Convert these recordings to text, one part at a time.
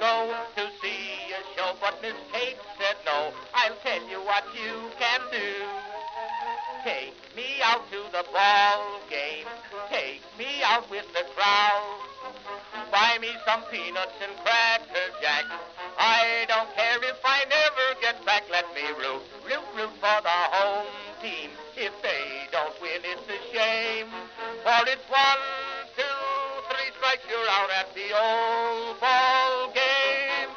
go to see a show, but Miss Kate said no. I'll tell you what you can do. Take me out to the ball game. Take me out with the crowd. Buy me some peanuts and cracker jack. I don't care if I never get back. Let me root for the home team. If they don't win, it's a shame. For it's 1, 2, 3 strikes, you're out at the old ball game.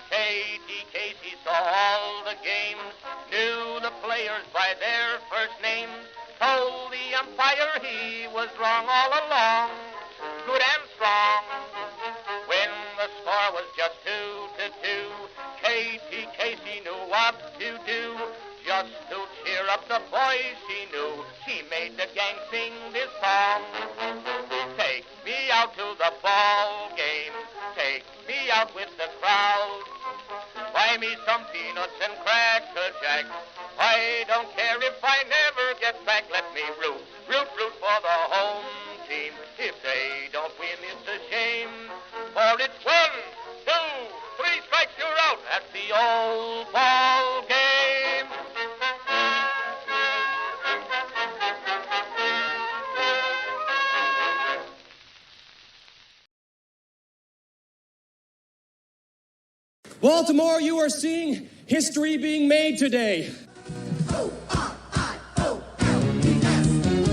Katie Casey saw all the games, knew the players by their first names, told the umpire he was wrong all along, good and strong. When the score was just 2-2, Katie Casey knew what to do. Just to cheer up the boys she knew, she made the gang sing this song. Take me out to the ball game, take me out with the crowd. Buy me some peanuts and cracker jack. I don't care if I never get back. Let me root for the home team. If they don't win, it's a shame. For it's 1, 2, 3 strikes, you're out at the old ball game. Baltimore, you are seeing history being made today. O-R-I-O-L-E-S.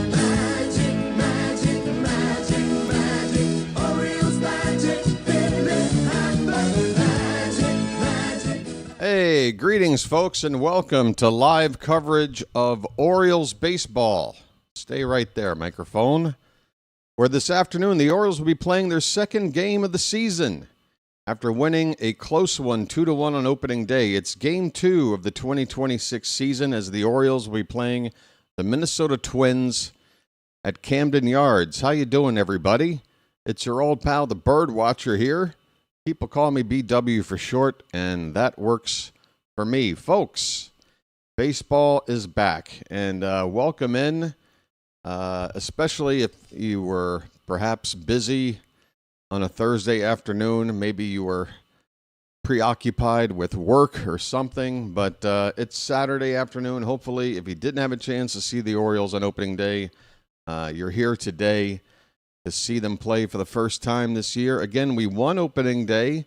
Magic, magic, magic, magic. Orioles magic, Philip Hamburg magic. Hey, greetings, folks, and welcome to live coverage of Orioles baseball. Stay right there, microphone. Where this afternoon, the Orioles will be playing their second game of the season. After winning a close one, 2-1 on opening day, it's Game 2 of the 2026 season as the Orioles will be playing the Minnesota Twins at Camden Yards. How you doing, everybody? It's your old pal, the BirdWatcher here. People call me BW for short, and that works for me. Folks, baseball is back, and welcome in, especially if you were perhaps busy on a Thursday afternoon. Maybe you were preoccupied with work or something, but it's Saturday afternoon. Hopefully, if you didn't have a chance to see the Orioles on opening day, you're here today to see them play for the first time this year. Again, we won opening day.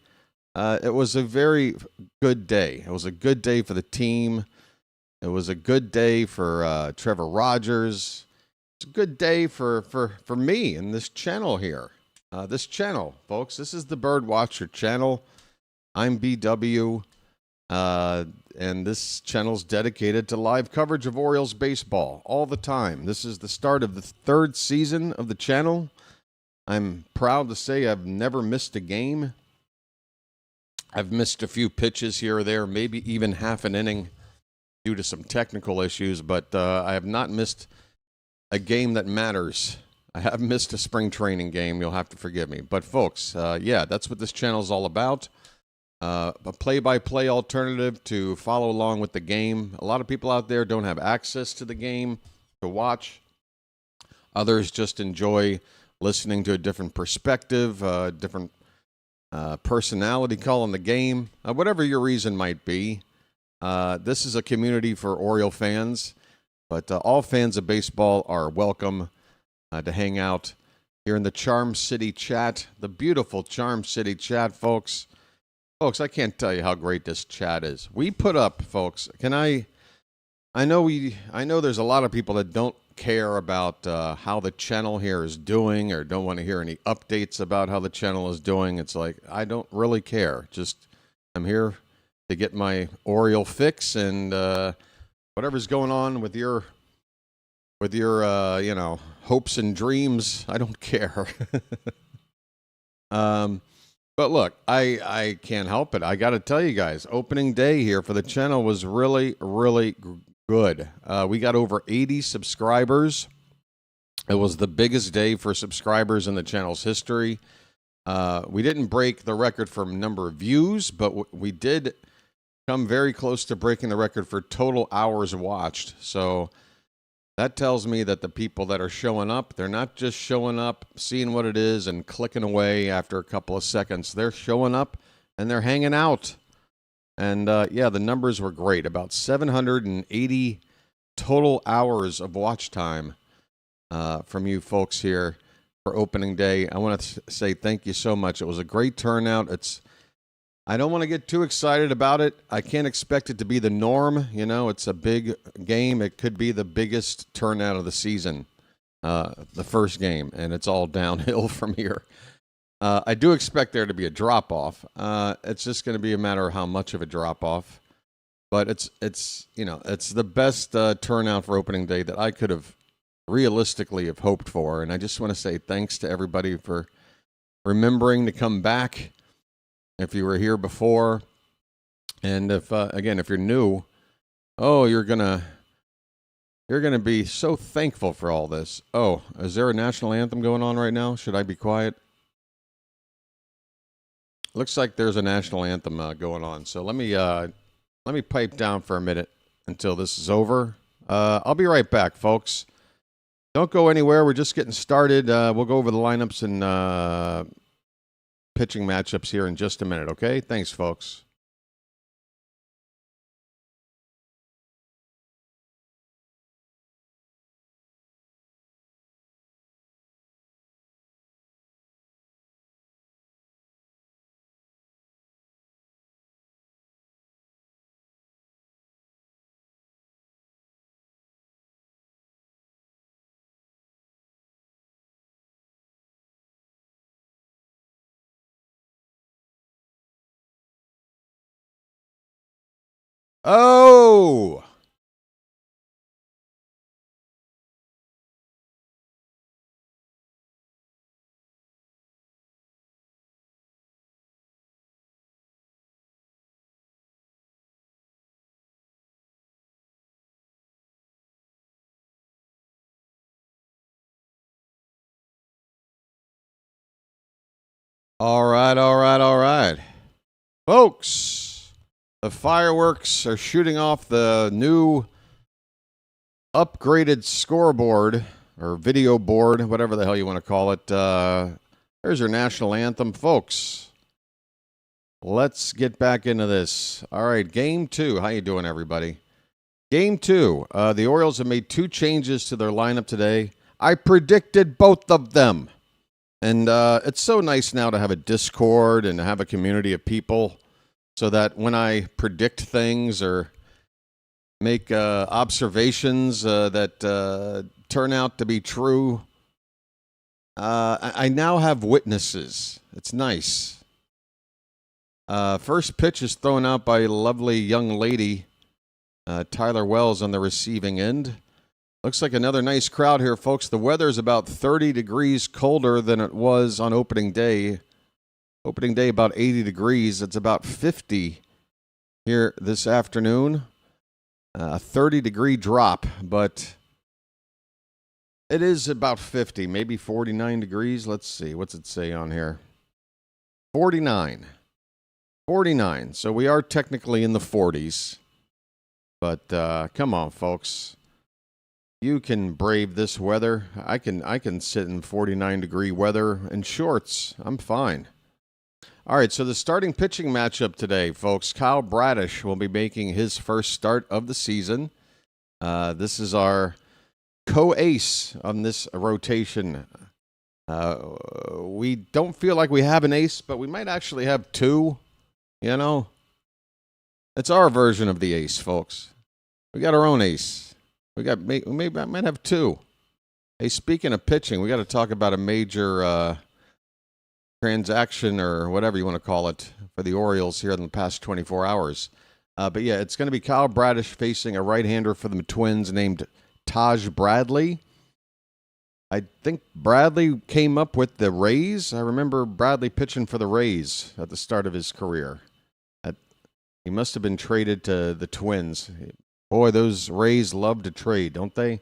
It was a very good day. It was a good day for the team. It was a good day for Trevor Rogers. It's a good day for me and this channel here. This channel, folks, this is the BirdWatcher Channel. I'm BW, and this channel's dedicated to live coverage of Orioles baseball all the time. This is the start of the third season of the channel. I'm proud to say I've never missed a game. I've missed a few pitches here or there, maybe even half an inning due to some technical issues, but I have not missed a game that matters. I have missed a spring training game. You'll have to forgive me. But, folks, yeah, that's what this channel is all about. A play-by-play alternative to follow along with the game. A lot of people out there don't have access to the game to watch. Others just enjoy listening to a different perspective, different personality calling the game. Whatever your reason might be, this is a community for Oriole fans. But all fans of baseball are welcome to hang out here in the Charm City chat, the beautiful Charm City chat, folks. Folks, I can't tell you how great this chat is. We put up, folks. I know there's a lot of people that don't care about how the channel here is doing or don't want to hear any updates about how the channel is doing. It's like, I don't really care. Just, I'm here to get my Oriole fix, and whatever's going on with your hopes and dreams, I don't care. But look, I can't help it. I got to tell you guys, opening day here for the channel was really, really good. We got over 80 subscribers. It was the biggest day for subscribers in the channel's history. We didn't break the record for number of views, but we did come very close to breaking the record for total hours watched. So that tells me that the people that are showing up, they're not just showing up, seeing what it is, and clicking away after a couple of seconds. They're showing up, and they're hanging out. And, yeah, the numbers were great. About 780 total hours of watch time from you folks here for opening day. I want to say thank you so much. It was a great turnout. I don't want to get too excited about it. I can't expect it to be the norm. You know, it's a big game. It could be the biggest turnout of the season, the first game, and it's all downhill from here. I do expect there to be a drop-off. It's just going to be a matter of how much of a drop-off. But it's the best turnout for opening day that I could have realistically have hoped for. And I just want to say thanks to everybody for remembering to come back if you were here before. And if you're new, you're gonna be so thankful for all this. Oh, is there a national anthem going on right now? Should I be quiet? Looks like there's a national anthem going on. So let me pipe down for a minute until this is over. I'll be right back, folks. Don't go anywhere. We're just getting started. We'll go over the lineups and pitching matchups here in just a minute, okay? Thanks, folks. Oh! All right. Folks, the fireworks are shooting off the new upgraded scoreboard or video board, whatever the hell you want to call it. There's your national anthem, folks. Let's get back into this. All right, Game 2. How you doing, everybody? Game 2. The Orioles have made 2 changes to their lineup today. I predicted both of them. And it's so nice now to have a Discord and to have a community of people so that when I predict things or make observations that turn out to be true, I now have witnesses. It's nice. First pitch is thrown out by a lovely young lady, Tyler Wells, on the receiving end. Looks like another nice crowd here, folks. The weather is about 30 degrees colder than it was on opening day. Opening day, about 80 degrees. It's about 50 here this afternoon. A 30-degree drop, but it is about 50, maybe 49 degrees. Let's see. What's it say on here? 49. 49. So we are technically in the 40s. But come on, folks. You can brave this weather. I can sit in 49-degree weather in shorts. I'm fine. All right, so the starting pitching matchup today, folks. Kyle Bradish will be making his first start of the season. This is our co-ace on this rotation. We don't feel like we have an ace, but we might actually have 2. You know, it's our version of the ace, folks. We got our own ace. I might have 2. Hey, speaking of pitching, we got to talk about a major transaction or whatever you want to call it for the Orioles here in the past 24 hours. But yeah, it's going to be Kyle Bradish facing a right-hander for the Twins named Taj Bradley. I think Bradley came up with the Rays. I remember Bradley pitching for the Rays at the start of his career. He must have been traded to the Twins. Boy, those Rays love to trade, don't they?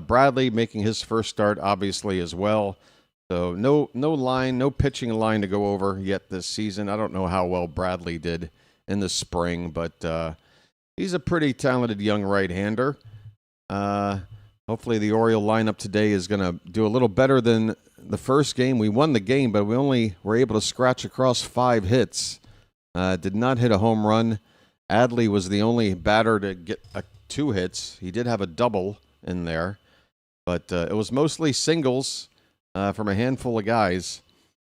Bradley making his first start, obviously, as well. So no pitching line to go over yet this season. I don't know how well Bradley did in the spring, but he's a pretty talented young right-hander. Hope Hopefully the Oriole lineup today is going to do a little better than the first game. We won the game, but we only were able to scratch across 5 hits. Did not hit a home run. Adley was the only batter to get 2 hits. He did have a double in there, but it was mostly singles from a handful of guys.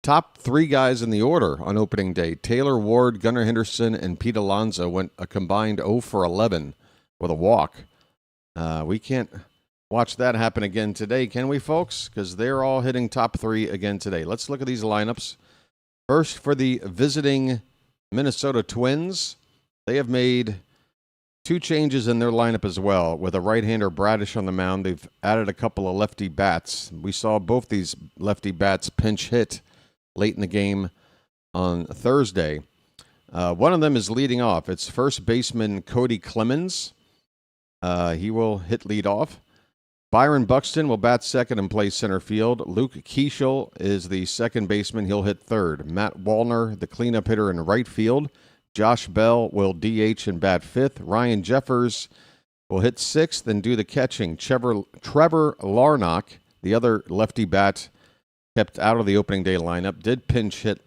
Top 3 guys in the order on opening day. Taylor Ward, Gunnar Henderson, and Pete Alonso went a combined 0 for 11 with a walk. We can't watch that happen again today, can we, folks? Because they're all hitting top 3 again today. Let's look at these lineups. First, for the visiting Minnesota Twins, they have made 2 changes in their lineup as well. With a right-hander Bradish on the mound, they've added a couple of lefty bats. We saw both these lefty bats pinch hit late in the game on Thursday. One of them is leading off. It's first baseman Cody Clemens. He will hit lead off. Byron Buxton will bat second and play center field. Luke Keeschel is the second baseman. He'll hit third. Matt Wallner, the cleanup hitter in right field. Josh Bell will DH and bat fifth. Ryan Jeffers will hit sixth and do the catching. Trevor Larnach, the other lefty bat kept out of the opening day lineup, did pinch hit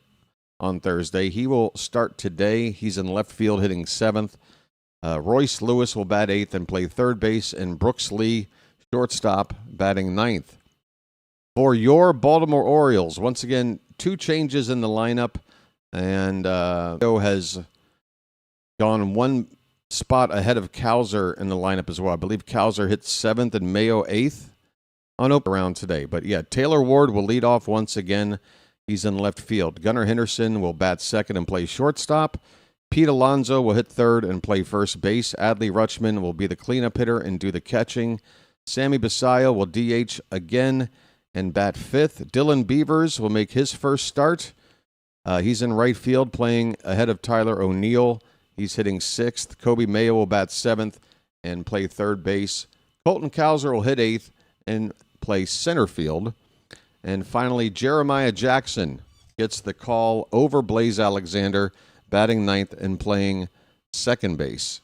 on Thursday. He will start today. He's in left field hitting seventh. Royce Lewis will bat eighth and play third base. And Brooks Lee, shortstop, batting ninth. For your Baltimore Orioles, once again, 2 changes in the lineup, and has gone 1 spot ahead of Cowser in the lineup as well. I believe Cowser hit 7th and Mayo 8th on open round today. But yeah, Taylor Ward will lead off once again. He's in left field. Gunnar Henderson will bat second and play shortstop. Pete Alonso will hit third and play first base. Adley Rutschman will be the cleanup hitter and do the catching. Sammy Basayo will DH again and bat fifth. Dylan Beavers will make his first start. He's in right field playing ahead of Tyler O'Neill. He's hitting sixth. Kobe Mayo will bat seventh and play third base. Colton Cowser will hit eighth and play center field. And finally, Jeremiah Jackson gets the call over Blaze Alexander, batting ninth and playing second base.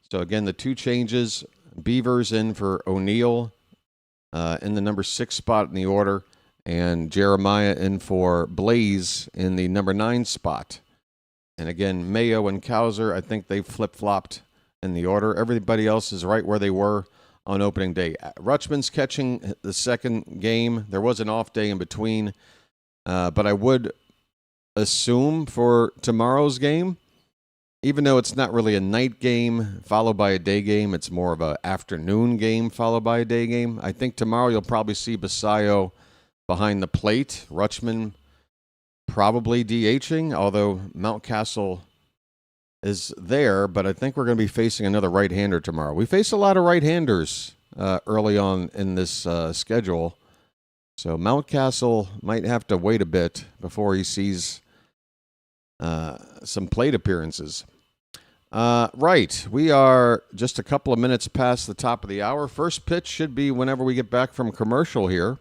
So again, the 2 changes. Beavers in for O'Neill in the number 6 spot in the order, and Jeremiah in for Blaze in the number 9 spot. And again, Mayo and Cowser, I think they flip-flopped in the order. Everybody else is right where they were on opening day. Rutschman's catching the second game. There was an off day in between, but I would assume for tomorrow's game, even though it's not really a night game followed by a day game, it's more of an afternoon game followed by a day game. I think tomorrow you'll probably see Basayo behind the plate. Rutschman probably DHing, although Mountcastle is there, but I think we're going to be facing another right-hander tomorrow. We face a lot of right-handers early on in this schedule, so Mountcastle might have to wait a bit before he sees some plate appearances. Right, we are just a couple of minutes past the top of the hour. First pitch should be whenever we get back from commercial here.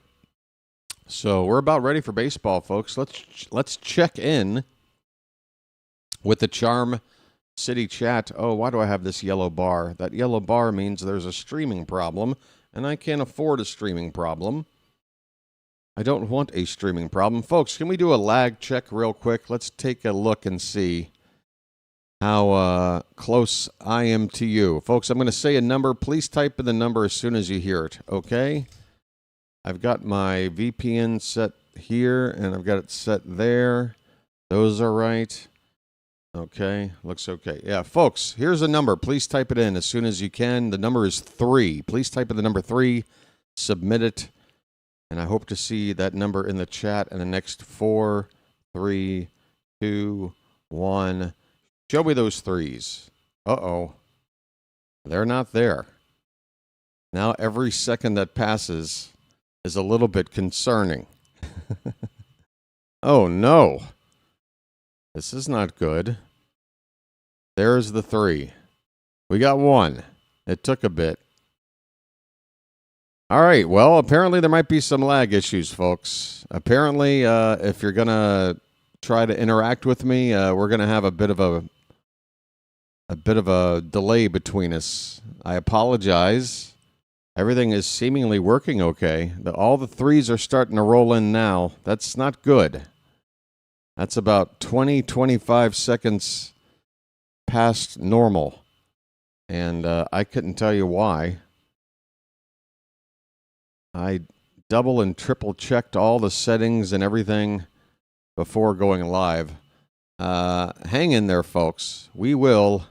So we're about ready for baseball, folks. Let's check in with the Charm City chat. Oh, why do I have this yellow bar? That yellow bar means there's a streaming problem, and I can't afford a streaming problem. I don't want a streaming problem. Folks, can we do a lag check real quick? Let's take a look and see how close I am to you. Folks, I'm going to say a number. Please type in the number as soon as you hear it, okay? I've got my VPN set here, and I've got it set there. Those are right. Okay, looks okay. Yeah, folks, here's a number. Please type it in as soon as you can. The number is 3. Please type in the number 3, submit it. And I hope to see that number in the chat in the next 4, 3, 2, 1. Show me those 3s. Uh-oh. They're not there. Now every second that passes is a little bit concerning. Oh, no. This is not good. There's the 3. We got 1. It took a bit. All right, well, apparently there might be some lag issues, folks. Apparently, if you're going to try to interact with me, we're going to have a bit of a delay between us. I apologize. Everything is seemingly working okay. All the threes are starting to roll in now. That's not good. That's about 20, 25 seconds past normal. And I couldn't tell you why. I double and triple checked all the settings and everything before going live. Hang in there, folks. We will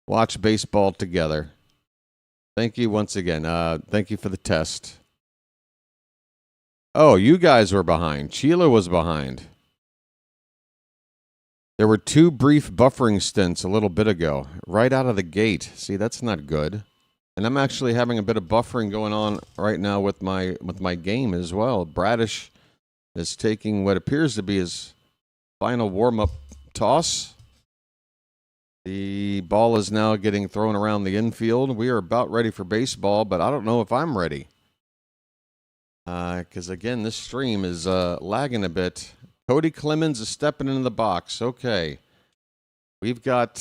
watch baseball together. Thank you once again. Thank you for the test. Oh, you guys were behind. Sheila was behind. There were 2 brief buffering stints a little bit ago, right out of the gate. See, that's not good. And I'm actually having a bit of buffering going on right now with my game as well. Bradish is taking what appears to be his final warm-up toss. The ball is now getting thrown around the infield. We are about ready for baseball, but I don't know if I'm ready. Because, again, this stream is lagging a bit. Cody Clemens is stepping into the box. Okay. We've got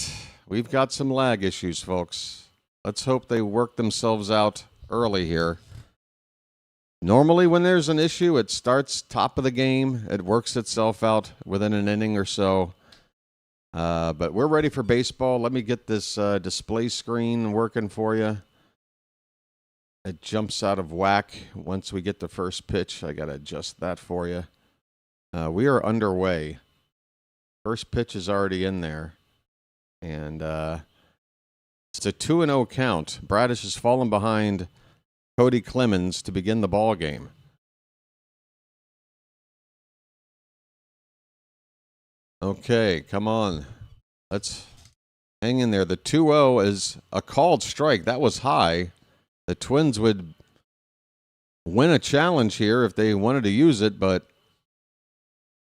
some lag issues, folks. Let's hope they work themselves out early here. Normally, when there's an issue, it starts top of the game. It works itself out within an inning or so. But we're ready for baseball. Let me get this display screen working for you. It jumps out of whack once we get the first pitch. I got to adjust that for you. We are underway. First pitch is already in there. And it's a 2-0 count. Bradish has fallen behind Cody Clemens to begin the ball game. Okay, come on. Let's hang in there. The 2-0 is a called strike. That was high. The Twins would win a challenge here if they wanted to use it, but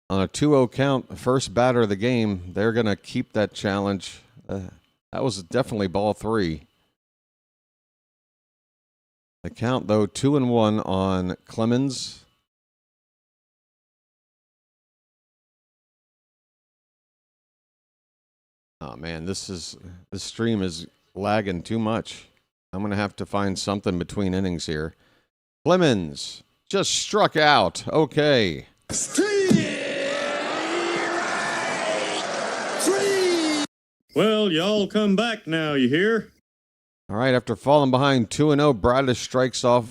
on a 2-0 count, first batter of the game, they're going to keep that challenge. That was definitely ball 3. The count, though, 2-1 on Clemens. Oh, man, this stream is lagging too much. I'm going to have to find something between innings here. Clemens just struck out. Okay. Well, y'all come back now, you hear? All right, after falling behind 2-0, Bradish strikes out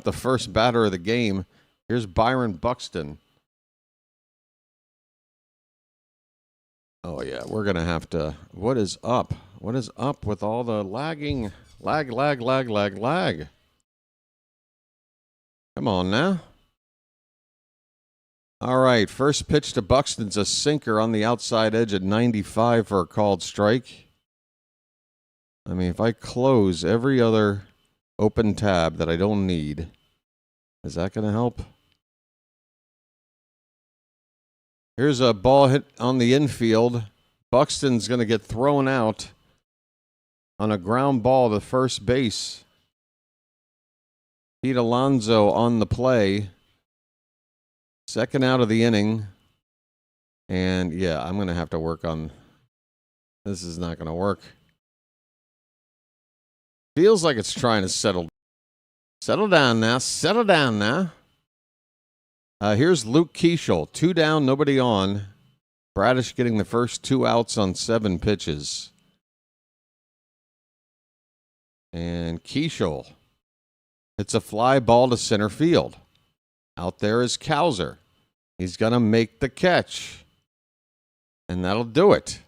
the first batter of the game. Here's Byron Buxton. Oh, yeah, we're going to have to... What is up? What is up with all the lagging? Lag. Come on now. All right, first pitch to Buxton's a sinker on the outside edge at 95 for a called strike. I mean, if I close every other open tab that I don't need, is that going to help? Here's a ball hit on the infield. Buxton's going to get thrown out on a ground ball to first base. Pete Alonso on the play. Second out of the inning. And, yeah, I'm going to have to work on... This is not going to work. Feels like it's trying to settle. Settle down now. Settle down now. Here's Luke Keeschel. 2 down, nobody on. Bradish getting the first 2 outs on 7 pitches. And Keeschel. It's a fly ball to center field. Out there is Cowser. He's going to make the catch. And that'll do it.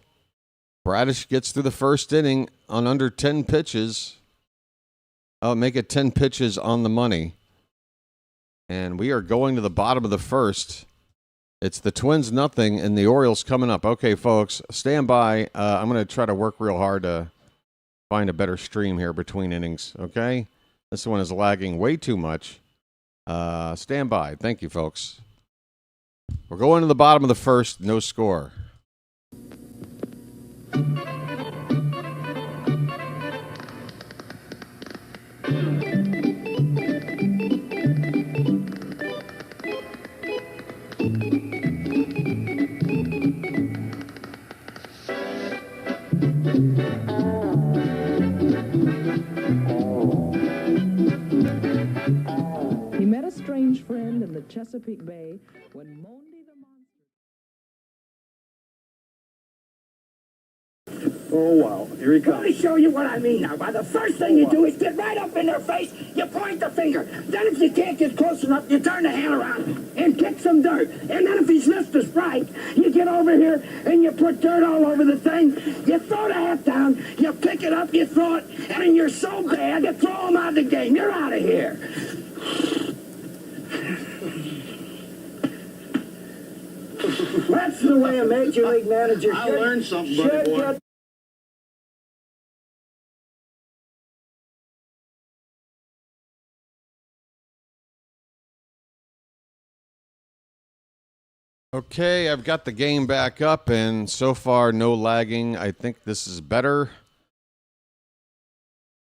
Bradish gets through the first inning on under 10 pitches. Oh, make it 10 pitches on the money. And we are going to the bottom of the first. It's the Twins 0 and the Orioles coming up. Okay, folks, stand by. I'm going to try to work real hard to find a better stream here between innings, okay? This one is lagging way too much. Stand by. Thank you, folks. We're going to the bottom of the first. No score. strange friend in the Chesapeake Bay when Monday the monster... Oh, wow. Here he Let me comes. show you what I mean now. By the first thing you do is get right up in their face, you point the finger. Then if you can't get close enough, you turn the hand around and kick some dirt. And then if he's missed a strike, you get over here and you put dirt all over the thing. You throw the hat down, you pick it up, you throw it, and then you're so bad, you throw him out of the game. You're out of here. That's the way a major league manager I should, learned something, should buddy boy. get. Okay, I've got the game back up, and so far, no lagging. I think this is better.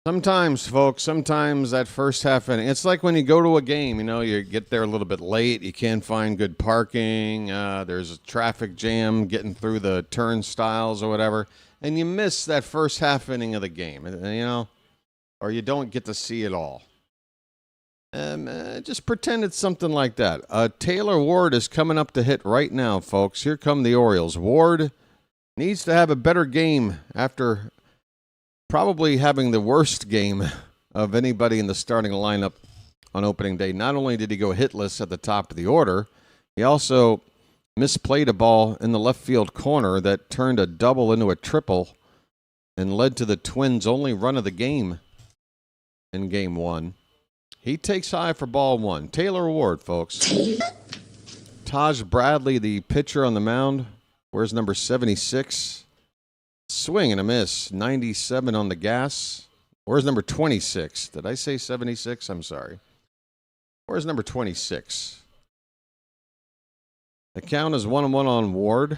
Sometimes, folks, that first half inning, it's like when you go to a game, you get there a little bit late, you can't find good parking, there's a traffic jam getting through the turnstiles or whatever, and you miss that first half inning of the game, or you don't get to see it all. Just pretend it's something like that. Taylor Ward is coming up to hit right now, folks. Here come the Orioles. Ward needs to have a better game after probably having the worst game of anybody in the starting lineup on opening day. Not only did he go hitless at the top of the order, he also misplayed a ball in the left field corner that turned a double into a triple and led to the Twins' only run of the game in Game 1. He takes high for ball one. Taylor Ward, folks. Taj Bradley, the pitcher on the mound. Where's number 76? Swing and a miss. 97 on the gas. Where's number 26? Did I say 76? I'm sorry. Where's number 26? The count is 1-1 on Ward.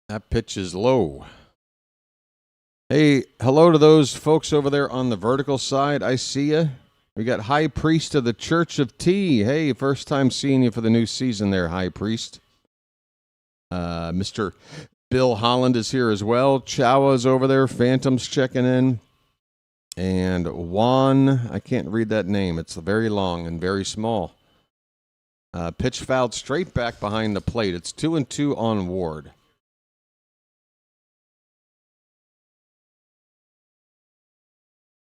That pitch is low. Hey, hello to those folks over there on the vertical side. I see you. We got High Priest of the Church of Tea. Hey, first time seeing you for the new season there, High Priest. Mr. Bill Holland is here as well. Chawa's over there. Phantom's checking in. And Juan, I can't read that name. It's very long and very small. Pitch fouled straight back behind the plate. It's 2-2 on Ward.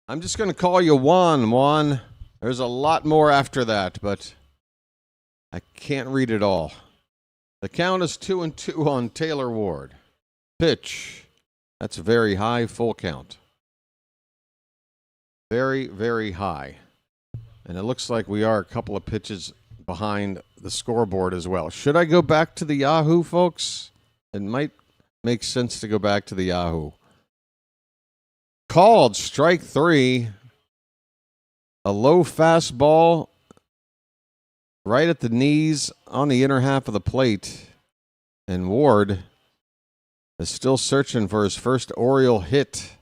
I'm just going to call you Juan. There's a lot more after that, but I can't read it all. The count is 2-2 on Taylor Ward. Pitch. That's very high, full count. Very, very high. And it looks like we are a couple of pitches behind the scoreboard as well. Should I go back to the Yahoo, folks? It might make sense to go back to the Yahoo. Called strike 3. A low fastball right at the knees on the inner half of the plate. And Ward is still searching for his first Oriole hit.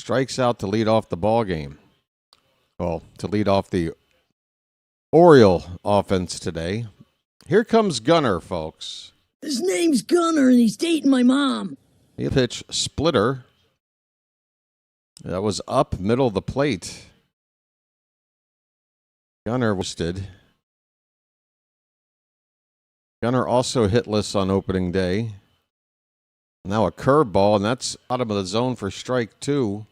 Strikes out to lead off the ball game. Well, to lead off the Oriole offense today. Here comes Gunner, folks. His name's Gunner, and he's dating my mom. He pitch splitter. That was up middle of the plate. Gunner wasted. Gunner also hitless on opening day. Now a curveball, and that's out of the zone for strike 2.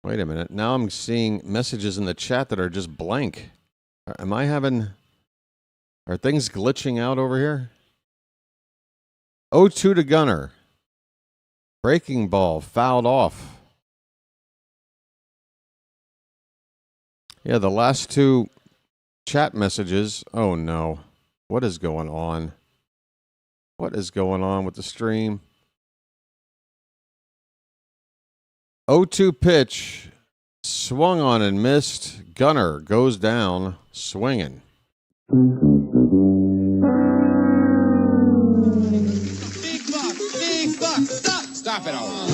Wait a minute. Now I'm seeing messages in the chat that are just blank. Are things glitching out over here? 0-2 to Gunner. Breaking ball, fouled off. Yeah, the last two chat messages. Oh, no. What is going on? What is going on with the stream? 0-2 pitch. Swung on and missed. Gunner goes down swinging. Stop it all.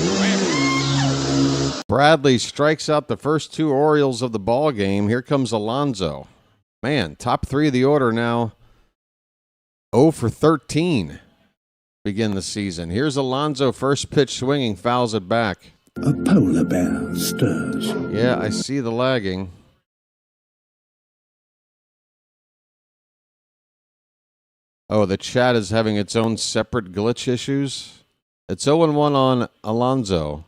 Bradley strikes out the first 2 Orioles of the ball game. Here comes Alonso. Man, top 3 of the order now. 0 for 13. begin the season. Here's Alonso, first pitch swinging, fouls it back. A polar bear stirs. Yeah, I see the lagging. Oh, the chat is having its own separate glitch issues. It's 0-1 on Alonso.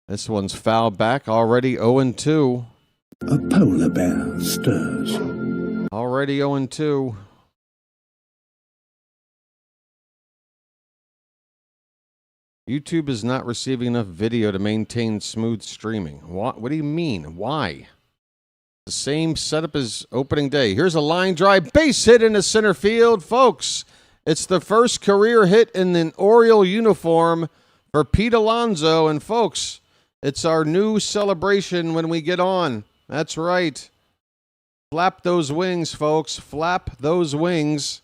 This one's foul back, already 0-2. A polar bear stirs. Already 0-2. YouTube is not receiving enough video to maintain smooth streaming. What do you mean? Why? The same setup as opening day. Here's a line drive, base hit into center field. Folks, it's the first career hit in an Oriole uniform for Pete Alonso. And folks, it's our new celebration when we get on. That's right. Flap those wings, folks. Flap those wings.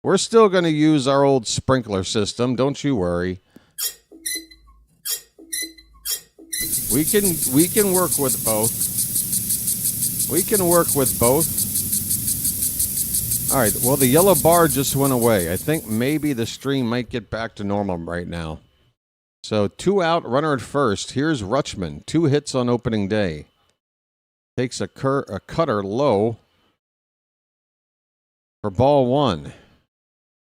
We're still going to use our old sprinkler system. Don't you worry. We can work with both. We can work with both. All right. Well, the yellow bar just went away. I think maybe the stream might get back to normal right now. So 2 out, runner at first. Here's Rutschman. 2 hits on opening day. Takes a cutter low for ball 1.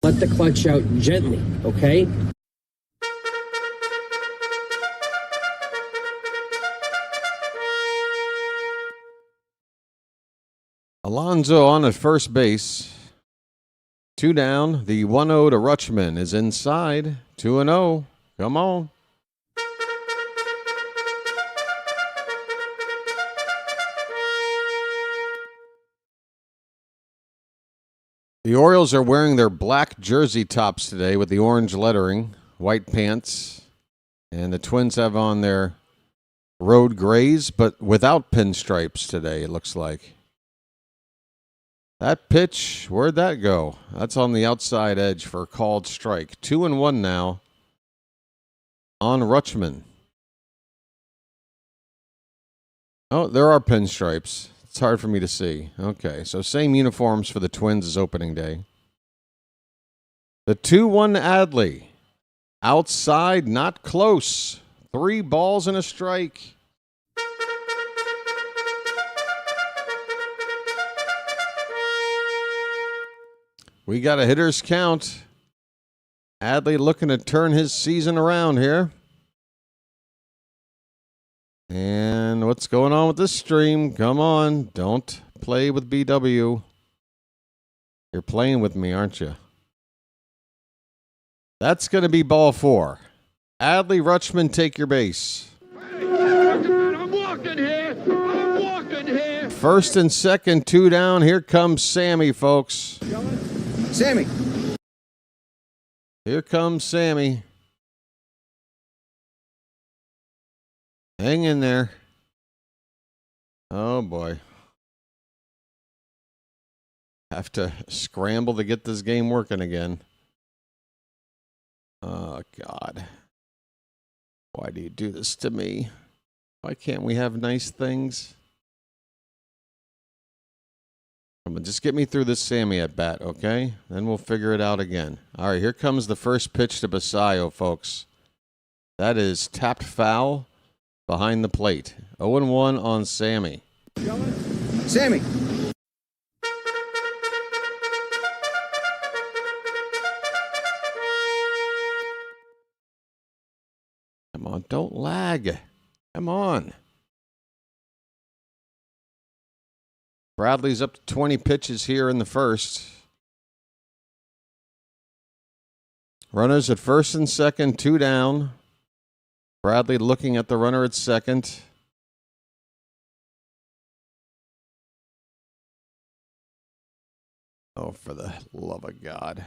Let the clutch out gently, okay? Alonso on at first base. 2 down. The 1-0 to Rutschman is inside. 2-0. Come on. The Orioles are wearing their black jersey tops today with the orange lettering, white pants, and the Twins have on their road grays, but without pinstripes today, it looks like. That pitch, where'd that go? That's on the outside edge for a called strike. 2-1 now on Rutschman. Oh, there are pinstripes. It's hard for me to see. Okay, so same uniforms for the Twins as opening day. The 2-1 Adley. Outside, not close. 3 balls and a strike. We got a hitter's count. Adley looking to turn his season around here. And what's going on with this stream? Come on, don't play with BW. You're playing with me, aren't you? That's going to be ball 4. Adley, Rutschman, take your base. I'm walking here. I'm walking here. First and second, 2 down. Here comes Sammy, folks. Sammy. Here comes Sammy. Hang in there. Oh, boy. Have to scramble to get this game working again. Oh, God. Why do you do this to me? Why can't we have nice things? Come on, just get me through this Sammy at bat, okay? Then we'll figure it out again. All right, here comes the first pitch to Basayo, folks. That is tapped foul behind the plate. 0-1 on Sammy. Sammy. Come on, don't lag. Come on. Bradley's up to 20 pitches here in the first. Runners at first and second, 2 down. Bradley looking at the runner at second. Oh, for the love of God.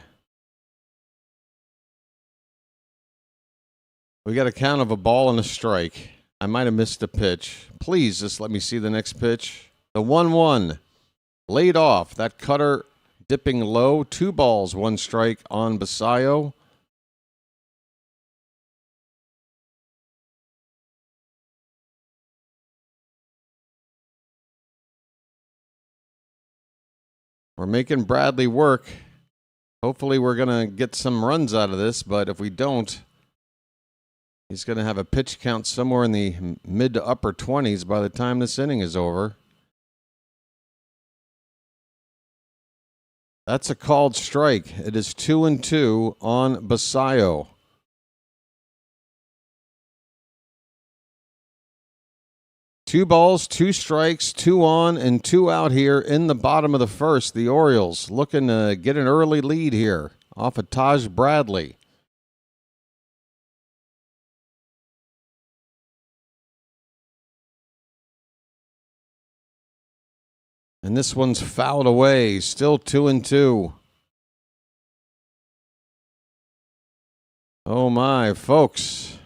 We got a count of a ball and a strike. I might have missed a pitch. Please just let me see the next pitch. The 1-1. Laid off. That cutter dipping low. 2 balls, 1 strike on Basayo. We're making Bradley work. Hopefully we're going to get some runs out of this, but if we don't, he's going to have a pitch count somewhere in the mid to upper 20s by the time this inning is over. That's a called strike. It is 2-2 on Basayo. Two balls, two strikes, 2 on and 2 out here in the bottom of the first. The Orioles looking to get an early lead here off of Taj Bradley. And this one's fouled away. Still 2-2. Oh my, folks.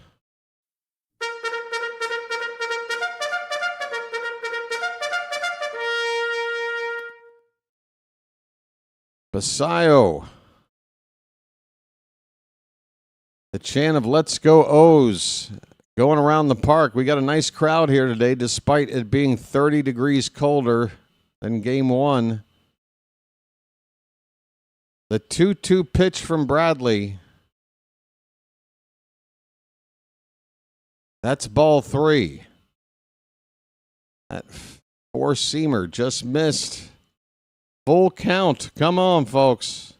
Basayo. The chant of Let's Go O's going around the park. We got a nice crowd here today despite it being 30 degrees colder than game 1. The 2-2 pitch from Bradley. That's ball 3. That 4-seamer just missed. Full count. Come on, folks.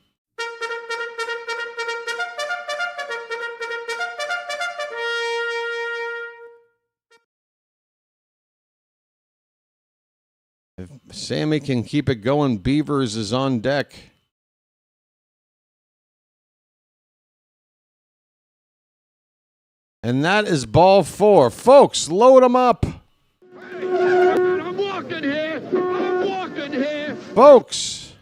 If Sammy can keep it going, Beavers is on deck. And that is ball 4. Folks, load them up. I'm walking here. I'm walking here. Folks.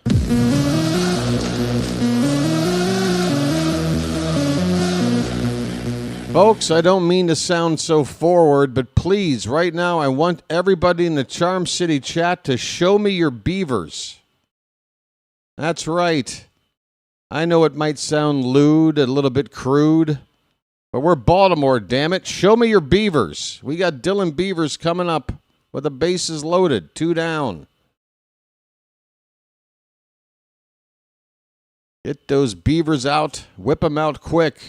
Folks, I don't mean to sound so forward, but please, right now, I want everybody in the Charm City chat to show me your Beavers. That's right. I know it might sound lewd, a little bit crude, but we're Baltimore, damn it. Show me your Beavers. We got Dylan Beavers coming up with the bases loaded, 2 down. Get those Beavers out. Whip them out quick.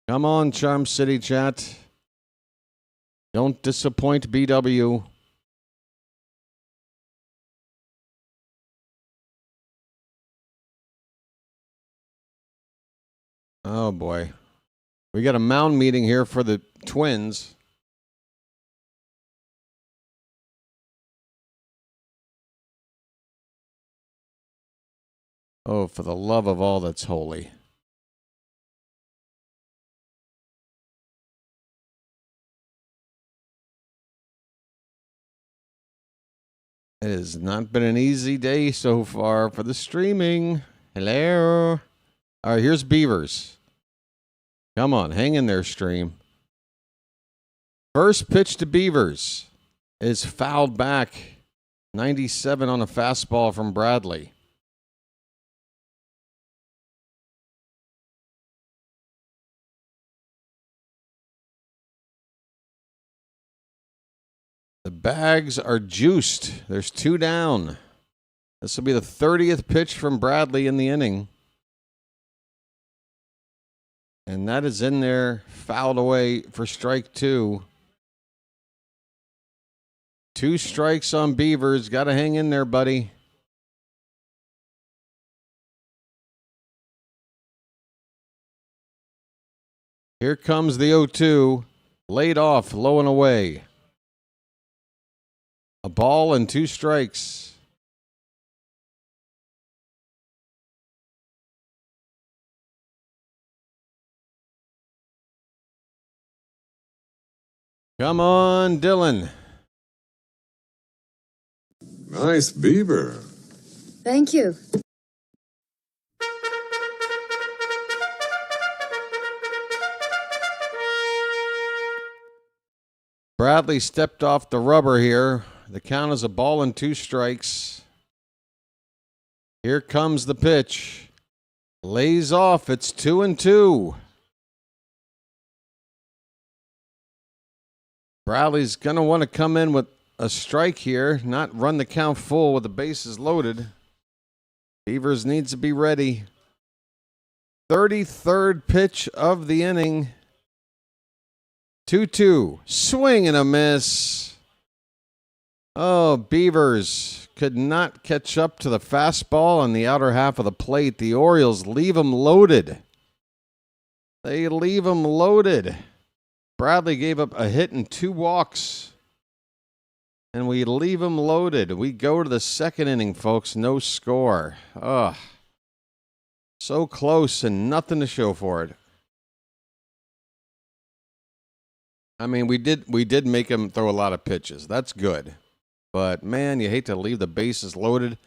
Come on, Charm City chat. Don't disappoint BW. Oh, boy. We got a mound meeting here for the Twins. Oh, for the love of all that's holy. It has not been an easy day so far for the streaming. Hello. All right, here's Beavers. Come on, hang in there, stream. First pitch to Beavers is fouled back. 97 on a fastball from Bradley. The bags are juiced. There's 2 down. This will be the 30th pitch from Bradley in the inning. And that is in there, fouled away for strike 2. 2 strikes on Beavers. Got to hang in there, buddy. Here comes the 0-2. Laid off, low and away. A ball and 2 strikes. Come on, Dylan. Nice beaver. Thank you. Bradley stepped off the rubber here. The count is a ball and 2 strikes. Here comes the pitch. Lays off. It's 2-2. Bradley's going to want to come in with a strike here, not run the count full with the bases loaded. Beavers needs to be ready. 33rd pitch of the inning. 2-2. Swing and a miss. Oh, Beavers could not catch up to the fastball on the outer half of the plate. The Orioles leave them loaded. They leave them loaded. Bradley gave up a hit and 2 walks. And we leave them loaded. We go to the second inning, folks. No score. Ugh. So close and nothing to show for it. I mean, we did make him throw a lot of pitches. That's good. But, man, you hate to leave the bases loaded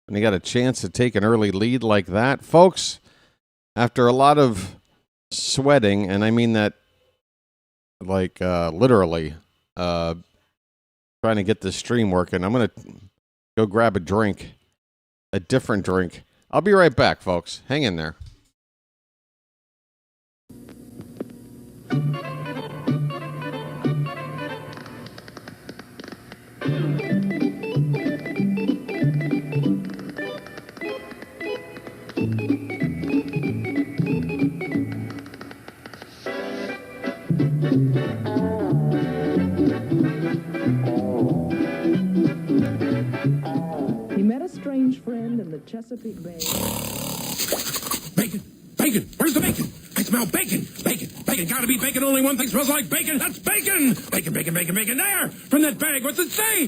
when you got a chance to take an early lead like that. Folks, after a lot of sweating, and I mean that like literally, trying to get this stream working, I'm going to go grab a drink, a different drink. I'll be right back, folks. Hang in there. He met a strange friend in the Chesapeake Bay. Bacon! Bacon! Where's the bacon? I smell bacon! Bacon! Bacon! Gotta be bacon! Only one thing smells like bacon! That's bacon! Bacon! Bacon! Bacon! Bacon! There! From that bag! What's it say?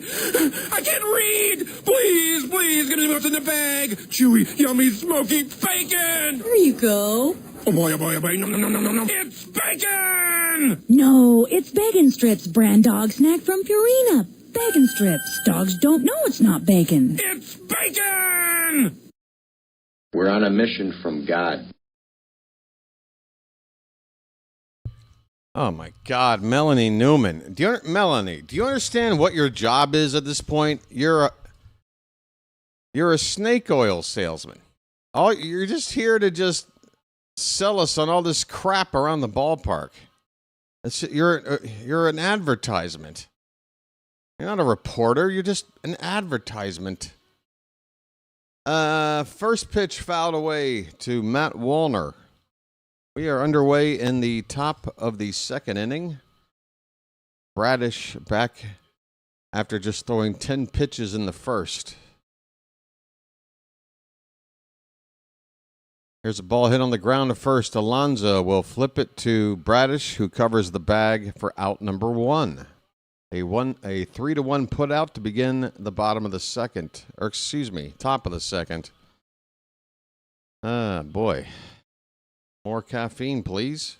I can't read! Please! Please! Give me what's in the bag! Chewy, yummy, smoky bacon! There you go. Oh boy! Oh boy! Oh boy! No! No! No! No! No! No! It's bacon! No, it's Bacon Strips, brand dog snack from Purina. Bacon Strips. Dogs don't know it's not bacon. It's bacon! We're on a mission from God. Oh, my God. Melanie Newman. Melanie, do you understand what your job is at this point? You're a snake oil salesman. You're just here to just sell us on all this crap around the ballpark. You're an advertisement. You're not a reporter. You're just an advertisement. First pitch fouled away to Matt Wallner. We are underway in the top of the second inning. Bradish back after just throwing 10 pitches in the first. Here's a ball hit on the ground to first. Alonso will flip it to Bradish, who covers the bag for out number 1. A 3-1 put out to begin the bottom of the second. Or excuse me, top of the second. Boy. More caffeine, please.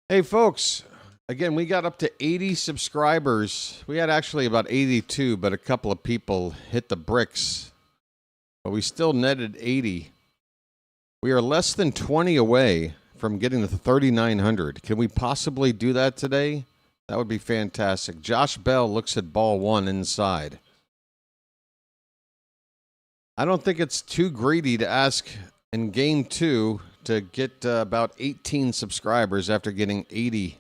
Hey, folks. Again, we got up to 80 subscribers. We had actually about 82, but a couple of people hit the bricks. But we still netted 80. We are less than 20 away from getting to 3,900. Can we possibly do that today? That would be fantastic. Josh Bell looks at ball 1 inside. I don't think it's too greedy to ask in game 2 to get about 18 subscribers after getting 80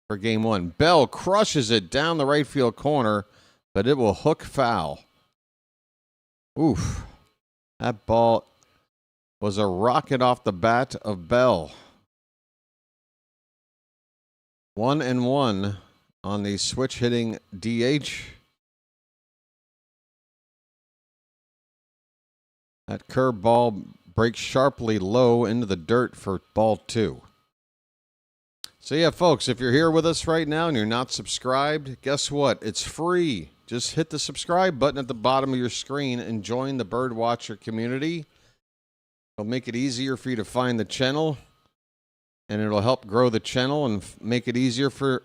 for game 1. Bell crushes it down the right field corner, but it will hook foul. Oof. That ball was a rocket off the bat of Bell. 1-1 on the switch hitting DH. That curveball breaks sharply low into the dirt for ball 2. So yeah, folks, if you're here with us right now and you're not subscribed, guess what? It's free. Just hit the subscribe button at the bottom of your screen and join the BirdWatcher community. It'll make it easier for you to find the channel, and it'll help grow the channel and make it easier for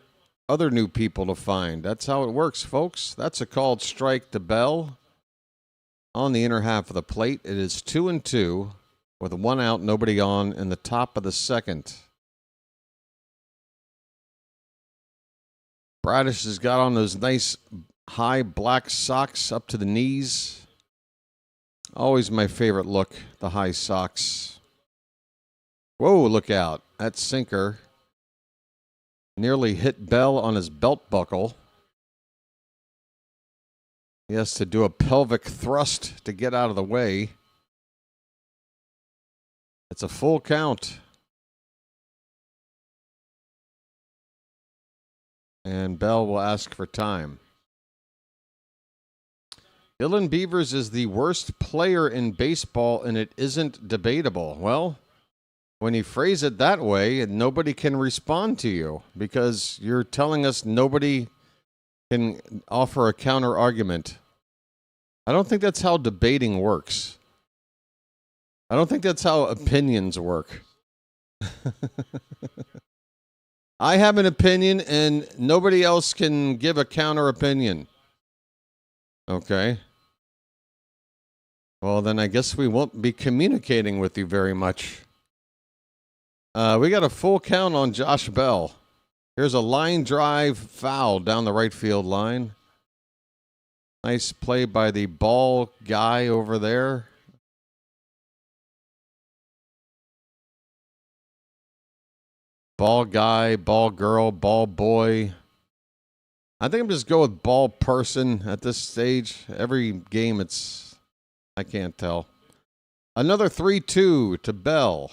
other new people to find. That's how it works, folks. That's a called strike to Bell on the inner half of the plate. It is 2-2 with 1 out, nobody on in the top of the second. Bradish has got on those nice high black socks up to the knees. Always my favorite look, the high socks. Whoa, look out. That sinker nearly hit Bell on his belt buckle. He has to do a pelvic thrust to get out of the way. It's a full count. And Bell will ask for time. Dylan Beavers is the worst player in baseball, and it isn't debatable. Well, when you phrase it that way, nobody can respond to you because you're telling us nobody can offer a counter argument. I don't think that's how debating works. I don't think that's how opinions work. I have an opinion and nobody else can give a counter opinion. Okay. Well, then I guess we won't be communicating with you very much. We got a full count on Josh Bell. Here's a line drive foul down the right field line. Nice play by the ball guy over there. Ball guy, ball girl, ball boy. I think I'm just go with ball person at this stage. Every game I can't tell. Another 3-2 to Bell.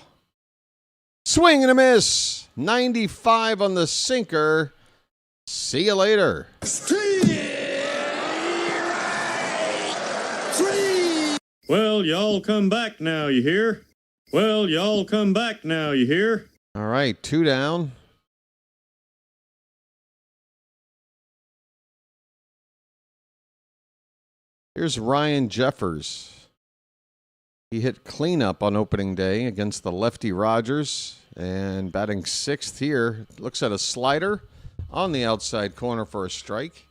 Swing and a miss. 95 on the sinker. See you later. Well, y'all come back now, you hear? Well, y'all come back now, you hear? All right, 2 down. Here's Ryan Jeffers. He hit cleanup on opening day against the lefty Rogers and batting 6th here. Looks at a slider on the outside corner for a strike.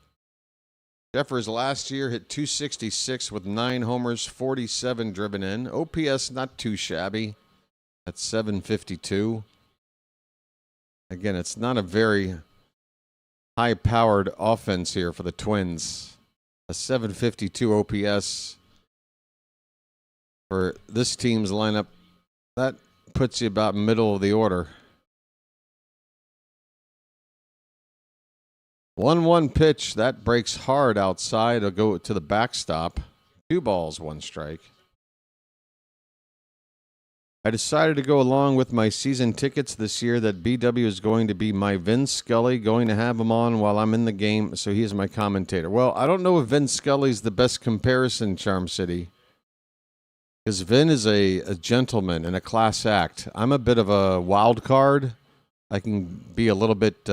Jeffers last year hit .266 with 9 homers, 47 driven in. OPS not too shabby at .752. Again, it's not a very high-powered offense here for the Twins. A .752 OPS for this team's lineup, that puts you about middle of the order. 1-1 pitch, that breaks hard outside. It'll go to the backstop. 2 balls, 1 strike. I decided to go along with my season tickets this year that BW is going to be my Vin Scully, going to have him on while I'm in the game, so he is my commentator. Well, I don't know if Vin Scully's the best comparison, Charm City, because Vin is a gentleman and a class act. I'm a bit of a wild card. I can be a little bit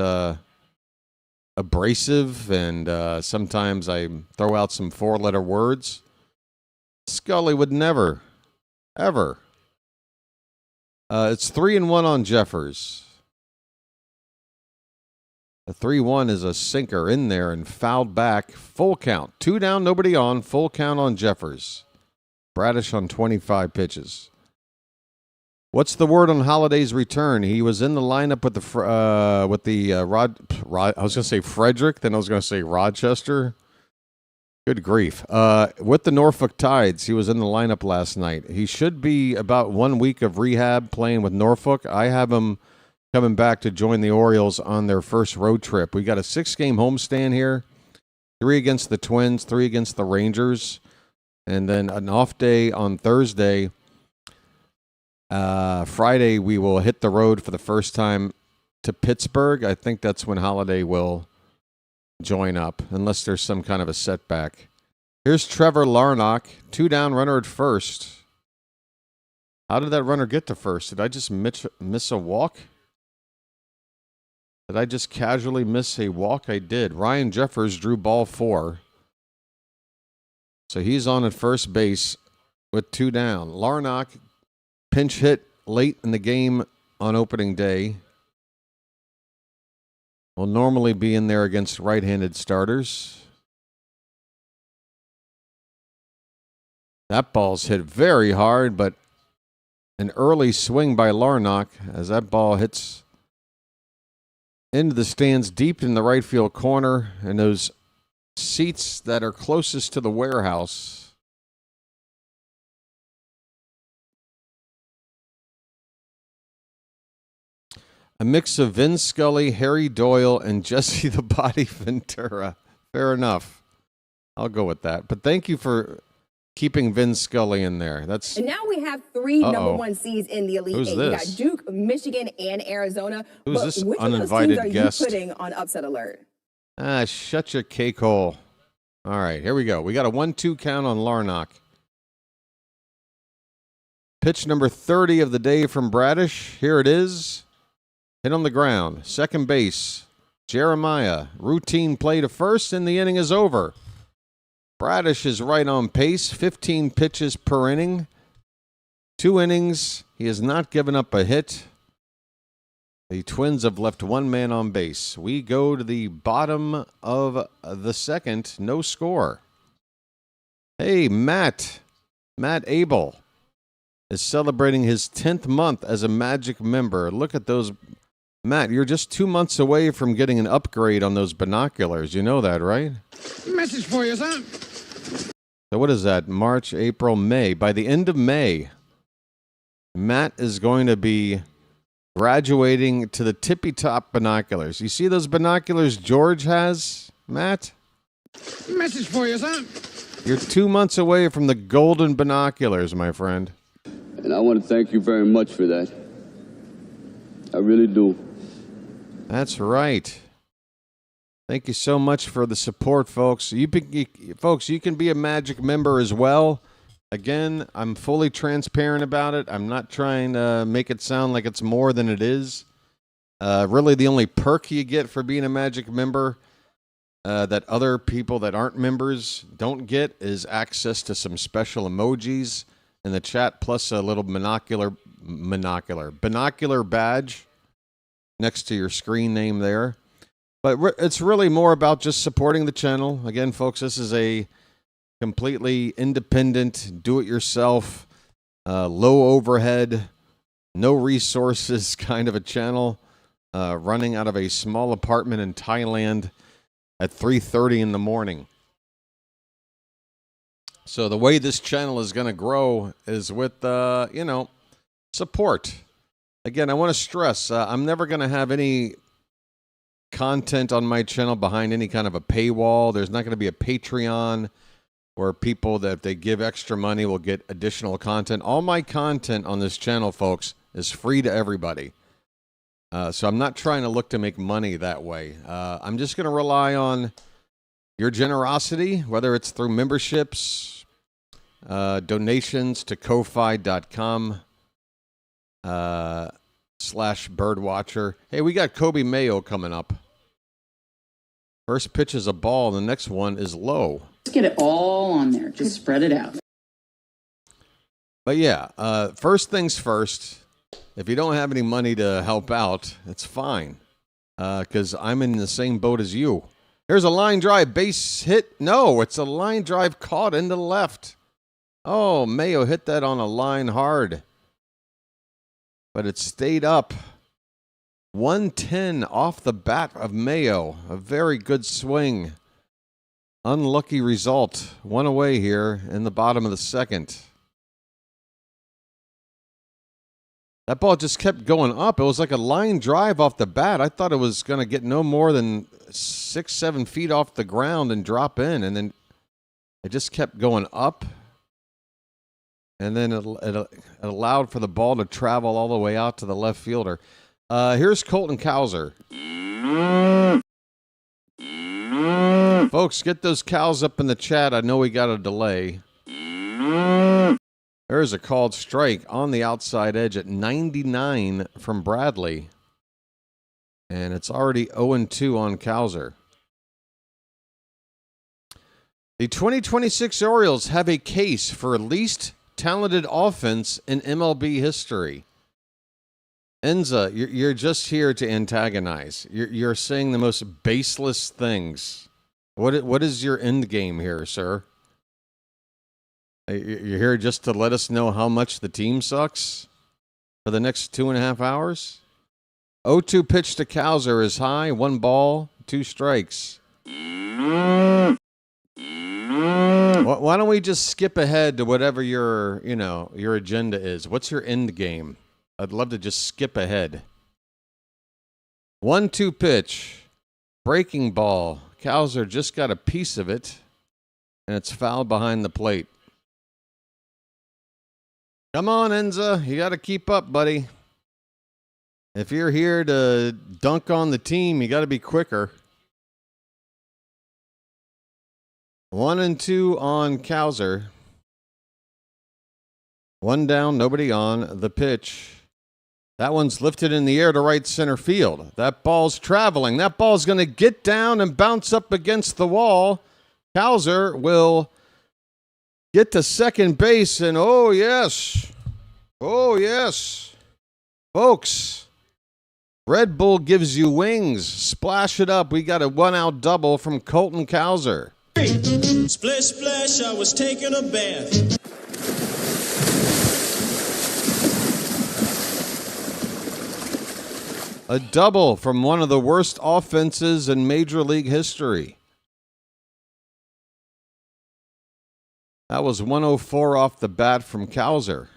abrasive, and sometimes I throw out some 4-letter words. Scully would never, ever. It's 3-1 on Jeffers. The 3-1 is a sinker in there and fouled back. Full count. 2 down, nobody on. Full count on Jeffers. Bradish on 25 pitches. What's the word on Holiday's return? He was in the lineup with I was going to say Frederick, then I was going to say Rochester. Good grief. With the Norfolk Tides, he was in the lineup last night. He should be about 1 week of rehab playing with Norfolk. I have him coming back to join the Orioles on their first road trip. We got a 6-game homestand here. 3 against the Twins, 3 against the Rangers, and then an off day on Thursday. Friday, we will hit the road for the first time to Pittsburgh. I think that's when Holiday will join up, unless there's some kind of a setback. Here's Trevor Larnach, 2 down, runner at first. How did that runner get to first? Did I just miss a walk? Did I just casually miss a walk? I did. Ryan Jeffers drew ball 4. So he's on at first base with 2 down. Larnach pinch hit late in the game on opening day. Will normally be in there against right-handed starters. That ball's hit very hard, but an early swing by Larnach as that ball hits into the stands deep in the right field corner, and those seats that are closest to the warehouse. A mix of Vin Scully, Harry Doyle, and Jesse the Body Ventura. Fair enough. I'll go with that. But thank you for keeping Vin Scully in there. That's. And now we have three number one seeds in the Elite Who's Eight. this? We got Duke, Michigan, and Arizona. Who's this which uninvited of those teams guest? are you putting on upset alert? Shut your cake hole. All right, here we go. We got a 1-2 count on Larnock. Pitch number 30 of the day from Bradish. Here it is. Hit on the ground. Second base. Jeremiah. Routine play to first, and the inning is over. Bradish is right on pace. 15 pitches per inning. 2 innings. He has not given up a hit. The Twins have left one man on base. We go to the bottom of the second. No score. Hey, Matt Abel is celebrating his 10th month as a Magic member. Look at those. Matt, you're just 2 months away from getting an upgrade on those binoculars. You know that, right? Message for you, son. So what is that? March, April, May. By the end of May, Matt is going to be graduating to the tippy-top binoculars. You see those binoculars George has, Matt? Message for you, son. You're 2 months away from the golden binoculars, my friend. And I want to thank you very much for that. I really do. That's right. Thank you so much for the support, folks. You can be a Magic member as well. Again, I'm fully transparent about it. I'm not trying to make it sound like it's more than it is. Really, the only perk you get for being a Magic member that other people that aren't members don't get is access to some special emojis in the chat, plus a little binocular badge next to your screen name there. But it's really more about just supporting the channel. Again, folks, this is a completely independent, do-it-yourself, low overhead, no resources kind of a channel running out of a small apartment in Thailand at 3:30 in the morning. So the way this channel is going to grow is with, support. Again, I want to stress, I'm never going to have any content on my channel behind any kind of a paywall. There's not going to be a Patreon where people that if they give extra money will get additional content. All my content on this channel, folks, is free to everybody. So I'm not trying to look to make money that way. I'm just going to rely on your generosity, whether it's through memberships, donations to ko-fi.com /birdwatcher. Hey, we got Kobe Mayo coming up. First pitch is a ball, the next one is low. Just get it all on there. Just spread it out. But yeah, first things first, if you don't have any money to help out, it's fine. Because I'm in the same boat as you. Here's a line drive, base hit. No, it's a line drive caught into left. Oh, Mayo hit that on a line hard. But it stayed up. 110 off the bat of Mayo. A very good swing. Unlucky result. One away here in the bottom of the second. That ball just kept going up. It was like a line drive off the bat. I thought it was going to get no more than 6-7 feet off the ground and drop in. And then it just kept going up. And then it allowed for the ball to travel all the way out to the left fielder. Here's Colton Cowser. Folks, get those cows up in the chat. I know we got a delay. There's a called strike on the outside edge at 99 from Bradley. And it's already 0-2 on Cowser. The 2026 Orioles have a case for least talented offense in MLB history. Enza, you're just here to antagonize. You're saying the most baseless things. What is your end game here, sir? You're here just to let us know how much the team sucks for the next 2.5 hours? 0-2 pitch to Cowser is high. 1 ball, 2 strikes. Why don't we just skip ahead to whatever your agenda is? What's your end game? I'd love to just skip ahead. 1-2 pitch. Breaking ball. Cowser just got a piece of it. And it's fouled behind the plate. Come on, Enza. You got to keep up, buddy. If you're here to dunk on the team, you got to be quicker. 1-2 on Cowser. 1 down, nobody on. The pitch. That one's lifted in the air to right center field. That ball's traveling. That ball's going to get down and bounce up against the wall. Cowser will get to second base, and oh, yes. Folks, Red Bull gives you wings. Splash it up. We got a 1-out double from Colton Cowser. Splish, splash, I was taking a bath. A double from one of the worst offenses in Major League history. That was 104 off the bat from Cowser.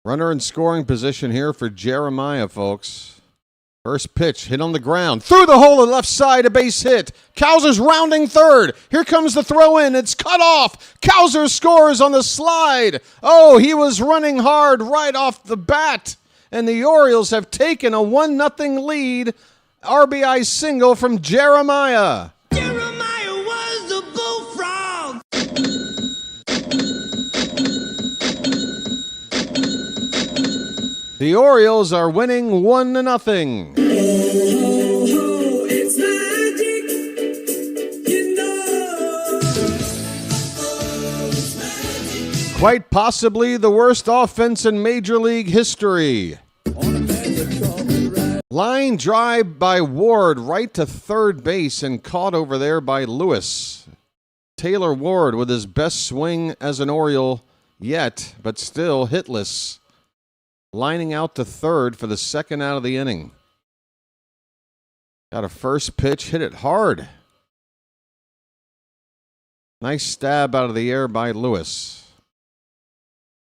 Runner in scoring position here for Jeremiah, folks. First pitch, hit on the ground. Through the hole to left side, a base hit. Cowser's rounding third. Here comes the throw in. It's cut off. Cowser scores on the slide. Oh, he was running hard right off the bat. And the Orioles have taken a 1-0 lead. RBI single from Jeremiah. Jeremiah was the bullfrog. The Orioles are winning 1-0. It's magic, you know. Quite possibly the worst offense in Major League history. Line drive by Ward right to third base and caught over there by Lewis. Taylor Ward with his best swing as an Oriole yet, but still hitless. Lining out to third for the second out of the inning. Got a first pitch, hit it hard. Nice stab out of the air by Lewis.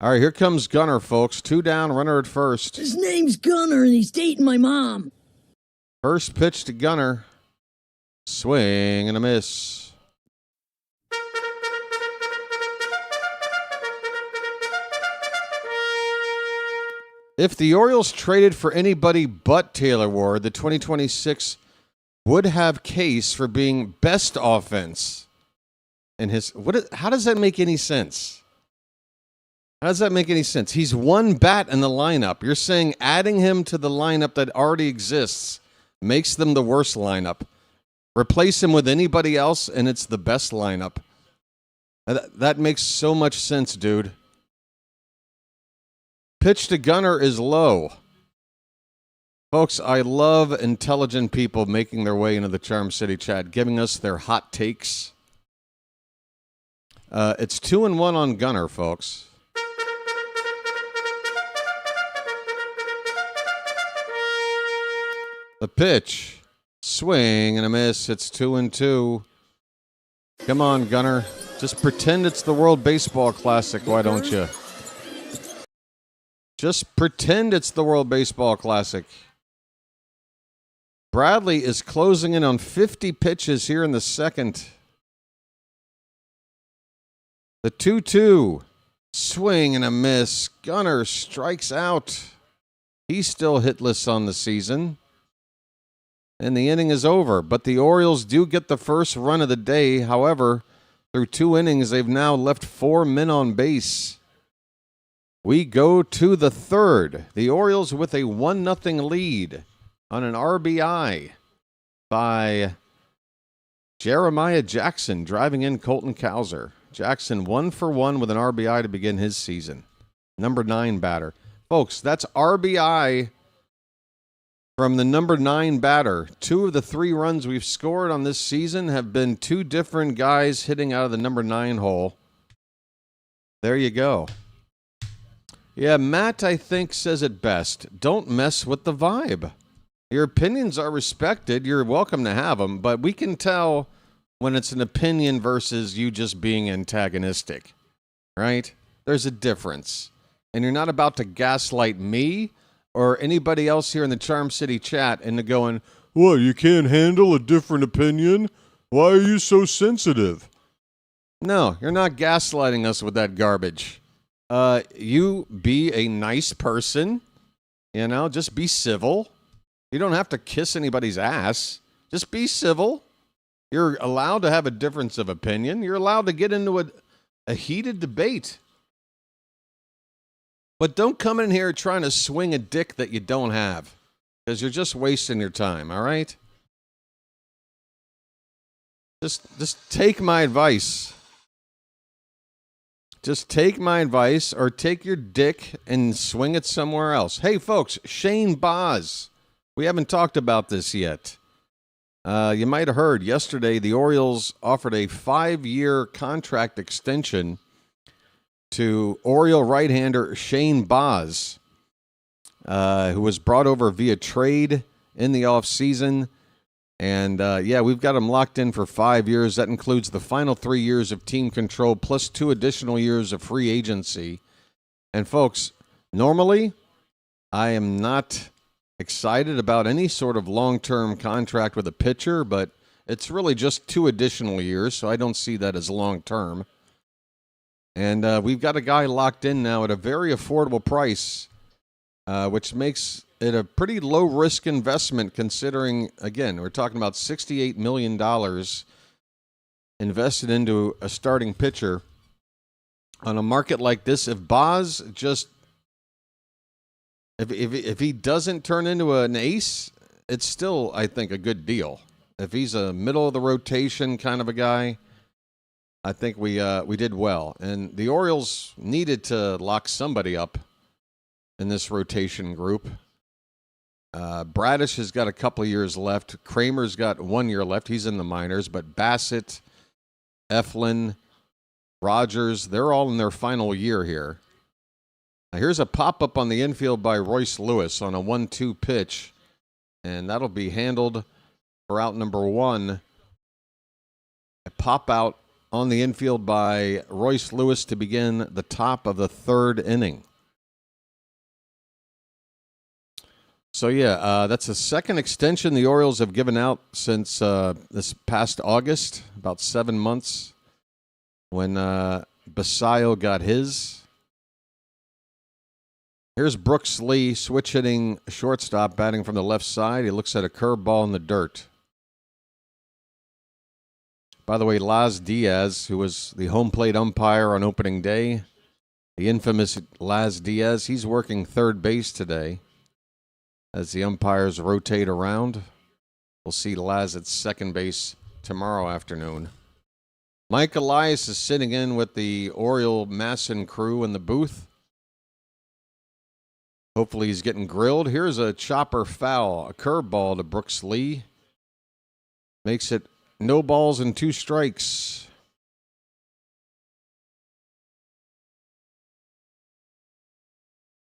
All right, here comes Gunner, folks. 2 down, runner at first. His name's Gunner, and he's dating my mom. First pitch to Gunner. Swing and a miss. If the Orioles traded for anybody but Taylor Ward, the 2026 would have case for being best offense in his. How does that make any sense? How does that make any sense? He's one bat in the lineup. You're saying adding him to the lineup that already exists makes them the worst lineup. Replace him with anybody else, and it's the best lineup. That makes so much sense, dude. Pitch to Gunner is low. Folks, I love intelligent people making their way into the Charm City chat, giving us their hot takes. It's 2-1 on Gunner, folks. The pitch. Swing and a miss. It's 2-2. Come on, Gunner. Just pretend it's the World Baseball Classic, why don't you? Just pretend it's the World Baseball Classic. Bradley is closing in on 50 pitches here in the second. The 2-2. Swing and a miss. Gunner strikes out. He's still hitless on the season. And the inning is over. But the Orioles do get the first run of the day. However, through 2 innings, they've now left 4 men on base. We go to the third. The Orioles with a 1-0 lead on an RBI by Jeremiah Jackson, driving in Colton Cowser. Jackson 1 for 1 with an RBI to begin his season. Number 9 batter. Folks, that's RBI from the number 9 batter. 2 of the 3 runs we've scored on this season have been 2 different guys hitting out of the number 9 hole. There you go. Yeah, Matt, I think, says it best. Don't mess with the vibe. Your opinions are respected. You're welcome to have them, but we can tell when it's an opinion versus you just being antagonistic, right? There's a difference. And you're not about to gaslight me or anybody else here in the Charm City chat into going, what, you can't handle a different opinion? Why are you so sensitive? No, you're not gaslighting us with that garbage. You be a nice person. You know, just be civil. You don't have to kiss anybody's ass. Just be civil. You're allowed to have a difference of opinion. You're allowed to get into a heated debate. But don't come in here trying to swing a dick that you don't have, because you're just wasting your time, all right? Just take my advice. Just take my advice, or take your dick and swing it somewhere else. Hey, folks, Shane Baz. We haven't talked about this yet. You might have heard yesterday the Orioles offered a 5-year contract extension to Oriole right-hander Shane Baz, who was brought over via trade in the offseason. And, we've got him locked in for 5 years. That includes the final 3 years of team control plus 2 additional years of free agency. And, folks, normally I am not excited about any sort of long-term contract with a pitcher, but it's really just 2 additional years, so I don't see that as long-term. And we've got a guy locked in now at a very affordable price, which makes it a pretty low-risk investment considering, again, we're talking about $68 million invested into a starting pitcher. On a market like this, if Baz just... If he doesn't turn into an ace, it's still, I think, a good deal. If he's a middle-of-the-rotation kind of a guy, I think we did well. And the Orioles needed to lock somebody up in this rotation group. Bradish has got a couple of years left. Kramer's got 1 year left. He's in the minors. But Bassett, Eflin, Rogers, they're all in their final year here. Now here's a pop-up on the infield by Royce Lewis on a 1-2 pitch. And that'll be handled for out number 1. A pop-out on the infield by Royce Lewis to begin the top of the 3rd inning. So, that's the second extension the Orioles have given out since this past August, about 7 months, when Basayo got his. Here's Brooks Lee, switch hitting shortstop, batting from the left side. He looks at a curveball in the dirt. By the way, Laz Diaz, who was the home plate umpire on opening day, the infamous Laz Diaz, he's working third base today as the umpires rotate around. We'll see Laz at second base tomorrow afternoon. Mike Elias is sitting in with the Oriole Masson crew in the booth. Hopefully he's getting grilled. Here's a chopper foul, a curveball to Brooks Lee. Makes it no balls and 2 strikes.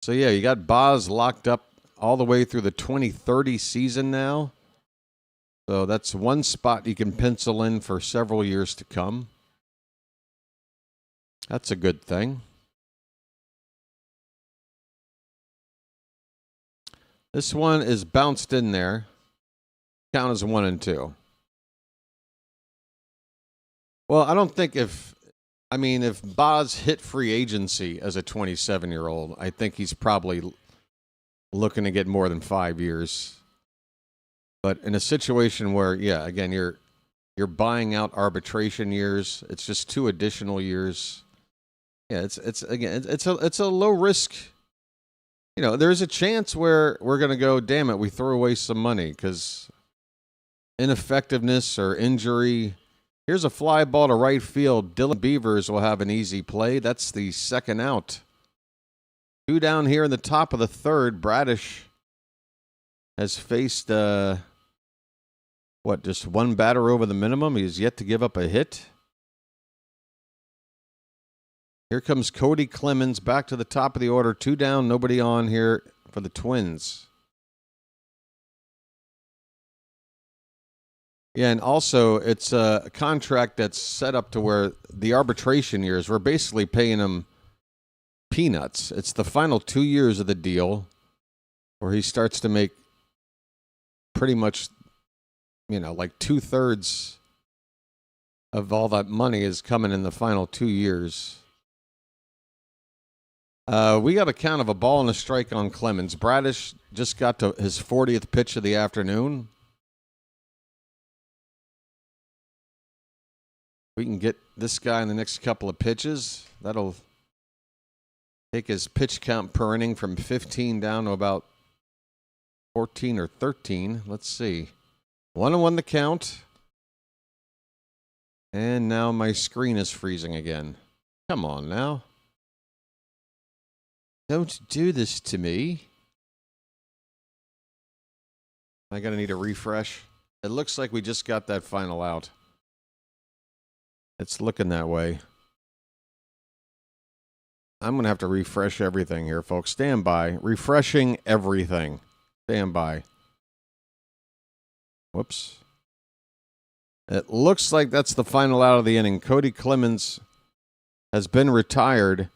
So, you got Baz locked up all the way through the 2030 season now. So that's one spot you can pencil in for several years to come. That's a good thing. This one is bounced in there. Count as 1 and 2. Well, I don't think if Baz hit free agency as a 27-year-old, I think he's probably looking to get more than 5 years. But in a situation where, again, you're buying out arbitration years, it's just 2 additional years. It's a low risk. There's a chance where we're going to go, damn it, we threw away some money because ineffectiveness or injury. Here's a fly ball to right field. Dylan Beavers will have an easy play. That's the second out. 2 down here in the top of the 3rd. Bradish has faced, just 1 batter over the minimum. He's yet to give up a hit. Here comes Cody Clemens back to the top of the order. 2 down, nobody on here for the Twins. Yeah, and also it's a contract that's set up to where the arbitration years, we're basically paying him peanuts. It's the final 2 years of the deal where he starts to make pretty much, like 2/3 of all that money is coming in the final 2 years. We got a count of a ball and a strike on Clemens. Bradish just got to his 40th pitch of the afternoon. We can get this guy in the next couple of pitches. That'll take his pitch count per inning from 15 down to about 14 or 13. Let's see. 1-1 the count. And now my screen is freezing again. Come on now. Don't do this to me. I gotta need a refresh. It looks like we just got that final out. It's looking that way. I'm going to have to refresh everything here, folks. Stand by. Refreshing everything. Stand by. Whoops. It looks like that's the final out of the inning. Cody Clemens has been retired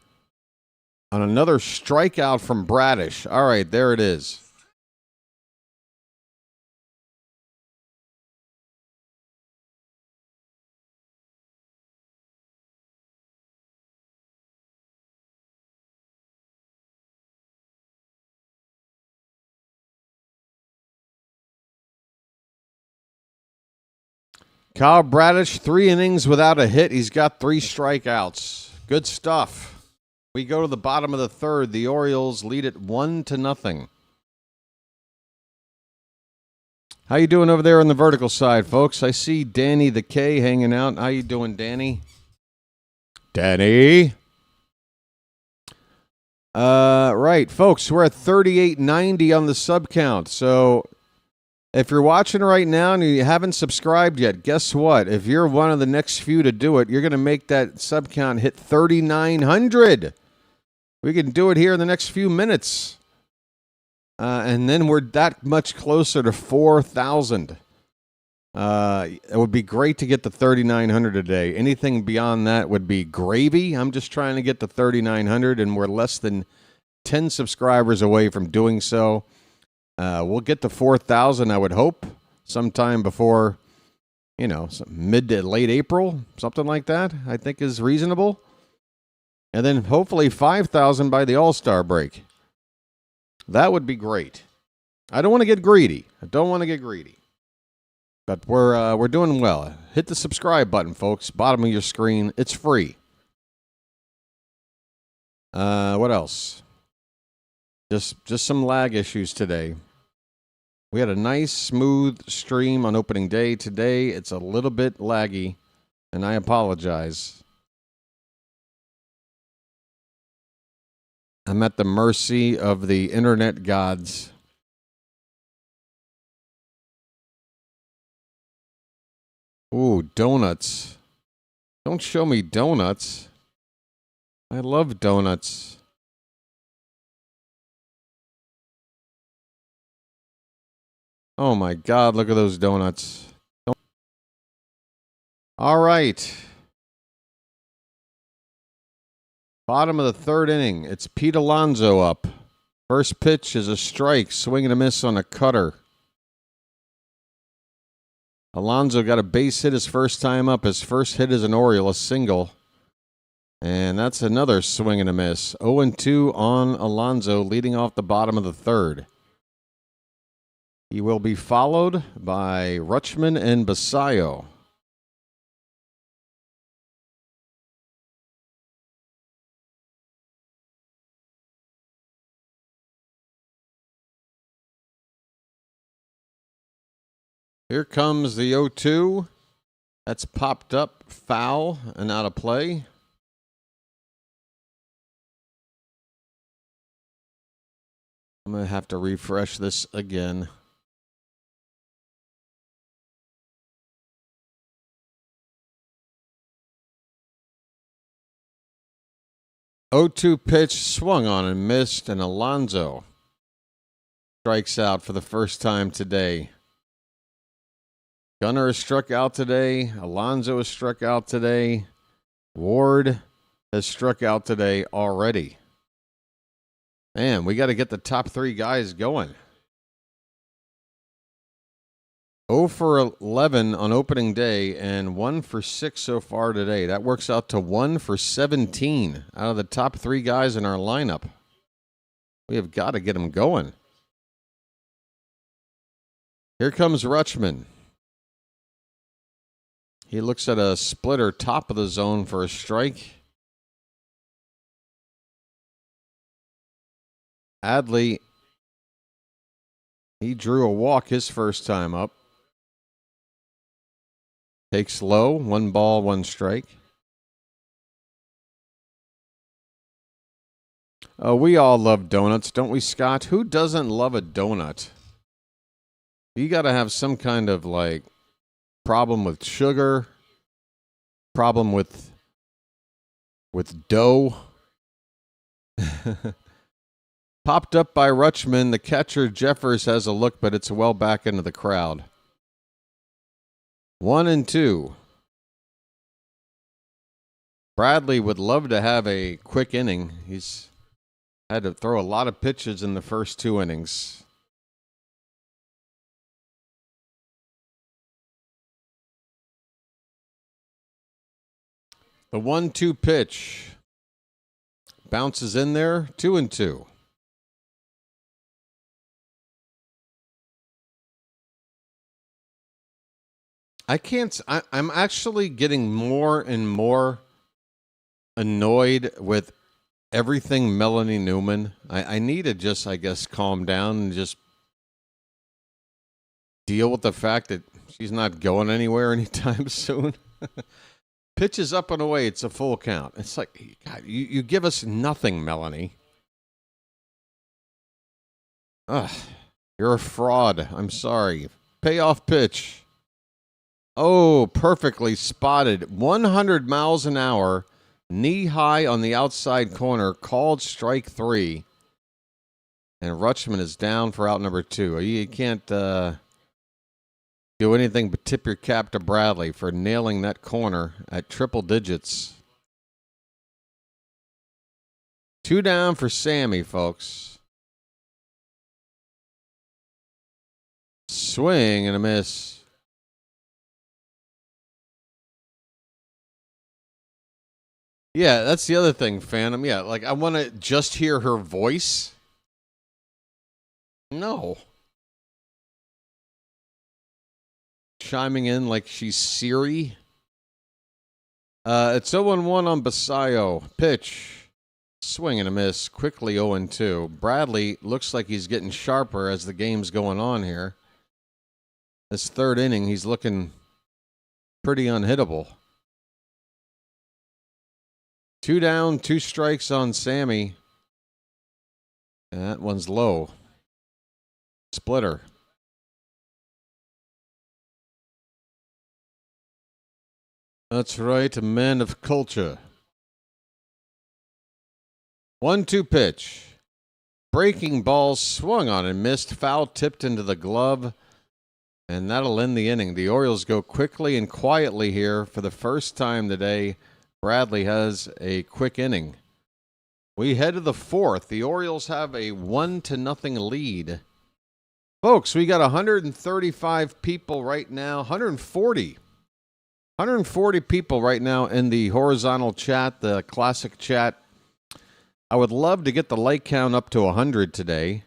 on another strikeout from Bradish. All right, there it is. Kyle Bradish, 3 innings without a hit. He's got 3 strikeouts. Good stuff. We go to the bottom of the third. The Orioles lead it 1-0. How you doing over there on the vertical side, folks? I see Danny the K hanging out. How you doing, Danny? Danny? Right, folks. We're at 3890 on the sub count. So if you're watching right now and you haven't subscribed yet, guess what? If you're one of the next few to do it, you're going to make that sub count hit 3,900. We can do it here in the next few minutes. And then we're that much closer to 4,000. It would be great to get to 3,900 today. Anything beyond that would be gravy. I'm just trying to get to 3,900, and we're less than 10 subscribers away from doing so. We'll get to 4,000, I would hope, sometime before, mid to late April, something like that, I think is reasonable. And then hopefully 5,000 by the All-Star break. That would be great. I don't want to get greedy. But we're doing well. Hit the subscribe button, folks. Bottom of your screen. It's free. What else? Just some lag issues today. We had a nice, smooth stream on opening day. Today, it's a little bit laggy, and I apologize. I'm at the mercy of the internet gods. Ooh, donuts. Don't show me donuts. I love donuts. Oh my God, look at those donuts. All right. Bottom of the third inning. It's Pete Alonso up. First pitch is a strike, swing and a miss on a cutter. Alonso got a base hit his first time up. His first hit is an Oriole, a single. And that's another swing and a miss. 0-2 on Alonso, leading off the bottom of the third. He will be followed by Rutschman and Basayo. Here comes the 0-2. That's popped up, foul, and out of play. I'm going to have to refresh this again. O2 pitch swung on and missed, and Alonso strikes out for the first time today. Gunnar has struck out today. Alonso has struck out today. Ward has struck out today already. Man, we got to get the top 3 guys going. 0 for 11 on opening day and 1 for 6 so far today. That works out to 1 for 17 out of the top 3 guys in our lineup. We have got to get him going. Here comes Rutschman. He looks at a splitter top of the zone for a strike. Adley, he drew a walk his first time up. Takes low, 1 ball, 1 strike. Oh, we all love donuts, don't we, Scott? Who doesn't love a donut? You got to have some kind of, like, problem with sugar, problem with dough. Popped up by Rutschman. The catcher, Jeffers, has a look, but it's well back into the crowd. 1-2. Bradley would love to have a quick inning. He's had to throw a lot of pitches in the first 2 innings. The 1-2 pitch bounces in there, 2-2. I'm actually getting more and more annoyed with everything Melanie Newman. I need to just, I guess, calm down and just deal with the fact that she's not going anywhere anytime soon. Pitches up and away, it's a full count. It's like, God, you give us nothing, Melanie. Ugh, you're a fraud. I'm sorry. Payoff pitch. Oh, perfectly spotted. 100 miles an hour, knee high on the outside corner, called strike 3. And Rutschman is down for out number 2. You can't do anything but tip your cap to Bradley for nailing that corner at triple digits. 2 down for Sammy, folks. Swing and a miss. Yeah, that's the other thing, Phantom. Yeah, like I want to just hear her voice. No. Chiming in like she's Siri. It's 0-1 on Basayo. Pitch. Swing and a miss. Quickly 0-2. Bradley looks like he's getting sharper as the game's going on here. This 3rd inning, he's looking pretty unhittable. 2 down, 2 strikes on Sammy. And that one's low. Splitter. That's right, a man of culture. 1-2 pitch. Breaking ball swung on and missed. Foul tipped into the glove. And that'll end the inning. The Orioles go quickly and quietly here for the first time today. Bradley has a quick inning. We head to the 4th. The Orioles have a 1-0 lead. Folks, we got 135 people right now. 140 people right now in the horizontal chat, the classic chat. I would love to get the like count up to 100 today,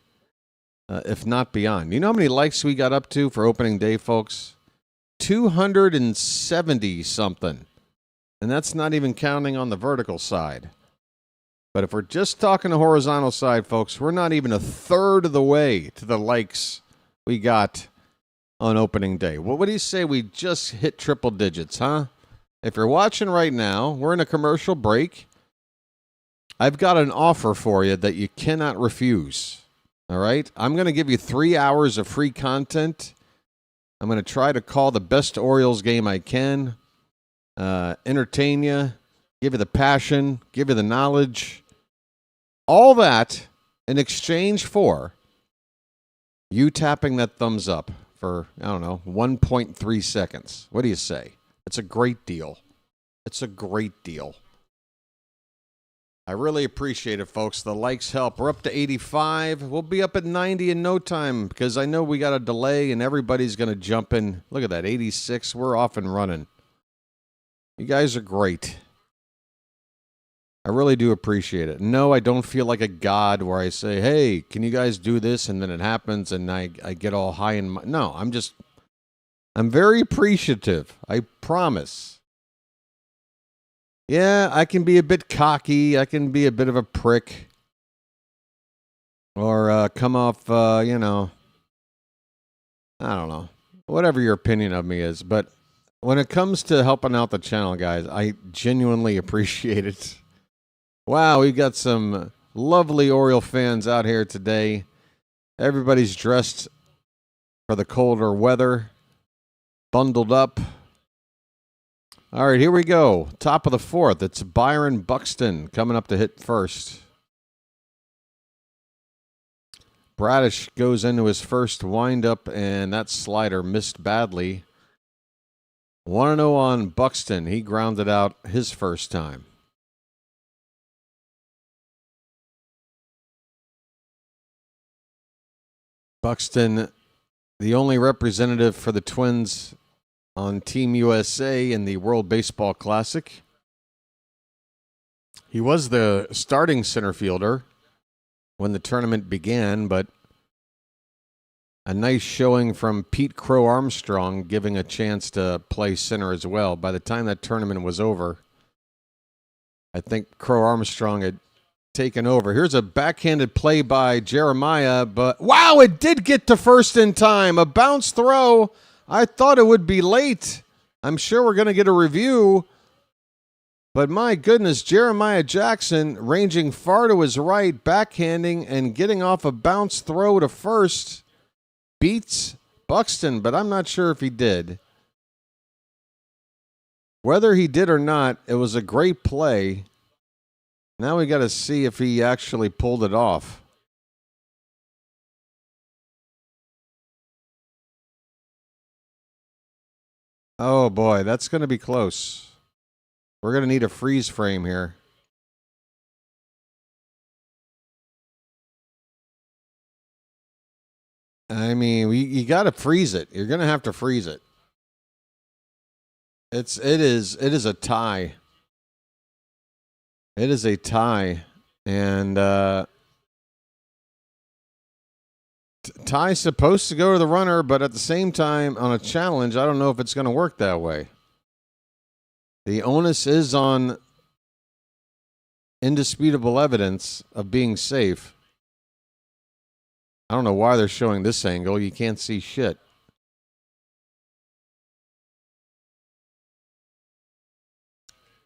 if not beyond. You know how many likes we got up to for opening day, folks? 270-something. And that's not even counting on the vertical side. But if we're just talking the horizontal side, folks, we're not even a third of the way to the likes we got on opening day. Well, what do you say we just hit triple digits, huh? If you're watching right now, we're in a commercial break. I've got an offer for you that you cannot refuse. All right? I'm going to give you 3 hours of free content. I'm going to try to call the best Orioles game I can. Entertain you, give you the passion, give you the knowledge, all that in exchange for you tapping that thumbs up for, 1.3 seconds. What do you say? It's a great deal. It's a great deal. I really appreciate it, folks. The likes help. We're up to 85. We'll be up at 90 in no time because I know we got a delay and everybody's going to jump in. Look at that, 86. We're off and running. You guys are great. I really do appreciate it. No, I don't feel like a god where I say, hey, can you guys do this? And then it happens and I get all high in my... No, I'm very appreciative. I promise. Yeah, I can be a bit cocky. I can be a bit of a prick. Or come off, I don't know. Whatever your opinion of me is. But when it comes to helping out the channel, guys, I genuinely appreciate it. Wow, we've got some lovely Oriole fans out here today. Everybody's dressed for the colder weather. Bundled up. All right, here we go. Top of the fourth. It's Byron Buxton coming up to hit first. Bradish goes into his first windup, and that slider missed badly. 1-0 on Buxton. He grounded out his first time. Buxton, the only representative for the Twins on Team USA in the World Baseball Classic. He was the starting center fielder when the tournament began, but a nice showing from Pete Crow Armstrong giving a chance to play center as well. By the time that tournament was over, I think Crow Armstrong had taken over. Here's a backhanded play by Jeremiah, but wow, it did get to first in time. A bounce throw. I thought it would be late. I'm sure we're going to get a review. But my goodness, Jeremiah Jackson ranging far to his right, backhanding and getting off a bounce throw to first. Beats Buxton, but I'm not sure if he did. Whether he did or not, it was a great play. Now we got to see if he actually pulled it off. Oh, boy, that's going to be close. We're going to need a freeze frame here. I mean, you got to freeze it. You're going to have to freeze it. It is a tie. It is a tie. And tie's supposed to go to the runner, but at the same time, on a challenge, I don't know if it's going to work that way. The onus is on indisputable evidence of being safe. I don't know why they're showing this angle. You can't see shit.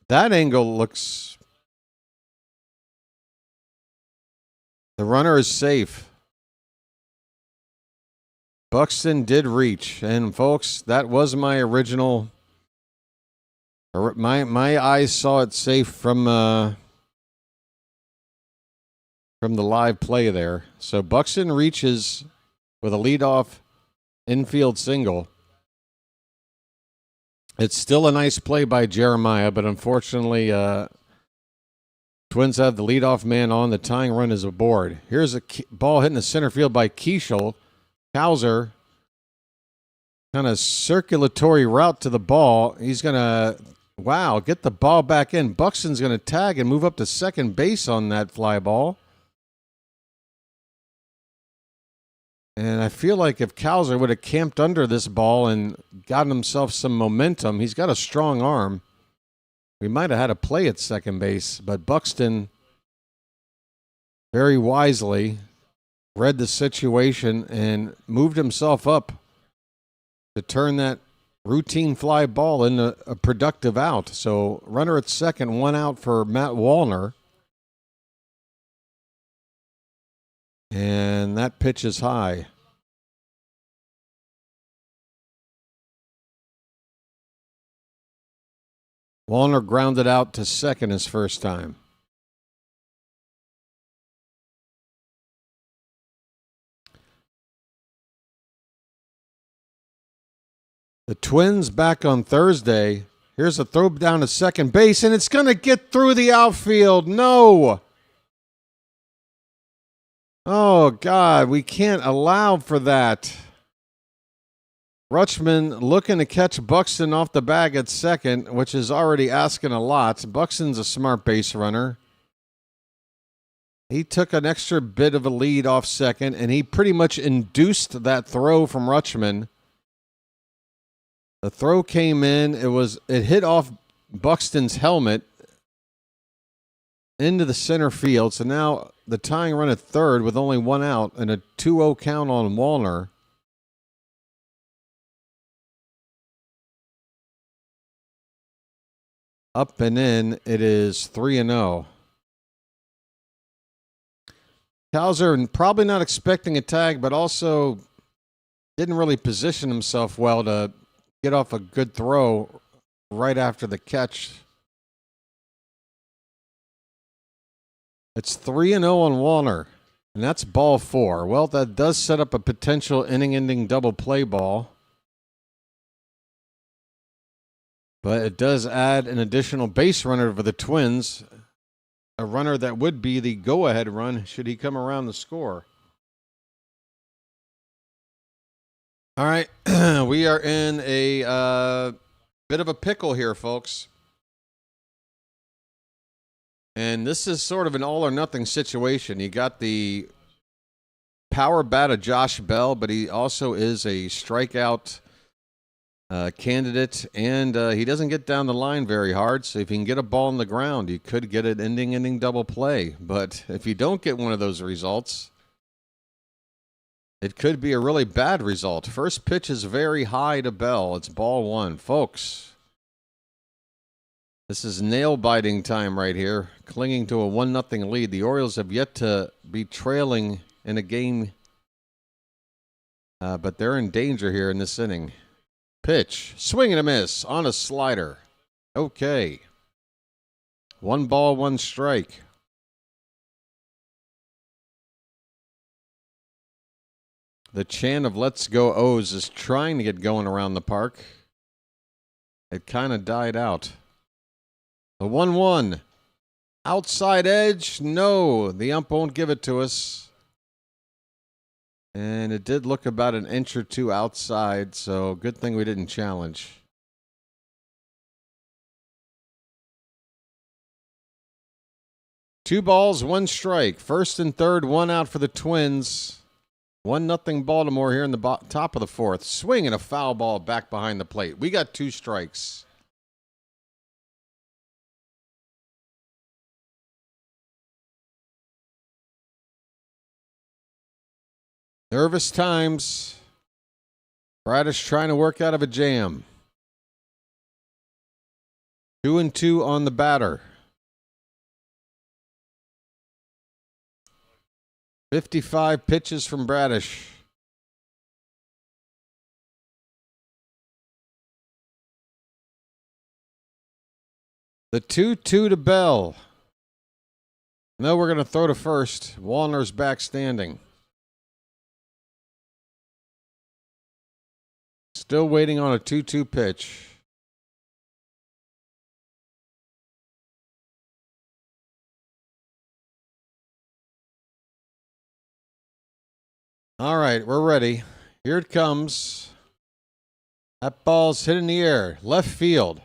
That angle looks... The runner is safe. Buxton did reach, and folks, that was my original. My eyes saw it safe from the live play there. So Buxton reaches with a leadoff infield single. It's still a nice play by Jeremiah, but unfortunately, Twins have the leadoff man on. The tying run is aboard. Here's a ball hitting the center field by Keishel. Cowser, kind of circulatory route to the ball. He's going to, get the ball back in. Buxton's going to tag and move up to second base on that fly ball. And I feel like if Cowser would have camped under this ball and gotten himself some momentum, he's got a strong arm. We might have had a play at second base, but Buxton very wisely read the situation and moved himself up to turn that routine fly ball into a productive out. So runner at second, one out for Matt Wallner. And that pitch is high. Wallner grounded out to second his first time. The Twins back on Thursday Here's a throw down to second base, and it's going to get through the outfield. No. Oh, God, we can't allow for that. Rutschman looking to catch Buxton off the bag at second, which is already asking a lot. Buxton's a smart base runner. He took an extra bit of a lead off second, and he pretty much induced that throw from Rutschman. The throw came in. It hit off Buxton's helmet into the center field. So now the tying run at third with only one out and a 2-0 count on Wallner. Up and in, it is 3-0. Cowser probably not expecting a tag, but also didn't really position himself well to get off a good throw right after the catch. It's 3-0 on Wallner, and that's ball 4. Well, that does set up a potential inning-ending double play ball. But it does add an additional base runner for the Twins, a runner that would be the go-ahead run should he come around to score. All right, we are in a bit of a pickle here, folks. And this is sort of an all-or-nothing situation. You got the power bat of Josh Bell, but he also is a strikeout candidate, and he doesn't get down the line very hard. So if you can get a ball on the ground, you could get an ending double play. But if you don't get one of those results, it could be a really bad result. First pitch is very high to Bell. It's ball 1, folks. This is nail-biting time right here, clinging to a 1-0 lead. The Orioles have yet to be trailing in a game, but they're in danger here in this inning. Pitch, swing and a miss on a slider. Okay. 1 ball, 1 strike. The chant of Let's Go O's is trying to get going around the park. It kind of died out. The 1-1. Outside edge. No, the ump won't give it to us. And it did look about an inch or two outside, so good thing we didn't challenge. Two balls, 1 strike. First and third, 1 out for the Twins. 1-0 Baltimore here in the top of the 4th. Swing and a foul ball back behind the plate. We got 2 strikes. Nervous times. Bradish trying to work out of a jam. 2-2 on the batter. 55 pitches from Bradish. The 2-2 to Bell. No, we're going to throw to first. Wallner's back standing. Still waiting on a 2-2 pitch. All right, we're ready. Here it comes. That ball's hit in the air. Left field.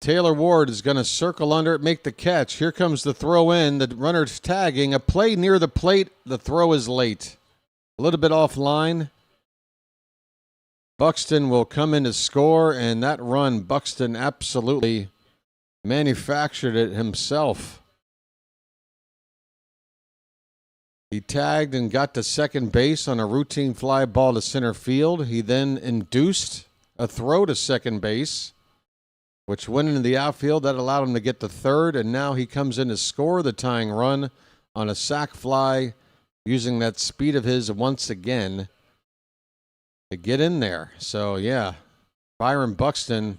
Taylor Ward is going to circle under it, make the catch. Here comes the throw in. The runner's tagging. A play near the plate. The throw is late. A little bit offline. Buxton will come in to score, and that run, Buxton absolutely manufactured it himself. He tagged and got to second base on a routine fly ball to center field. He then induced a throw to second base, which went into the outfield. That allowed him to get to third, and now he comes in to score the tying run on a sac fly, using that speed of his once again to get in there. So, yeah, Byron Buxton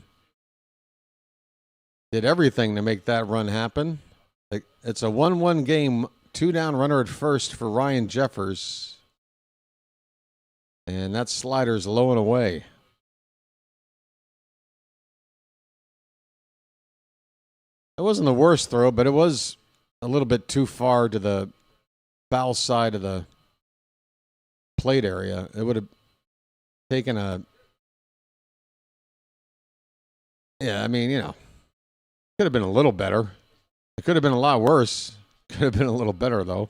did everything to make that run happen. It's a 1-1 game, 2 down runner at first for Ryan Jeffers. And that slider's low and away. It wasn't the worst throw, but it was a little bit too far to the foul side of the plate area. It would have taken a... Yeah, I mean, you know, could have been a little better. It could have been a lot worse. Could have been a little better, though.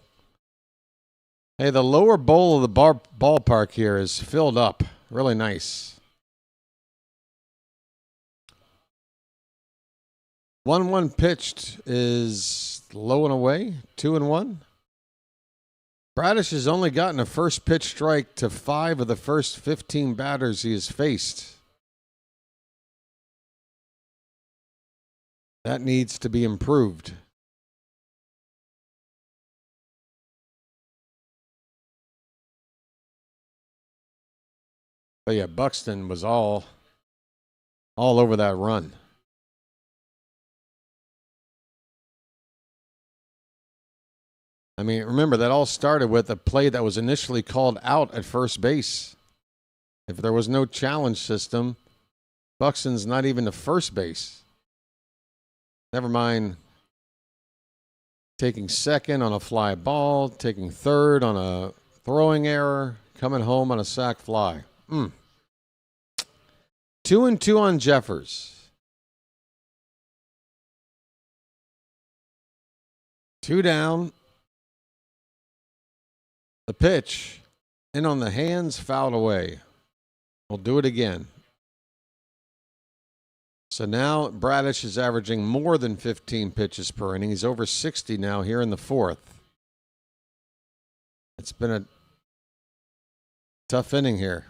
Hey, the lower bowl of the ballpark here is filled up. Really nice. 1-1 pitched is low and away. 2-1. Bradish has only gotten a first pitch strike to 5 of the first 15 batters he has faced. That needs to be improved. But yeah, Buxton was all over that run. I mean, remember, that all started with a play that was initially called out at first base. If there was no challenge system, Buxton's not even to first base. Never mind taking second on a fly ball, taking third on a throwing error, coming home on a sac fly. 2-2 on Jeffers. 2 down. The pitch, in on the hands, fouled away. We'll do it again. So now Bradish is averaging more than 15 pitches per inning. He's over 60 now here in the fourth. It's been a tough inning here.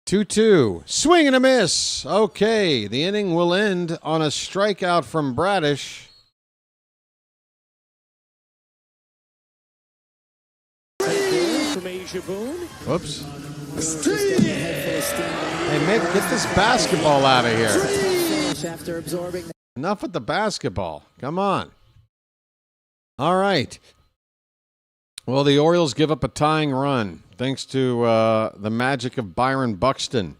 Two. Swing and a miss. Okay, the inning will end on a strikeout from Bradish. Whoops. Hey, get this basketball out of here. Enough with the basketball. Come on. All right. Well, the Orioles give up a tying run thanks to the magic of Byron Buxton.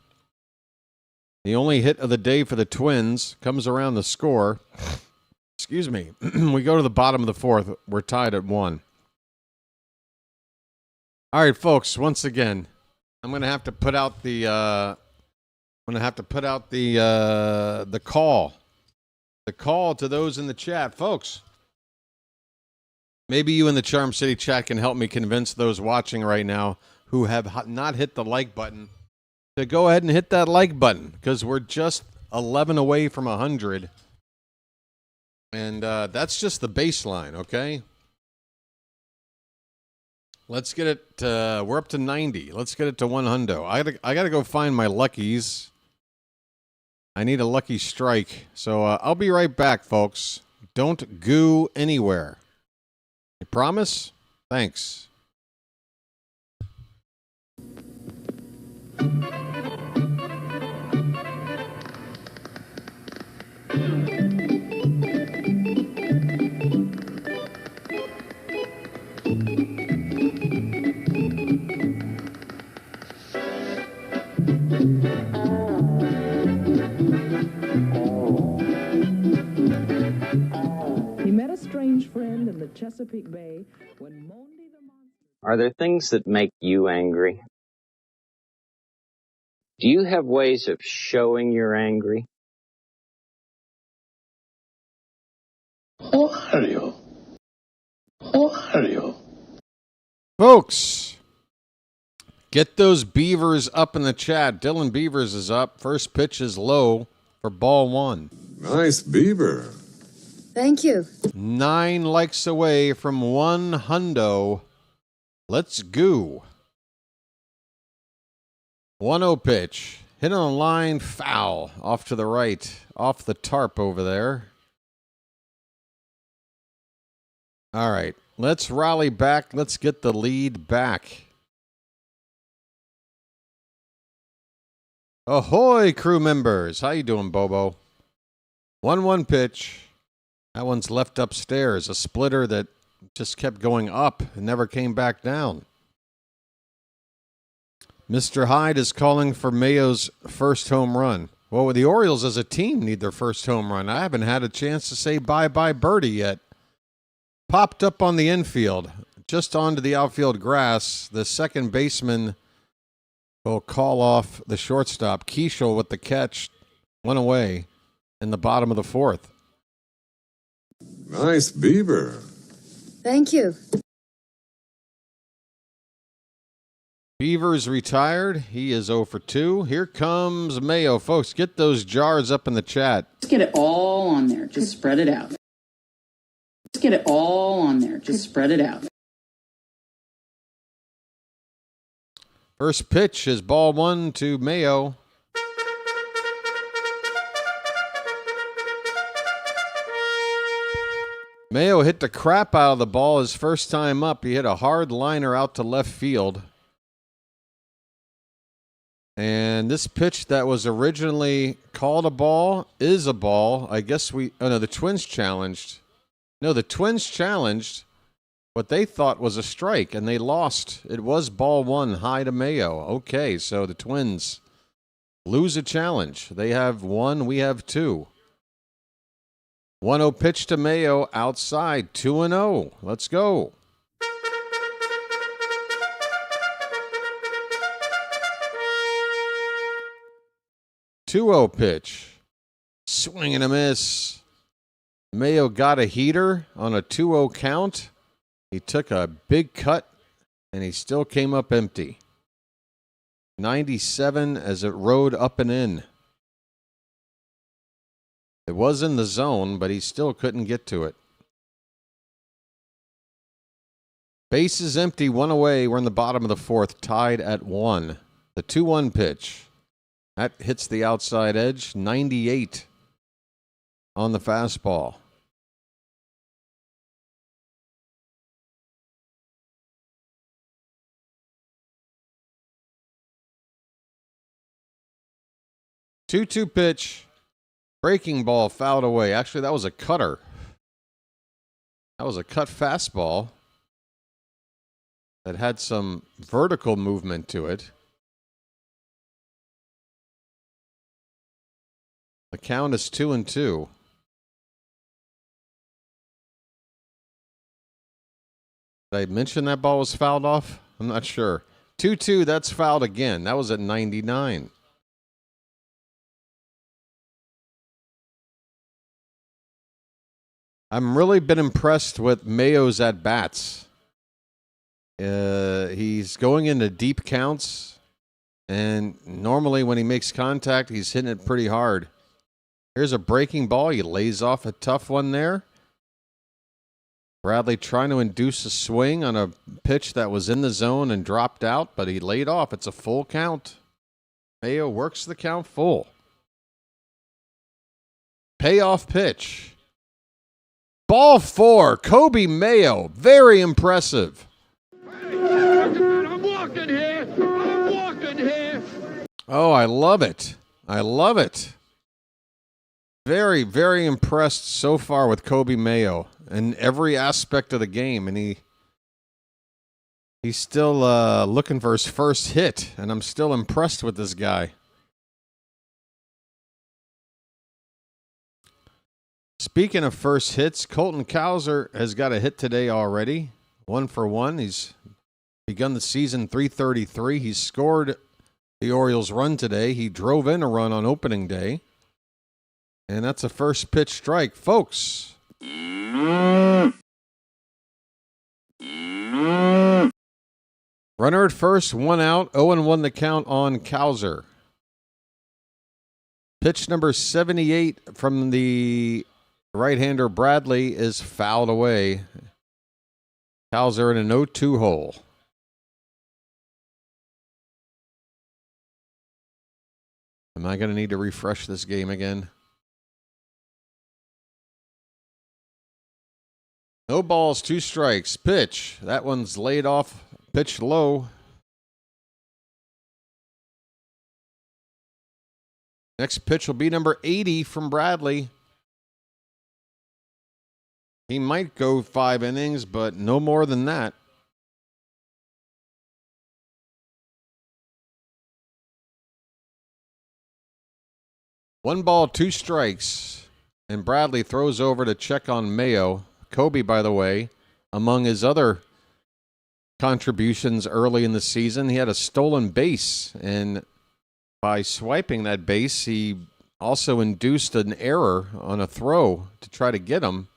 The only hit of the day for the Twins comes around the score. Excuse me. We go to the bottom of the fourth. We're tied at 1. All right, folks. Once again, I'm going to have to put out the the call. The call to those in the chat, folks. Maybe you in the Charm City chat can help me convince those watching right now who have not hit the like button to go ahead and hit that like button, because we're just 11 away from 100. And that's just the baseline, okay? Let's get it, we're up to 90. Let's get it to 100. I gotta go find my luckies. I need a lucky strike. So I'll be right back, folks. Don't goo anywhere. You promise? Thanks. He met a strange friend in the Chesapeake Bay when Mondi the monster... Are there things that make you angry? Do you have ways of showing you're angry? Oreo. Folks, get those Beavers up in the chat. Dylan Beavers is up. First pitch is low for ball 1. Nice beaver. Thank you. 9 likes away from 100. Let's go. 1-0 pitch. Hit on a line, foul. Off to the right. Off the tarp over there. All right. Let's rally back. Let's get the lead back. Ahoy, crew members. How you doing, Bobo? 1-1 pitch. That one's left upstairs. A splitter that just kept going up and never came back down. Mr. Hyde is calling for Mayo's first home run. Well, the Orioles as a team need their first home run. I haven't had a chance to say bye-bye birdie yet. Popped up on the infield, just onto the outfield grass. The second baseman will call off the shortstop. Keishel with the catch, one away in the bottom of the fourth. Nice beaver. Thank you. Beaver's retired. He is 0 for 2. Here comes Mayo. Folks, get those jars up in the chat. Just get it all on there. Just spread it out. Just get it all on there. Just spread it out. First pitch is ball 1 to Mayo. Mayo hit the crap out of the ball his first time up. He hit a hard liner out to left field. And this pitch that was originally called a ball is a ball. I guess the Twins challenged. No, the Twins challenged what they thought was a strike, and they lost. It was ball 1, high to Mayo. Okay, so the Twins lose a challenge. They have 1, we have 2. 1-0 pitch to Mayo outside, 2-0. Let's go. Two-0 pitch. Swing and a miss. Mayo got a heater on a 2-0 count. He took a big cut, and he still came up empty. 97 as it rode up and in. It was in the zone, but he still couldn't get to it. Base is empty, 1 away. We're in the bottom of the fourth, tied at 1. The 2-1 pitch. That hits the outside edge, 98 on the fastball. Two-two pitch. Breaking ball fouled away. Actually, that was a cutter. That was a cut fastball that had some vertical movement to it. The count is 2-2. Did I mention that ball was fouled off? I'm not sure. 2-2, that's fouled again. That was at 99. I'm really been impressed with Mayo's at-bats. He's going into deep counts, and normally when he makes contact, he's hitting it pretty hard. Here's a breaking ball. He lays off a tough one there. Bradley trying to induce a swing on a pitch that was in the zone and dropped out, but he laid off. It's a full count. Mayo works the count full. Payoff pitch. Ball 4, Kobe Mayo. Very impressive. I'm walking here. I'm walking here. Oh, I love it. I love it. Very, very impressed so far with Kobe Mayo in every aspect of the game. And he's still looking for his first hit. And I'm still impressed with this guy. Speaking of first hits, Colton Cowser has got a hit today already. 1 for 1. He's begun the season .333. He scored the Orioles' run today. He drove in a run on opening day. And that's a first pitch strike. Folks. Runner at first, 1 out. 0-1 the count on Cowser. Pitch number 78 from the right-hander Bradley is fouled away. Cowser in a 0-2 hole. Am I going to need to refresh this game again? No balls, 2 strikes. Pitch. That one's laid off. Pitch low. Next pitch will be number 80 from Bradley. He might go 5 innings, but no more than that. 1 ball, 2 strikes. And Bradley throws over to check on Mayo. Kobe, by the way, among his other contributions early in the season, he had a stolen base. And by swiping that base, he also induced an error on a throw to try to get him.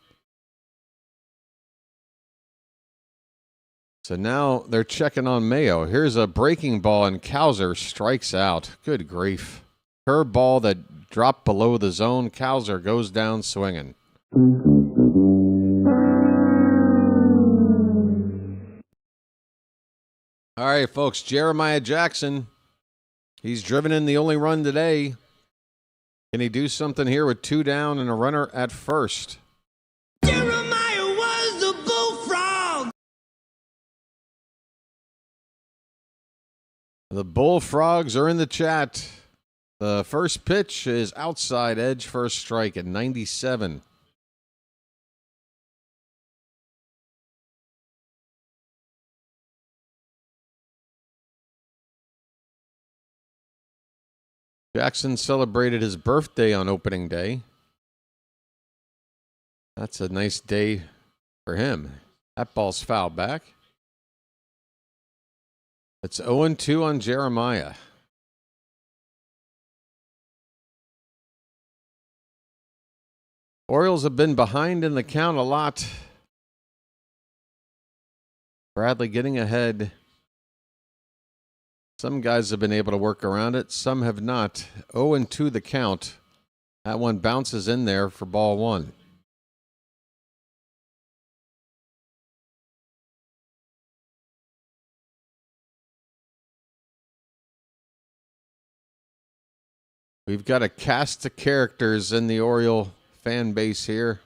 So now they're checking on Mayo. Here's a breaking ball, and Cowser strikes out. Good grief. Curve ball that dropped below the zone. Cowser goes down swinging. All right, folks, Jeremiah Jackson. He's driven in the only run today. Can he do something here with 2 down and a runner at first? Jeremiah was the bullfrog. The Bullfrogs are in the chat. The first pitch is outside edge, first strike at 97. Jackson celebrated his birthday on opening day. That's a nice day for him. That ball's fouled back. It's 0-2 on Jeremiah. Orioles have been behind in the count a lot. Bradley getting ahead. Some guys have been able to work around it. Some have not. 0-2 the count. That one bounces in there for ball 1. We've got a cast of characters in the Oriole fan base here.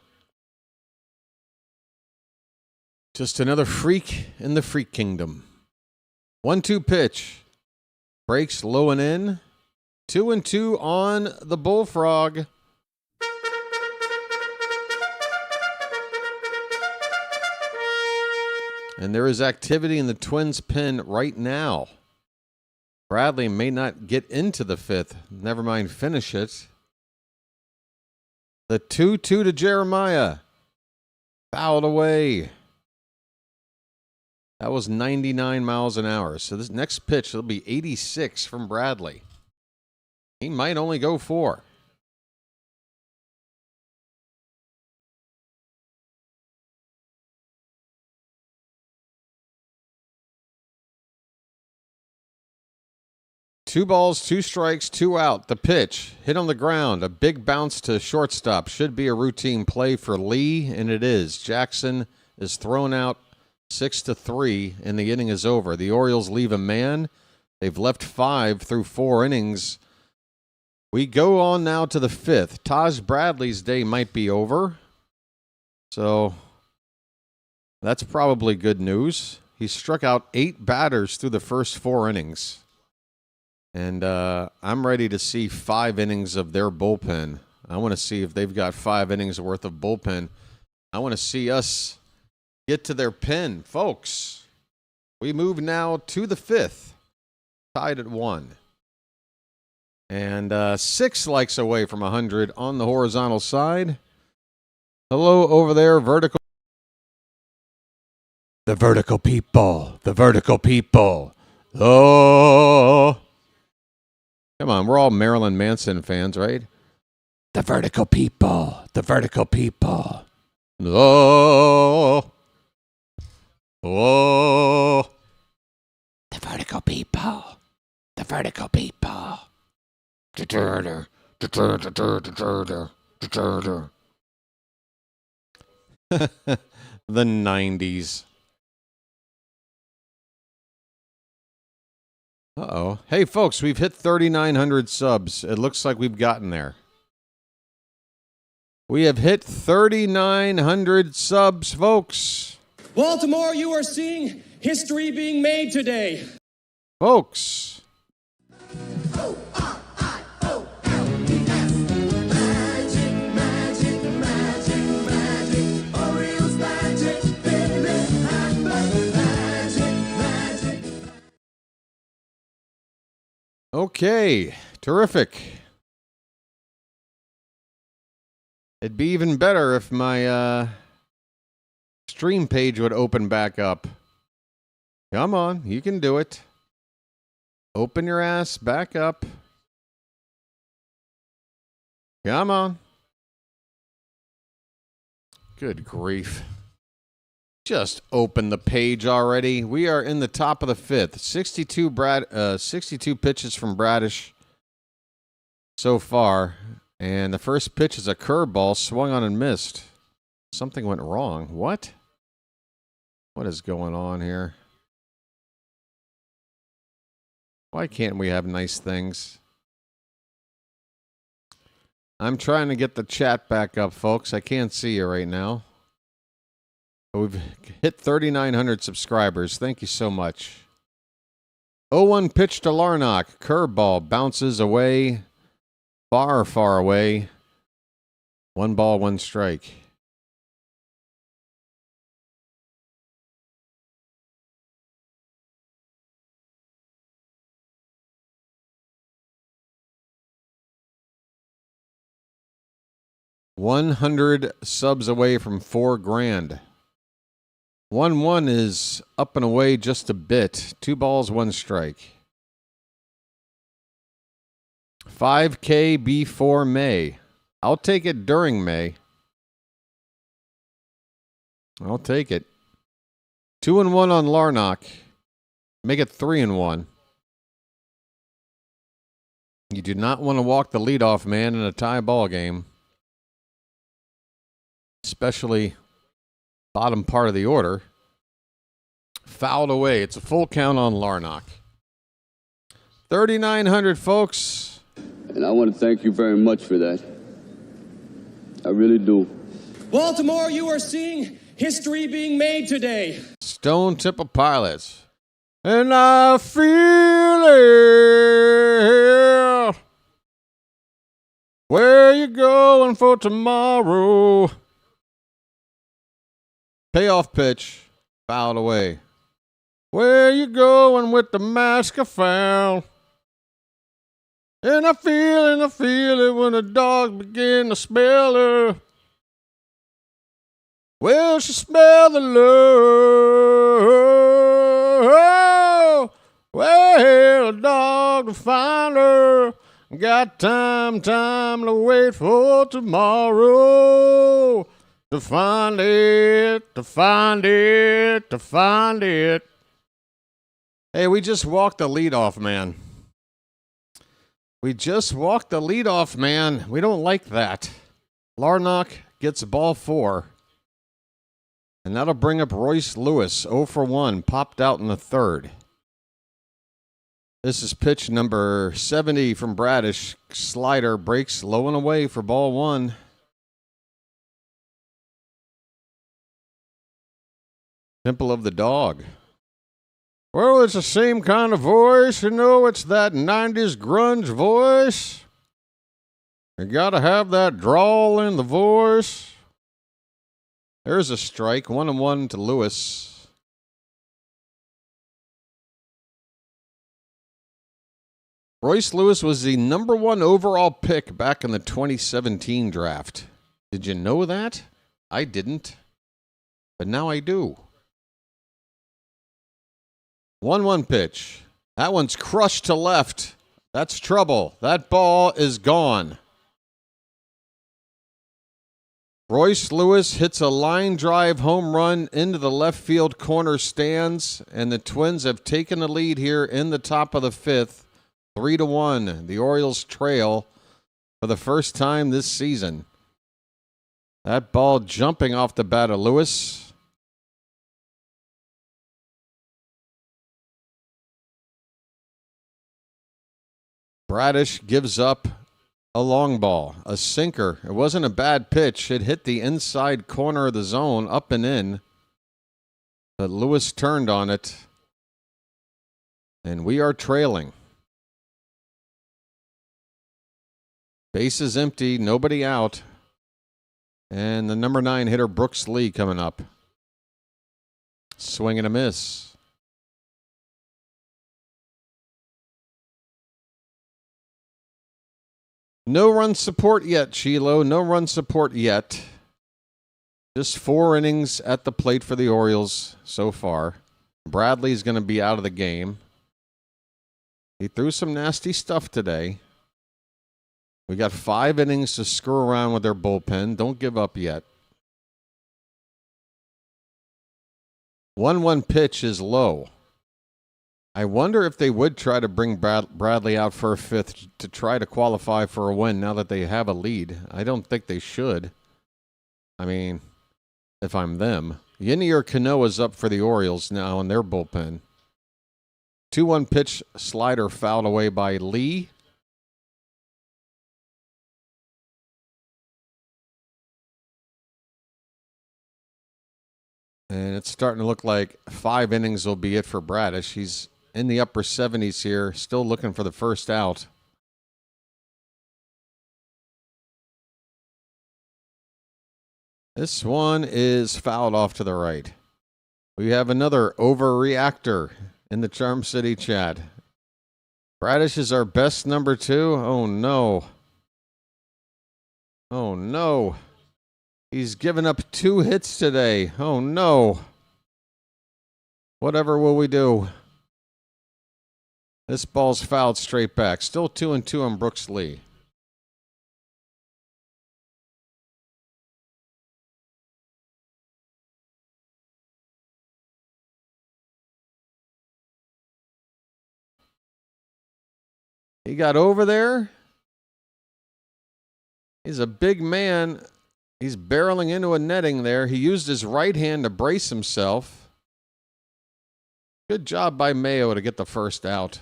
Just another freak in the freak kingdom. 1-2 pitch. Breaks low and in. 2-2 on the Bullfrog. And there is activity in the Twins' pen right now. Bradley may not get into the 5th. Never mind finish it. The 2-2 to Jeremiah. Fouled away. That was 99 miles an hour. So this next pitch will be 86 from Bradley. He might only go 4. Two balls, 2 strikes, 2 out. The pitch hit on the ground. A big bounce to shortstop. Should be a routine play for Lee, and it is. Jackson is thrown out 6-3, and the inning is over. The Orioles leave a man. They've left 5 through 4 innings. We go on now to the 5th. Taj Bradley's day might be over. So that's probably good news. He struck out 8 batters through the first 4 innings. And I'm ready to see 5 innings of their bullpen. I want to see if they've got 5 innings worth of bullpen. I want to see us get to their pen. Folks, we move now to the 5th. Tied at 1. And 6 likes away from 100 on the horizontal side. Hello over there, vertical. The vertical people. The vertical people. Oh. Come on, we're all Marilyn Manson fans, right? The vertical people. The vertical people. Oh. Oh. The vertical people. The vertical people. The 90s. Uh-oh. Hey, folks, we've hit 3,900 subs. It looks like we've gotten there. We have hit 3,900 subs, folks. Baltimore, you are seeing history being made today. Folks. Okay, terrific. It'd be even better if my stream page would open back up. Come on, you can do it. Open your ass back up. Come on. Good grief. Just open the page already. We are in the top of the fifth. 62 pitches from Bradish so far. And the first pitch is a curveball, swung on and missed. Something went wrong. What? What is going on here? Why can't we have nice things? I'm trying to get the chat back up, folks. I can't see you right now. But we've hit 3,900 subscribers. Thank you so much. 0-1 pitch to Larnach. Curveball bounces away. Far, far away. 1 ball, 1 strike. $100 subs away from $4,000. 1-1 is up and away just a bit. 2 balls, 1 strike. 5K before May. I'll take it during May. I'll take it. 2-1 on Larnach. Make it 3-1. You do not want to walk the leadoff man in a tie ball game. Especially bottom part of the order. Fouled away. It's a full count on Larnach. 3,900, folks. And I want to thank you very much for that. I really do. Baltimore, you are seeing history being made today. Stone Temple Pilots. And I feel it. Where you going for tomorrow? Payoff pitch. Fouled away. Where you going with the mask I found? And I feel it when the dogs begin to smell her. Well, she smell the love. Well, the dog to find her. Got time to wait for tomorrow. To find it, to find it, to find it. Hey, we just walked the leadoff man. We just walked the leadoff man. We don't like that. Larnach gets ball 4. And that'll bring up Royce Lewis. 0 for 1. Popped out in the third. This is pitch number 70 from Bradish. Slider breaks low and away for ball 1. Temple of the Dog. Well, it's the same kind of voice, you know, it's that 90s grunge voice. You gotta have that drawl in the voice. There's a strike, 1-1 to Lewis. Royce Lewis was the number 1 overall pick back in the 2017 draft. Did you know that? I didn't, but now I do. 1-1 pitch. That one's crushed to left. That's trouble. That ball is gone. Royce Lewis hits a line drive home run into the left field corner stands, and the Twins have taken the lead here in the top of the 5th, 3-1. The Orioles trail for the first time this season. That ball jumping off the bat of Lewis. Bradish gives up a long ball, a sinker. It wasn't a bad pitch. It hit the inside corner of the zone, up and in. But Lewis turned on it. And we are trailing. Base is empty, nobody out. And the number 9 hitter, Brooks Lee, coming up. Swing and a miss. No run support yet, Chilo. No run support yet. Just 4 innings at the plate for the Orioles so far. Bradley's going to be out of the game. He threw some nasty stuff today. We got 5 innings to screw around with their bullpen. Don't give up yet. 1-1 pitch is low. I wonder if they would try to bring Bradley out for a 5th to try to qualify for a win now that they have a lead. I don't think they should. I mean, if I'm them. Yinier Canoa's up for the Orioles now in their bullpen. 2-1 pitch slider fouled away by Lee. And it's starting to look like 5 innings will be it for Bradish. He's in the upper 70s here, still looking for the first out. This one is fouled off to the right. We have another overreactor in the Charm City chat. Bradish is our best number 2. Oh, no. Oh, no. He's given up 2 hits today. Oh, no. Whatever will we do? This ball's fouled straight back. Still 2-2 on Brooks Lee. He got over there. He's a big man. He's barreling into a netting there. He used his right hand to brace himself. Good job by Mayo to get the first out.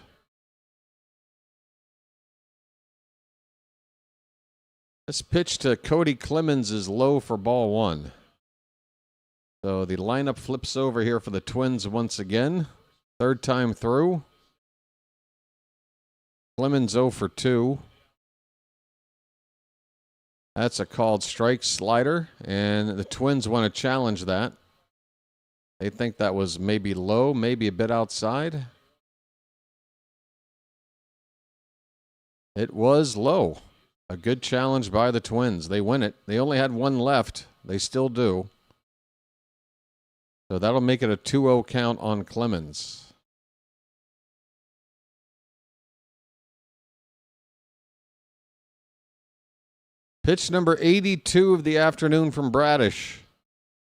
This pitch to Cody Clemens is low for ball 1. So the lineup flips over here for the Twins once again. 3rd time through. Clemens 0 for 2. That's a called strike slider, and the Twins want to challenge that. They think that was maybe low, maybe a bit outside. It was low. A good challenge by the Twins. They win it. They only had 1 left. They still do. So that'll make it a 2-0 count on Clemens. Pitch number 82 of the afternoon from Bradish.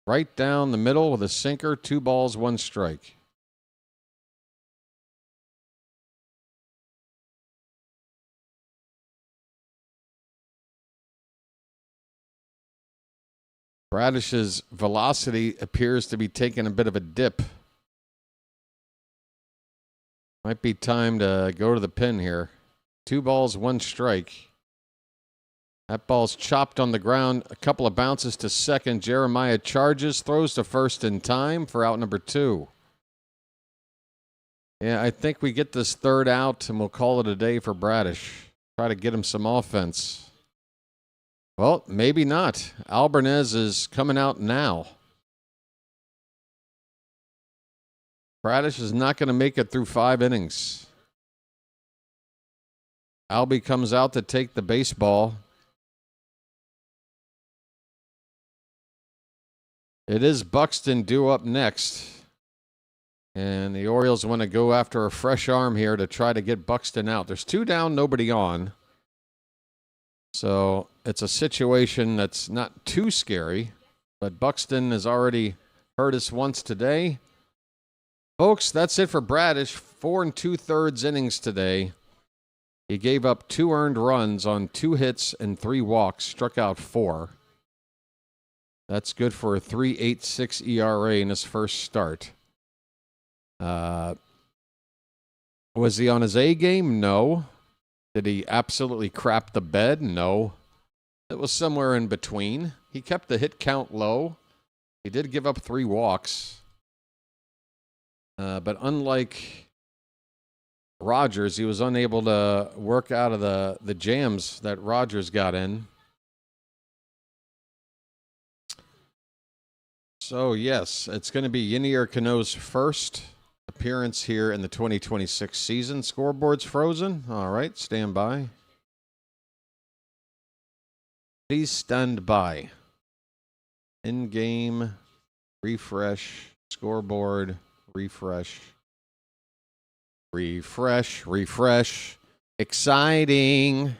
Right down the middle with a sinker, 2 balls, 1 strike. Bradish's velocity appears to be taking a bit of a dip. Might be time to go to the pin here. 2 balls, 1 strike. That ball's chopped on the ground. A couple of bounces to second. Jeremiah charges, throws to first in time for out number 2. Yeah, I think we get this 3rd out, and we'll call it a day for Bradish. Try to get him some offense. Well, maybe not. Albarnez is coming out now. Bradish is not going to make it through 5 innings. Albie comes out to take the baseball. It is Buxton due up next. And the Orioles want to go after a fresh arm here to try to get Buxton out. There's 2 down, nobody on. So it's a situation that's not too scary. But Buxton has already hurt us once today. Folks, that's it for Bradish. 4 2/3 innings today. He gave up 2 earned runs on 2 hits and 3 walks. Struck out 4. That's good for a 3.86 ERA in his first start. Was he on his A game? No. Did he absolutely crap the bed? No. It was somewhere in between. He kept the hit count low. He did give up 3 walks. But unlike Rogers, he was unable to work out of the jams that Rogers got in. So, yes, it's going to be Yinier Cano's first appearance here in the 2026 season. Scoreboard's frozen. All right, stand by. Please stand by. In-game, refresh, scoreboard, refresh. Refresh. Exciting.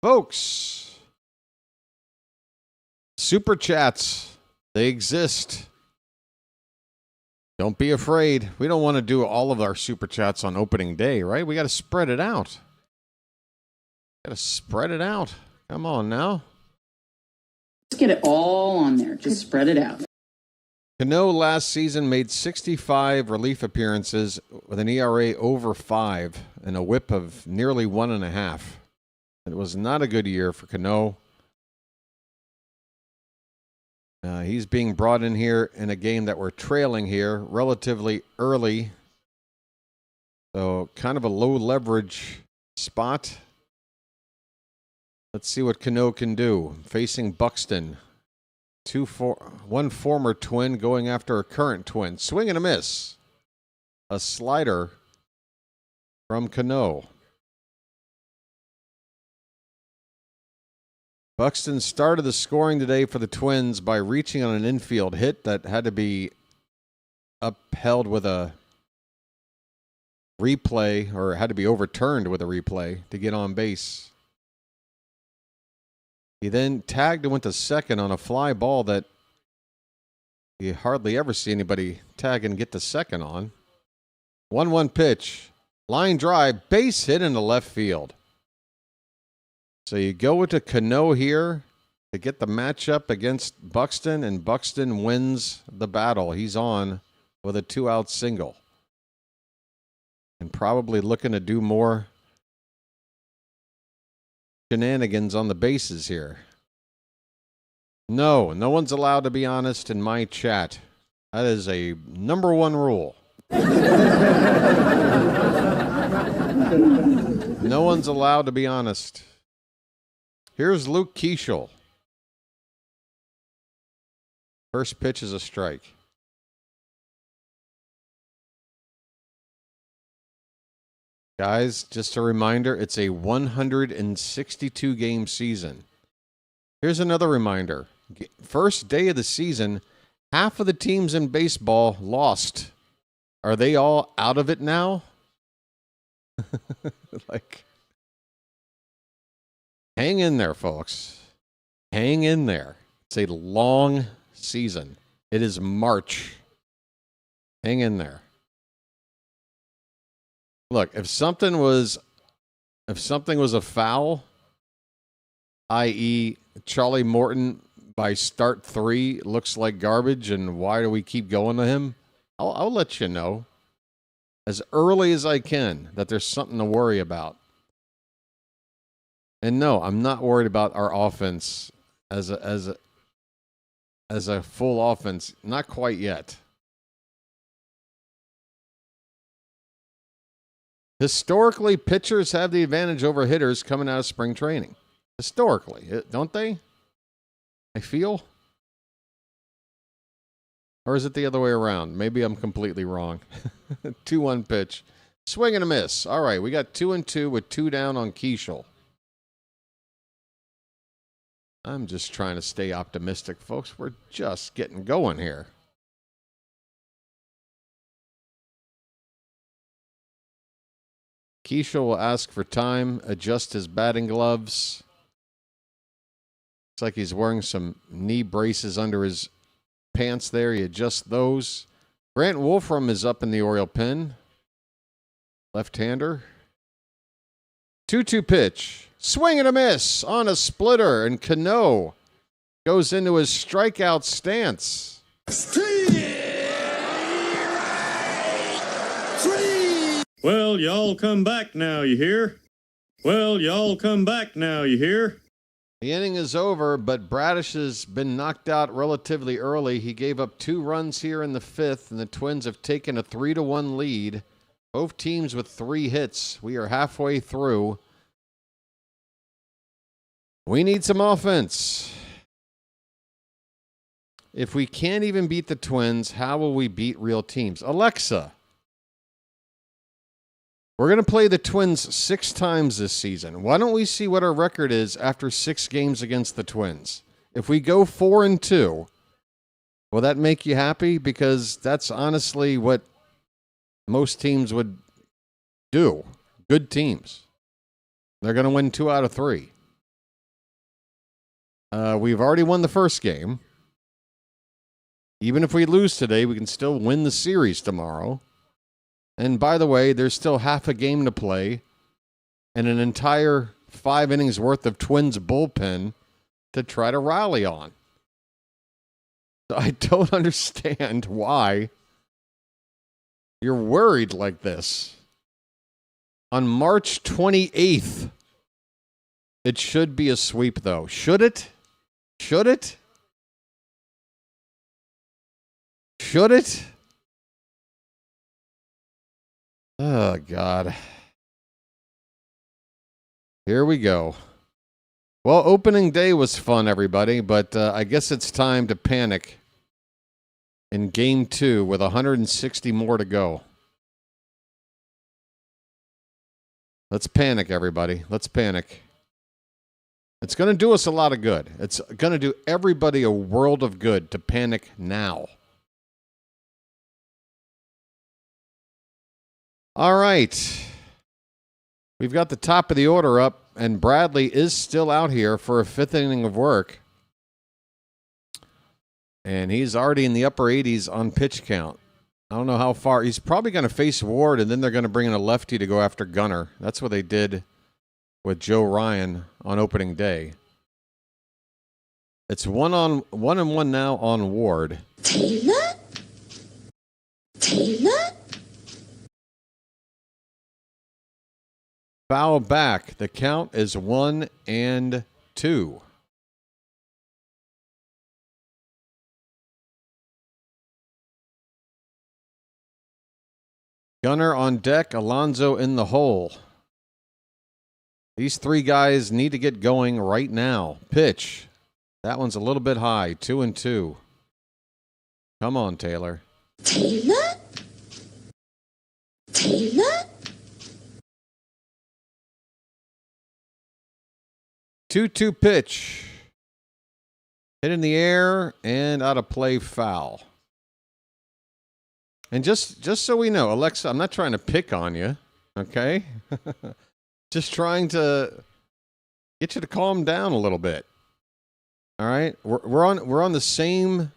Folks, super chats, they exist. Don't be afraid. We don't want to do all of our super chats on opening day, right? We got to spread it out. Come on now. Let's get it all on there. Just spread it out. Cano last season made 65 relief appearances with an ERA over 5 and a whip of nearly 1.5. It was not a good year for Cano. He's being brought in here in a game that we're trailing here relatively early. So kind of a low leverage spot. Let's see what Cano can do. Facing Buxton. One former Twin going after a current Twin. Swing and a miss. A slider from Cano. Buxton started the scoring today for the Twins by reaching on an infield hit that had to be upheld with a replay, or had to be overturned with a replay to get on base. He then tagged and went to second on a fly ball that you hardly ever see anybody tag and get to second on. 1-1 pitch. Line drive, base hit into left field. So you go into Cano here to get the matchup against Buxton, and Buxton wins the battle. He's on with a 2-out single. And probably looking to do more shenanigans on the bases here. No one's allowed to be honest in my chat. That is a number one rule. No one's allowed to be honest. Here's Luke Keeschel. First pitch is a strike. Guys, just a reminder, it's a 162-game season. Here's another reminder. First day of the season, half of the teams in baseball lost. Are they all out of it now? Hang in there, folks. Hang in there. It's a long season. It is March. Hang in there. Look, if something was a foul, i.e. Charlie Morton by start 3 looks like garbage, and why do we keep going to him? I'll let you know as early as I can that there's something to worry about. And no, I'm not worried about our offense as a full offense. Not quite yet. Historically, pitchers have the advantage over hitters coming out of spring training. Historically, don't they? I feel. Or is it the other way around? Maybe I'm completely wrong. 2-1 pitch. Swing and a miss. All right, we got 2-2 with 2 down on Keeschel. I'm just trying to stay optimistic, folks. We're just getting going here. Keeschel will ask for time, adjust his batting gloves. Looks like he's wearing some knee braces under his pants there. He adjusts those. Grant Wolfram is up in the Oriole pen. Left-hander. 2-2 pitch. Swing and a miss on a splitter, and Cano goes into his strikeout stance. Well, y'all come back now, you hear? Well, y'all come back now, you hear? The inning is over, but Bradish has been knocked out relatively early. He gave up 2 runs here in the 5th, and the Twins have taken a 3-1 lead. Both teams with 3 hits. We are halfway through. We need some offense. If we can't even beat the Twins, how will we beat real teams? Alexa, We're going to play the Twins 6 times this season. Why don't we see what our record is after 6 games against the Twins? If we go 4-2, will that make you happy? Because that's honestly what most teams would do. Good teams. They're going to win 2 out of 3. We've already won the first game. Even if we lose today, we can still win the series tomorrow. And by the way, there's still half a game to play and an entire 5 innings worth of Twins bullpen to try to rally on. So I don't understand why you're worried like this. On March 28th, it should be a sweep, though. Should it? Should it? Should it? Oh, God. Here we go. Well, opening day was fun, everybody, but I guess it's time to panic in Game 2 with 160 more to go. Let's panic, everybody. Let's panic. It's going to do us a lot of good. It's going to do everybody a world of good to panic now. All right. We've got the top of the order up, and Bradley is still out here for a 5th inning of work. And he's already in the upper 80s on pitch count. I don't know how far. He's probably going to face Ward, and then they're going to bring in a lefty to go after Gunnar. That's what they did with Joe Ryan on opening day. It's 1-1 now on Ward. Taylor? Foul back. The count is 1-2. Gunnar on deck. Alonso in the hole. These 3 guys need to get going right now. Pitch. That one's a little bit high. 2-2. Come on, Taylor. Taylor? 2-2 pitch. Hit in the air and out of play, foul. And just so we know, Alexa, I'm not trying to pick on you, okay? Just trying to get you to calm down a little bit. All right? We're on the same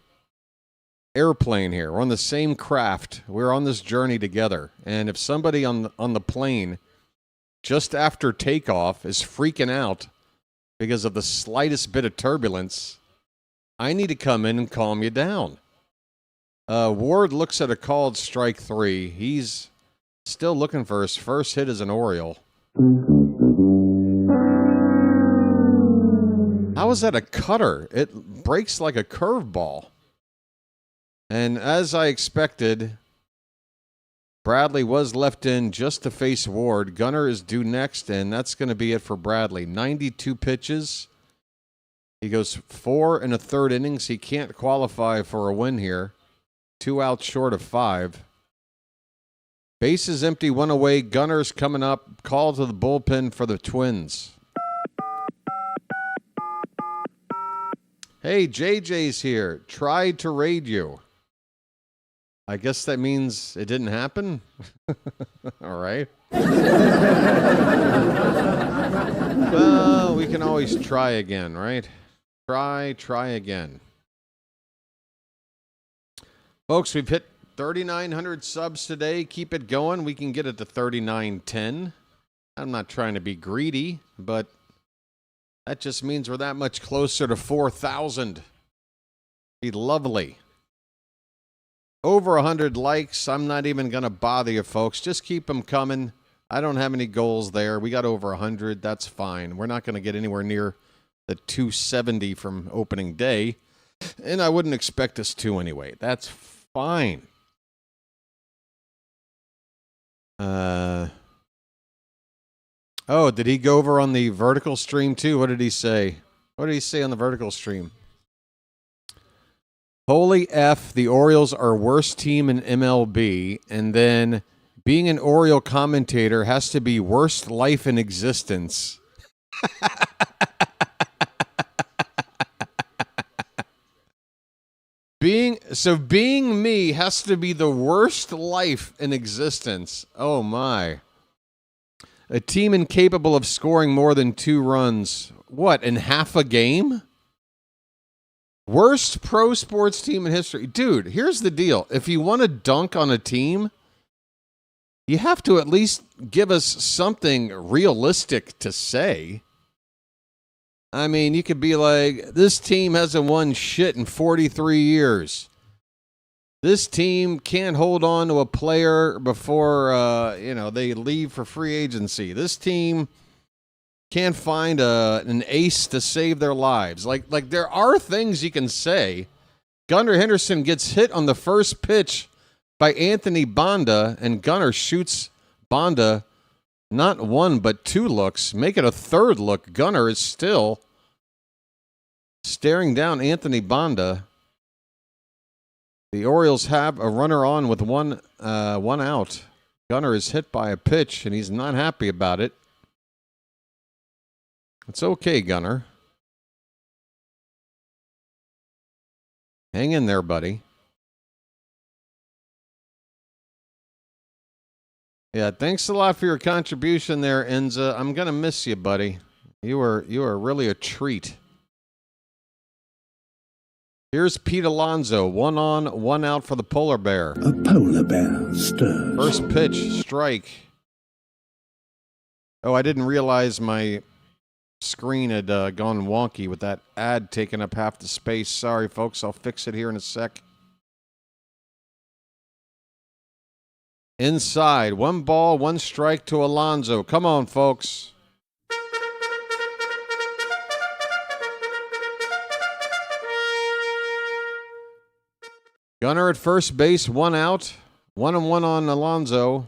airplane here. We're on the same craft. We're on this journey together. And if somebody on the plane just after takeoff is freaking out because of the slightest bit of turbulence, I need to come in and calm you down. Ward looks at a called strike 3. He's still looking for his first hit as an Oriole. How is that a cutter? It breaks like a curveball. And as I expected, Bradley was left in just to face Ward. Gunnar is due next, and that's going to be it for Bradley. 92 pitches. He goes 4 1/3 innings. He can't qualify for a win here. 2 outs short of 5. Bases empty, 1 away. Gunnar's coming up. Call to the bullpen for the Twins. Hey, JJ's here. Tried to raid you. I guess that means it didn't happen? All right. Well, we can always try again, right? Try again. Folks, we've hit 3,900 subs today. Keep it going. We can get it to 3,910. I'm not trying to be greedy, but that just means we're that much closer to 4,000. Be lovely. Over 100 likes. I'm not even going to bother you, folks. Just keep them coming. I don't have any goals there. We got over 100. That's fine. We're not going to get anywhere near the 270 from opening day. And I wouldn't expect us to anyway. That's fine. Oh, did he go over on the vertical stream too? What did he say? What did he say on the vertical stream? Holy F, the Orioles are worst team in MLB. And then Being an Oriole commentator has to be worst life in existence. Being me has to be the worst life in existence. Oh my. A team incapable of scoring more than 2 runs. What, in half a game? Worst pro sports team in history. Dude, here's the deal. If you want to dunk on a team, you have to at least give us something realistic to say. I mean, you could be like, this team hasn't won shit in 43 years. This team can't hold on to a player before, they leave for free agency. This team can't find an ace to save their lives. Like there are things you can say. Gunnar Henderson gets hit on the first pitch by Anthony Banda, and Gunnar shoots Banda not 1 but 2 looks. Make it a 3rd look. Gunnar is still staring down Anthony Banda. The Orioles have a runner on with one out. Gunnar is hit by a pitch, and he's not happy about it. It's okay, Gunnar. Hang in there, buddy. Yeah, thanks a lot for your contribution there, Enza. I'm going to miss you, buddy. You are really a treat. Here's Pete Alonso, 1 on, 1 out for the polar bear. A polar bear stirs. First pitch, strike. Oh, I didn't realize my screen had gone wonky with that ad taking up half the space. Sorry, folks. I'll fix it here in a sec. Inside, 1 ball, 1 strike to Alonso. Come on, folks. Gunnar at first base, 1 out. 1-1 on Alonso.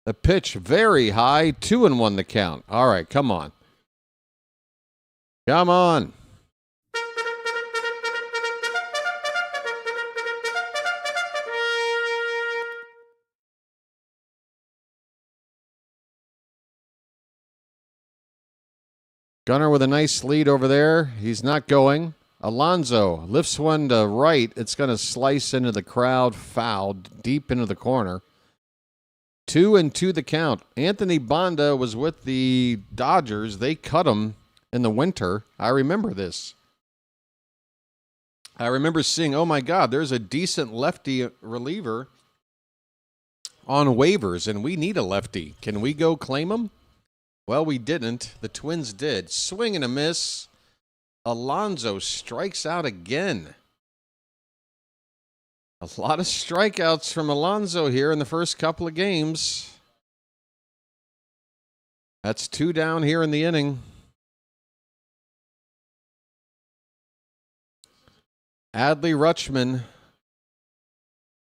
The pitch very high, 2-1 the count. All right, come on. Come on. Gunnar with a nice lead over there. He's not going. Alonso lifts one to right. It's going to slice into the crowd, fouled deep into the corner. 2-2 the count. Anthony Banda was with the Dodgers. They cut him in the winter. I remember this. I remember seeing, oh my God, there's a decent lefty reliever on waivers, and we need a lefty. Can we go claim him? Well, we didn't. The Twins did. Swing and a miss. Alonso strikes out again. A lot of strikeouts from Alonso here in the first couple of games. That's 2 down here in the inning. Adley Rutschman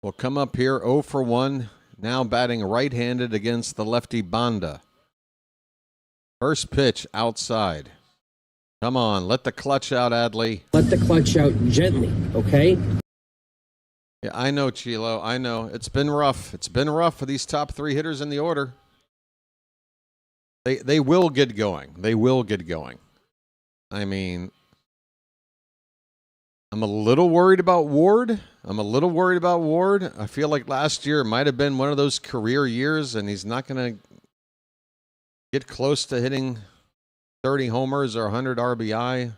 will come up here 0 for 1, now batting right-handed against the lefty Banda. First pitch outside. Come on, let the clutch out, Adley. Let the clutch out gently, okay? Yeah, I know, Chilo. I know. It's been rough. It's been rough for these top 3 hitters in the order. They will get going. They will get going. I mean, I'm a little worried about Ward. I feel like last year might have been one of those career years, and he's not going to get close to hitting 30 homers or 100 RBI.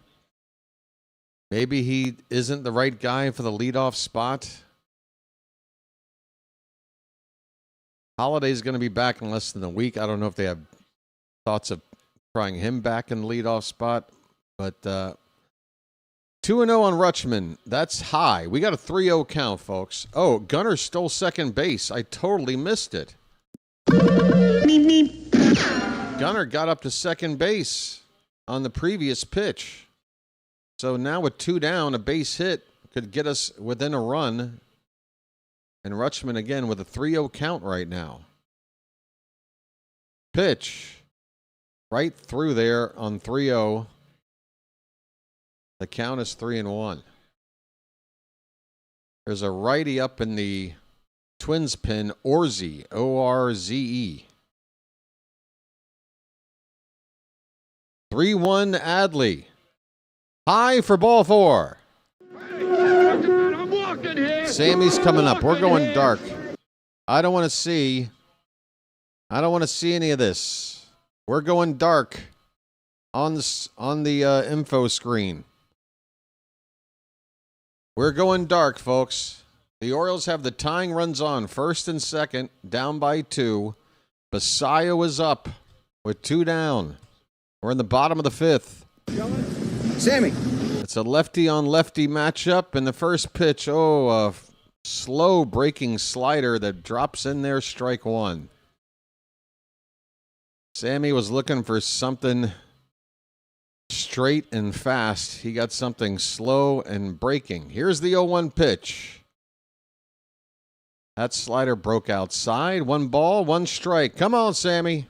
Maybe he isn't the right guy for the leadoff spot. Holiday's going to be back in less than a week. I don't know if they have thoughts of trying him back in the leadoff spot. But 2-0 on Rutschman. That's high. We got a 3-0 count, folks. Oh, Gunnar stole second base. I totally missed it. Gunnar got up to second base on the previous pitch. So now with 2 down, a base hit could get us within a run. And Rutschman again with a 3-0 count right now. Pitch right through there on 3-0. The count is 3-1. There's a righty up in the Twins pin Orze, O-R-Z-E. 3-1 Adley. High for ball 4. Sammy's coming up. We're going dark. I don't want to see any of this. We're going dark on the info screen. We're going dark, folks. The Orioles have the tying runs on, first and second, down by 2. Basayo is up with 2 down. We're in the bottom of the 5th. Sammy. It's a lefty-on-lefty matchup, and the first pitch, a slow breaking slider that drops in there, strike 1. Sammy was looking for something straight and fast. He got something slow and breaking. Here's the 0-1 pitch. That slider broke outside. 1 ball, 1 strike. Come on, Sammy.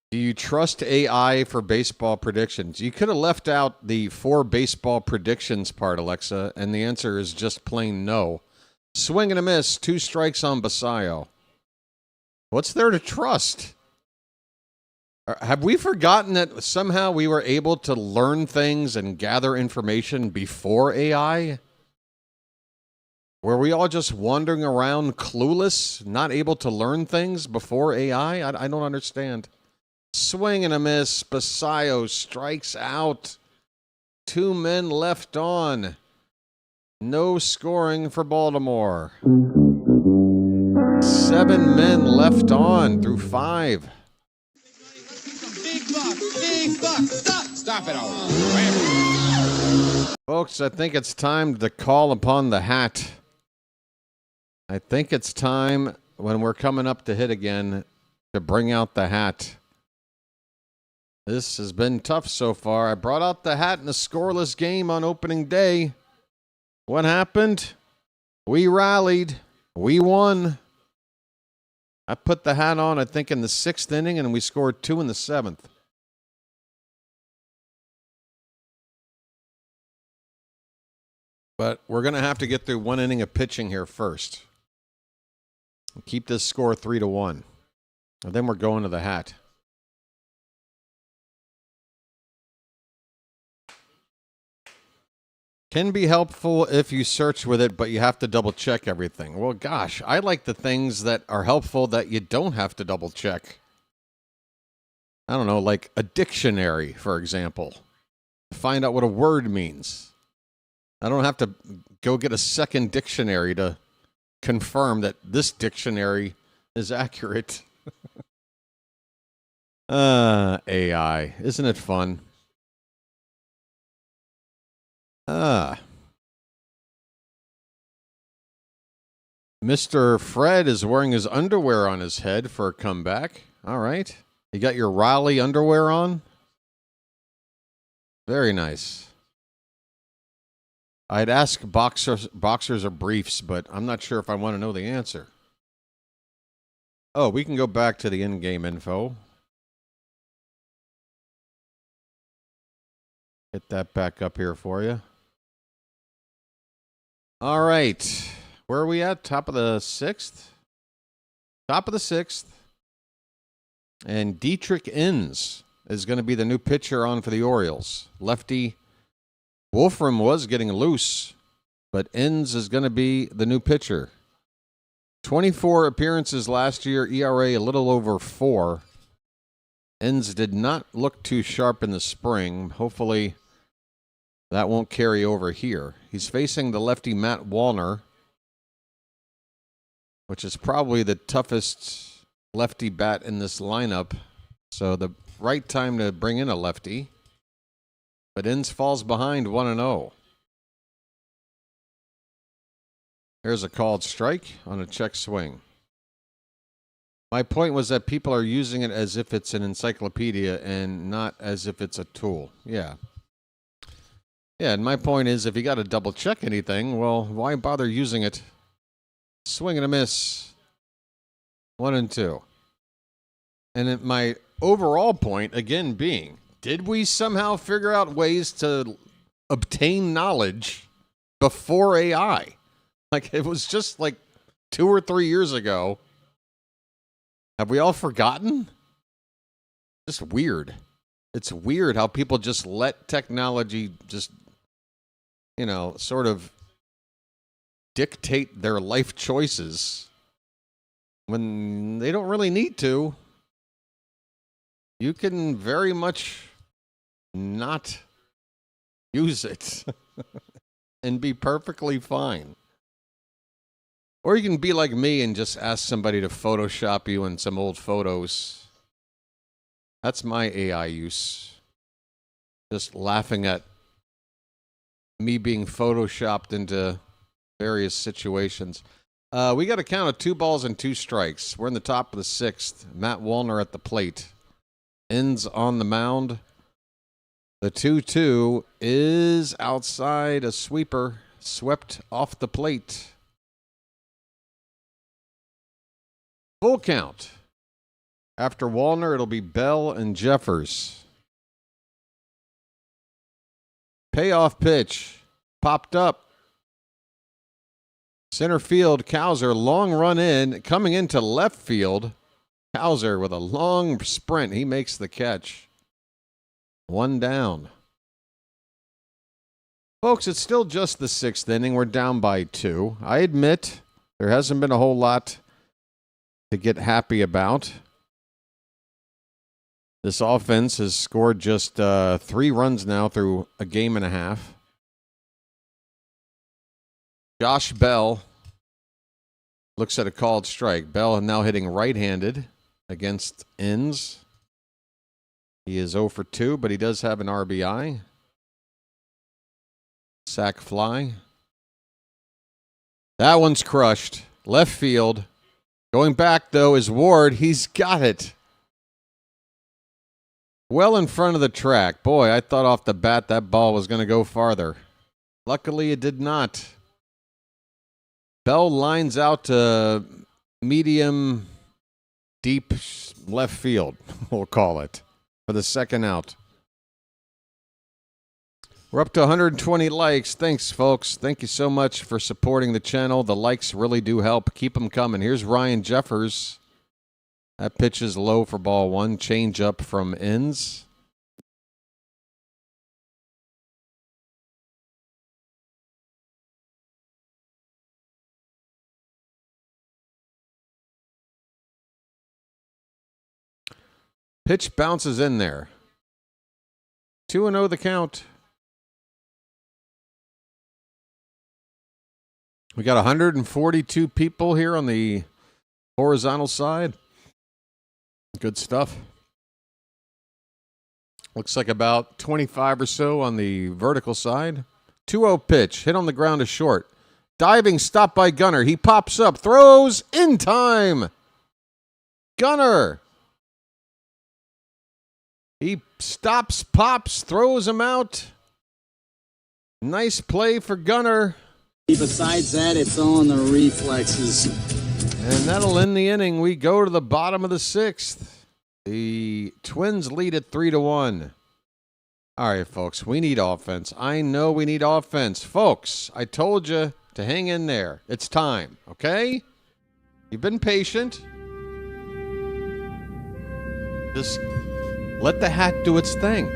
Do you trust AI for baseball predictions? You could have left out the 4 baseball predictions part, Alexa, and the answer is just plain no. Swing and a miss, 2 strikes on Basayo. What's there to trust? Have we forgotten that somehow we were able to learn things and gather information before AI? Were we all just wandering around clueless, not able to learn things before AI? I don't understand. Swing and a miss. Basayo strikes out. 2 men left on. No scoring for Baltimore. 7 men left on through 5. Big buck. Stop it all. Folks, I think it's time to call upon the hat. I think it's time, when we're coming up to hit again, to bring out the hat. This has been tough so far. I brought out the hat in a scoreless game on opening day. What happened? We rallied. We won. I put the hat on, I think, in the 6th inning, and we scored 2 in the 7th. But we're going to have to get through 1 inning of pitching here first. Keep this score 3-1. And then we're going to the hat. Can be helpful if you search with it, but you have to double check everything. Well, gosh, I like the things that are helpful that you don't have to double check. I don't know, like a dictionary, for example. Find out what a word means. I don't have to go get a second dictionary to confirm that this dictionary is accurate. AI. Isn't it fun? Mr. Fred is wearing his underwear on his head for a comeback. All right. You got your Raleigh underwear on? Very nice. I'd ask boxers or briefs, but I'm not sure if I want to know the answer. Oh, we can go back to the in-game info. Get that back up here for you. All right. Where are we at? Top of the 6th? Top of the 6th. And Dietrich Inns is going to be the new pitcher on for the Orioles. Lefty Wolfram was getting loose, but Inns is going to be the new pitcher. 24 appearances last year, ERA a little over 4. Inns did not look too sharp in the spring. Hopefully that won't carry over here. He's facing the lefty Matt Wallner, which is probably the toughest lefty bat in this lineup. So the right time to bring in a lefty. But Inns falls behind 1-0. Here's a called strike on a check swing. My point was that people are using it as if it's an encyclopedia and not as if it's a tool. Yeah. Yeah, and my point is, if you got to double check anything, well, why bother using it? Swing and a miss. 1-2. And my overall point, again, being Did we somehow figure out ways to obtain knowledge before AI? Like, it was just like 2 or 3 years ago. Have we all forgotten? Just weird. It's weird how people just let technology just, sort of dictate their life choices when they don't really need to. You can very much not use it and be perfectly fine. Or you can be like me and just ask somebody to Photoshop you in some old photos. That's my AI use. Just laughing at me being Photoshopped into various situations. We got a count of 2 balls and 2 strikes. We're in the top of the 6th. Matt Wallner at the plate. Ends on the mound. The 2-2 is outside, a sweeper, swept off the plate. Full count. After Wallner, it'll be Bell and Jeffers. Payoff pitch. Popped up. Center field, Cowser, long run in. Coming into left field, Cowser with a long sprint. He makes the catch. 1 down. Folks, it's still just the 6th inning. We're down by 2. I admit there hasn't been a whole lot to get happy about. This offense has scored just 3 runs now through a game and a half. Josh Bell looks at a called strike. Bell now hitting right-handed against Inns. He is 0 for 2, but he does have an RBI. Sac fly. That one's crushed. Left field. Going back, though, is Ward. He's got it. Well in front of the track. Boy, I thought off the bat that ball was going to go farther. Luckily, it did not. Bell lines out to medium, deep left field, we'll call it, for the 2nd out. We're up to 120 likes. Thanks, folks. Thank you so much for supporting the channel. The likes really do help. Keep them coming. Here's Ryan Jeffers. That pitch is low for ball 1. Change up from Inns. Pitch bounces in there. 2-0 the count. We got 142 people here on the horizontal side. Good stuff. Looks like about 25 or so on the vertical side. 2-0 pitch. Hit on the ground to short. Diving stop by Gunner. He pops up. Throws in time. Gunner. He stops, pops, throws him out. Nice play for Gunner. Besides that, it's on the reflexes. And that'll end the inning. We go to the bottom of the 6th. The Twins lead at 3-1. All right, folks, we need offense. I know we need offense. Folks, I told you to hang in there. It's time, okay? You've been patient. Just let the hat do its thing.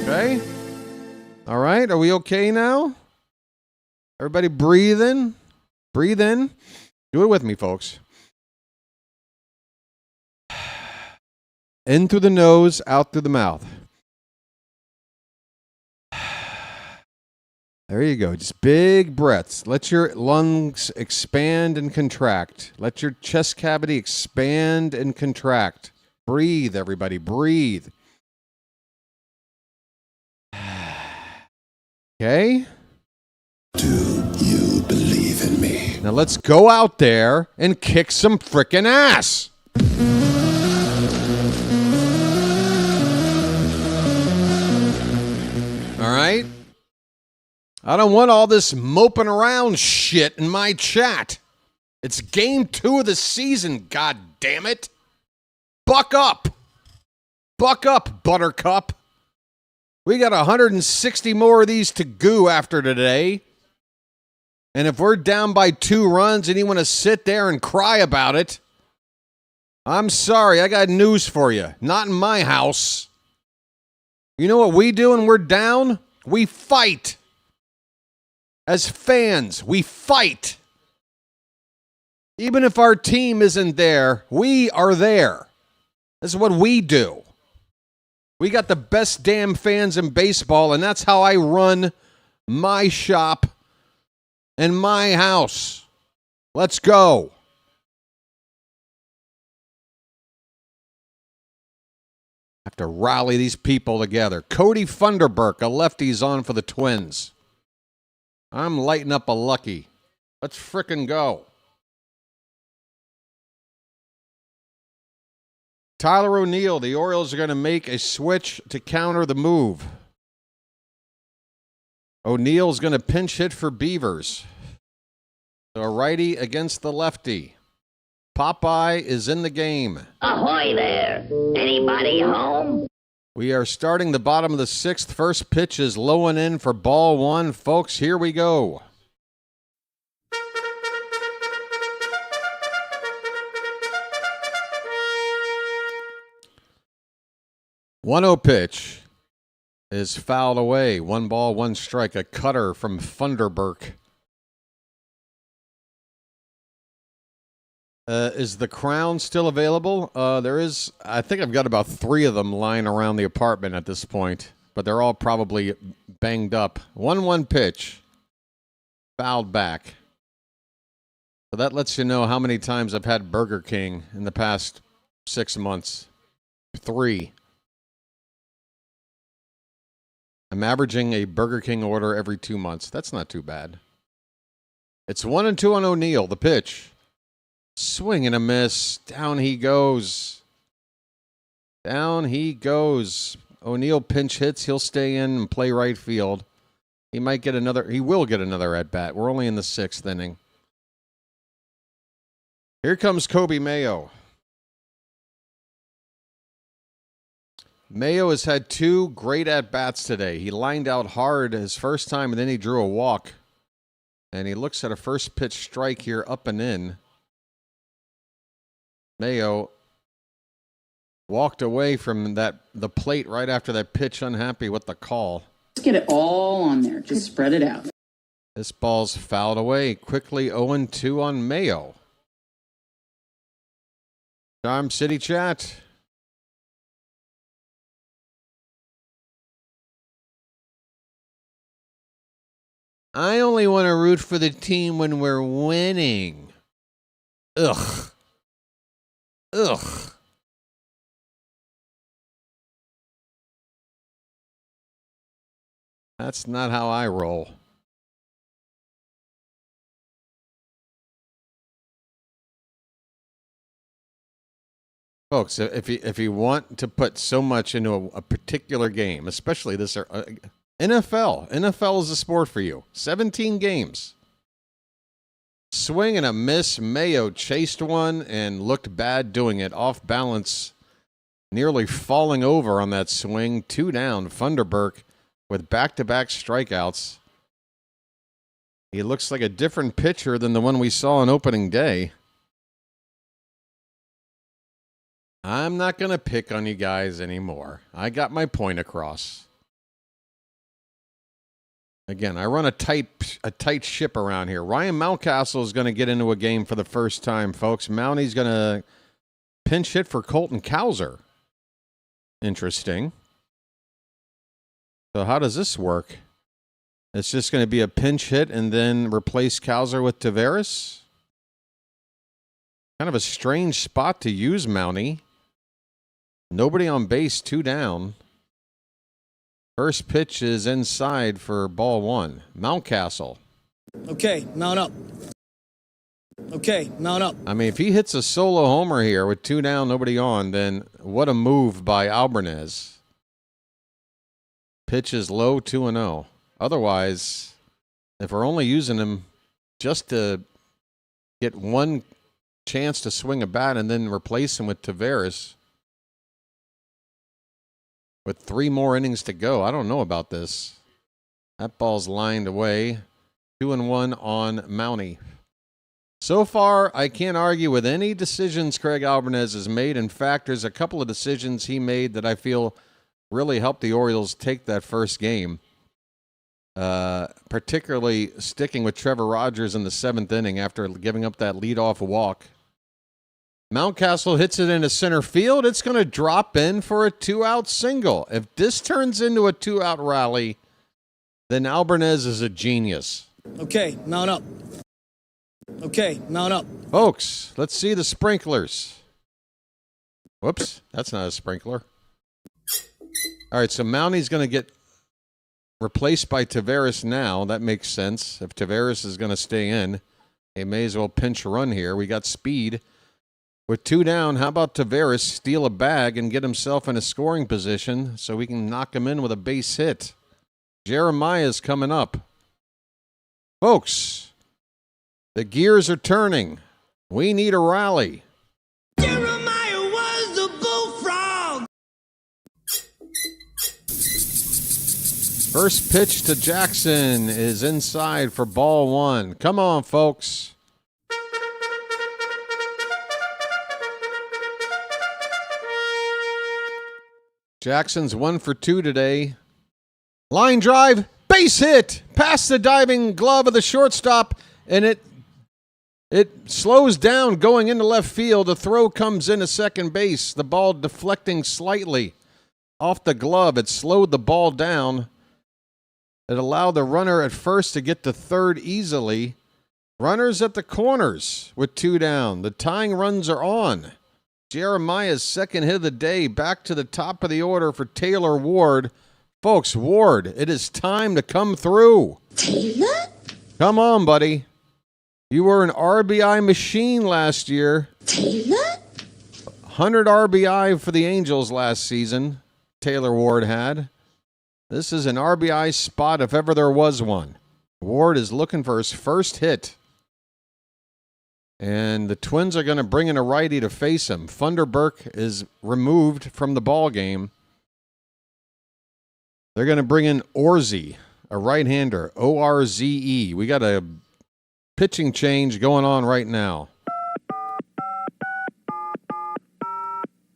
Okay? All right, are we okay now? Everybody breathe in. Breathe in. Do it with me, folks. In through the nose, out through the mouth. There you go. Just big breaths. Let your lungs expand and contract. Let your chest cavity expand and contract. Breathe, everybody. Breathe. Okay? Do you believe in me? Now let's go out there and kick some frickin' ass. All right? I don't want all this moping around shit in my chat. It's game 2 of the season, god damn it. Buck up. Buck up, Buttercup. We got 160 more of these to go after today. And if we're down by 2 runs and you want to sit there and cry about it, I'm sorry, I got news for you. Not in my house. You know what we do when we're down? We fight. As fans, we fight. Even if our team isn't there, we are there. This is what we do. We got the best damn fans in baseball, and that's how I run my shop and my house. Let's go. Have to rally these people together. Cody Funderburk, a lefty's on for the Twins. I'm lighting up a lucky. Let's frickin' go. Tyler O'Neill, the Orioles are going to make a switch to counter the move. O'Neill's going to pinch hit for Beavers. So a righty against the lefty. Popeye is in the game. Ahoy there! Anybody home? We are starting the bottom of the 6th. First pitch is low and in for ball 1. Folks, here we go. One-oh pitch is fouled away. 1 ball, 1 strike. A cutter from Funderburk. Is the crown still available? There is. I think I've got about 3 of them lying around the apartment at this point, but they're all probably banged up. 1-1 pitch. Fouled back. So that lets you know how many times I've had Burger King in the past 6 months. 3. I'm averaging a Burger King order every 2 months. That's not too bad. It's 1-2 on O'Neill. The pitch. Swing and a miss. Down he goes. Down he goes. O'Neill pinch hits. He'll stay in and play right field. He might get another. He will get another at bat. We're only in the 6th inning. Here comes Kobe Mayo. Mayo has had 2 great at-bats today. He lined out hard his first time, and then he drew a walk. And he looks at a first pitch strike here, up and in. Mayo walked away from the plate right after that pitch, unhappy with the call. Just get it all on there. Just spread it out. This ball's fouled away. Quickly 0-2 on Mayo. Charm City Chat. I only want to root for the team when we're winning. Ugh. Ugh. That's not how I roll. Folks, if you want to put so much into a particular game, especially this NFL is a sport for you. 17 games. Swing and a miss. Mayo chased one and looked bad doing it. Off balance, nearly falling over on that swing. 2 down. Funderburk with back-to-back strikeouts. He looks like a different pitcher than the one we saw on opening day. I'm not going to pick on you guys anymore. I got my point across. Again, I run a tight ship around here. Ryan Mountcastle is going to get into a game for the first time, folks. Mounty's going to pinch hit for Colton Cowser. Interesting. So how does this work? It's just going to be a pinch hit and then replace Cowser with Taveras? Kind of a strange spot to use Mounty. Nobody on base, 2 down. First pitch is inside for ball 1. Mountcastle. Okay, mount up. Okay, mount up. I mean, if he hits a solo homer here with 2 down, nobody on, then what a move by Albarnez. Pitch is low, 2-0. Otherwise, if we're only using him just to get one chance to swing a bat and then replace him with Tavares with 3 more innings to go. I don't know about this. That ball's lined away. 2-1 on Mountie. So far, I can't argue with any decisions Craig Albanese has made. In fact, there's a couple of decisions he made that I feel really helped the Orioles take that first game. Particularly sticking with Trevor Rogers in the 7th inning after giving up that leadoff walk. Mountcastle hits it into center field. It's going to drop in for a 2-out single. If this turns into a 2-out rally, then Albanese is a genius. Okay, mount up. Okay, mount up. Folks, let's see the sprinklers. Whoops, that's not a sprinkler. All right, so Mountie's going to get replaced by Tavares now. That makes sense. If Tavares is going to stay in, they may as well pinch run here. We got speed. With 2 down, how about Tavares steal a bag and get himself in a scoring position so we can knock him in with a base hit? Jeremiah's coming up. Folks, the gears are turning. We need a rally. Jeremiah was the bullfrog. First pitch to Jackson is inside for ball 1. Come on, folks. Jackson's 1 for 2 today. Line drive, base hit, past the diving glove of the shortstop, and it slows down going into left field. The throw comes into second base. The ball deflecting slightly off the glove. It slowed the ball down. It allowed the runner at first to get to third easily. Runners at the corners with 2 down. The tying runs are on. Jeremiah's second hit of the day, back to the top of the order for Taylor Ward. Folks, Ward, it is time to come through. Taylor? Come on, buddy. You were an RBI machine last year. Taylor? 100 RBI for the Angels last season, Taylor Ward had. This is an RBI spot if ever there was one. Ward is looking for his first hit. And the Twins are going to bring in a righty to face him. Funderburk is removed from the ball game. They're going to bring in Orze, a right-hander, O-R-Z-E. We got a pitching change going on right now.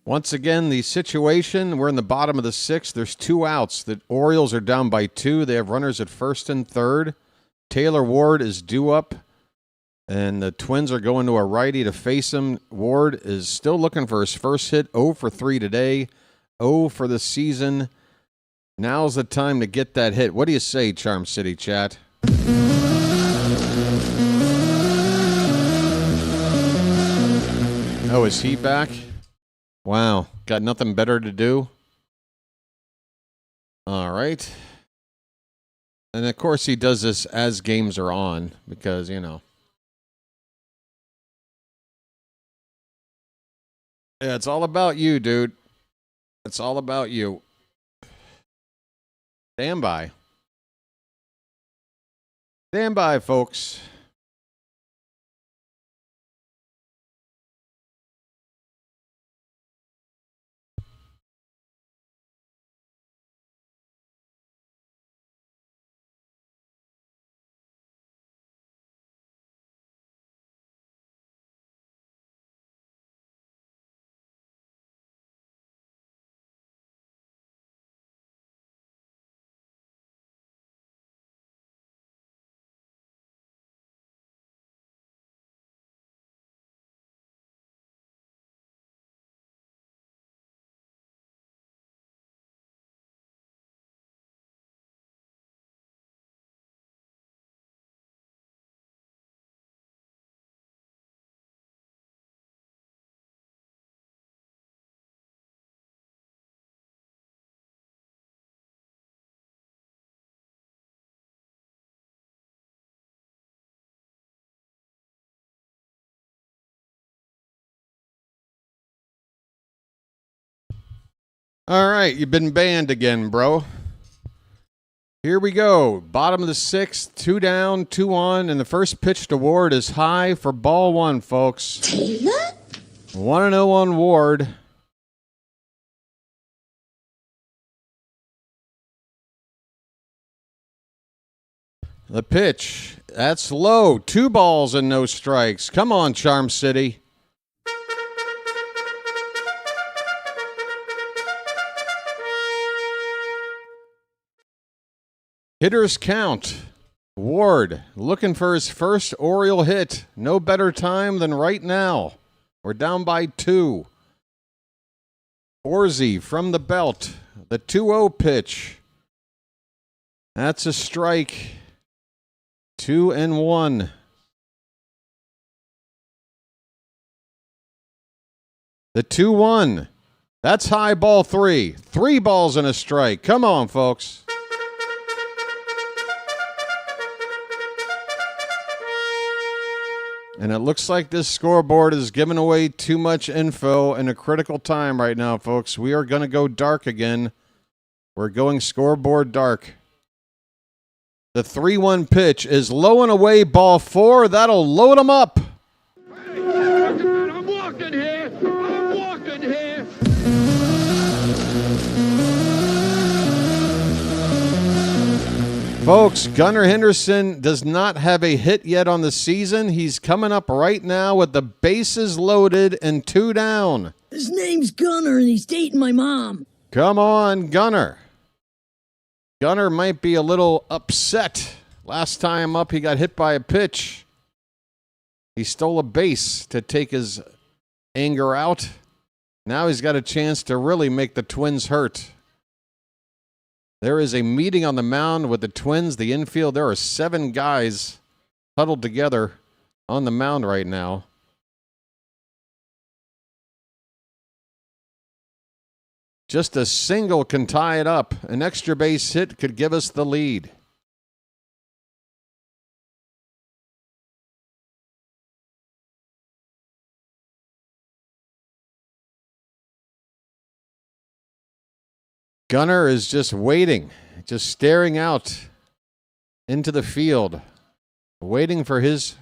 Once again, the situation, we're in the bottom of the 6th. There's 2 outs. The Orioles are down by 2. They have runners at first and third. Taylor Ward is due up. And the Twins are going to a righty to face him. Ward is still looking for his first hit. 0 for 3 today. 0 for the season. Now's the time to get that hit. What do you say, Charm City chat? Oh, is he back? Wow. Got nothing better to do? All right. And, of course, he does this as games are on because, you know. Yeah, it's all about you, dude. It's all about you. Stand by. Stand by, folks. All right, you've been banned again, bro. Here we go. Bottom of the sixth, 2 down, 2 on, and the first pitched to Ward is high for ball 1, folks. Taylor? 1-0 on Ward. The pitch, that's low. 2 balls and no strikes. Come on, Charm City. Hitters count. Ward looking for his first Oriole hit. No better time than right now. We're down by 2. Orzie from the belt. The 2-0 pitch. That's a strike. 2-1. The 2-1. That's high, ball 3. 3 balls and a strike. Come on, folks. And it looks like this scoreboard is giving away too much info in a critical time right now, folks. We are going to go dark again. We're going scoreboard dark. The 3-1 pitch is low and away, ball 4. That'll load them up. I'm walking here. I'm walking here. Folks, Gunnar Henderson does not have a hit yet on the season. He's coming up right now with the bases loaded and 2 down. His name's Gunnar, and he's dating my mom. Come on, Gunnar. Gunnar might be a little upset. Last time up, he got hit by a pitch. He stole a base to take his anger out. Now he's got a chance to really make the Twins hurt. There is a meeting on the mound with the Twins, the infield. There are 7 guys huddled together on the mound right now. Just a single can tie it up. An extra base hit could give us the lead. Gunnar is just waiting, just staring out into the field, waiting for his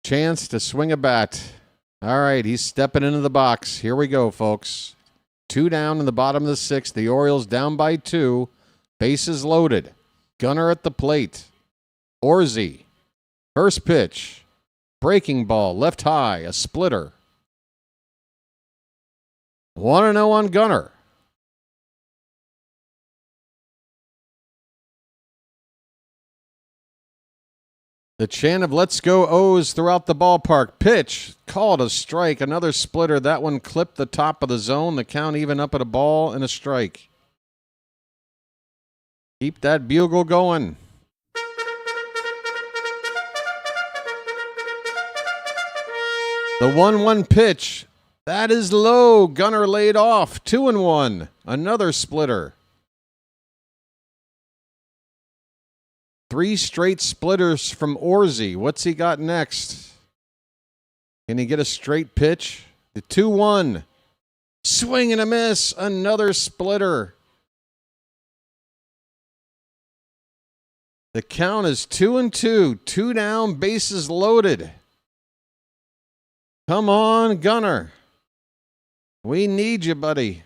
chance to swing a bat. All right, he's stepping into the box. Here we go, folks. 2 down in the bottom of the 6th. The Orioles down by 2. Bases loaded. Gunnar at the plate. Orzie. First pitch. Breaking ball. Left high. A splitter. 1-0 on Gunnar. The chant of let's go O's throughout the ballpark. Pitch, called a strike, another splitter. That one clipped the top of the zone. The count even up at a ball and a strike. Keep that bugle going. The 1-1 pitch, that is low. Gunnar laid off. 2-1. Another splitter. 3 straight splitters from Orzie. What's he got next? Can he get a straight pitch? The 2-1. Swing and a miss. Another splitter. The count is 2-2. 2 down, bases loaded. Come on, Gunnar. We need you, buddy.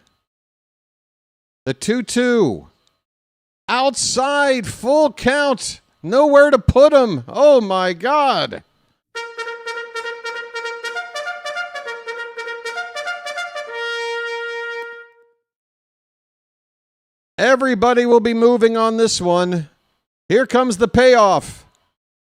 The 2-2. Outside, full count. Nowhere to put him. Oh, my God. Everybody will be moving on this one. Here comes the payoff.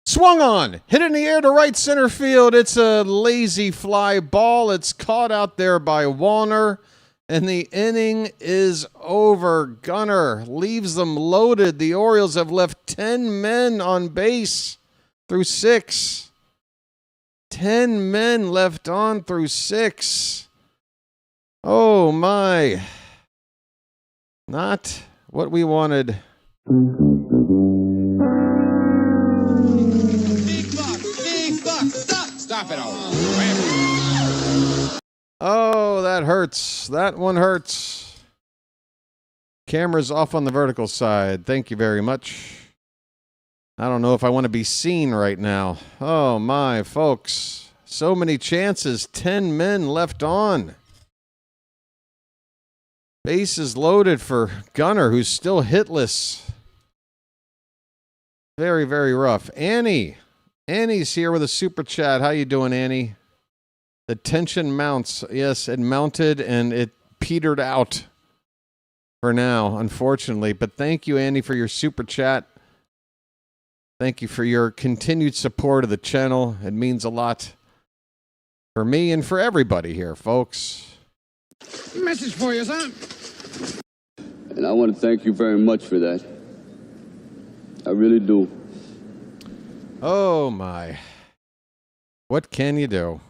Swung on. Hit in the air to right center field. It's a lazy fly ball. It's caught out there by Wallner. And the inning is over. Gunnar leaves them loaded. The Orioles have left 10 men on base through 6. 10 men left on through 6. Oh, my. Not what we wanted. Big buck, stop it all. Oh, that hurts. That one hurts. Camera's off on the vertical side. Thank you very much. I don't know if I want to be seen right now. Oh, my, folks. So many chances. 10 men left on. Bases loaded for Gunner, who's still hitless. Very, very rough. Annie. Annie's here with a super chat. How you doing, Annie? The tension mounts. Yes, it mounted and it petered out for now, unfortunately. But thank you, Annie, for your super chat. Thank you for your continued support of the channel. It means a lot for me and for everybody here, folks. Message for you, son. And I want to thank you very much for that. I really do. Oh, my. What can you do?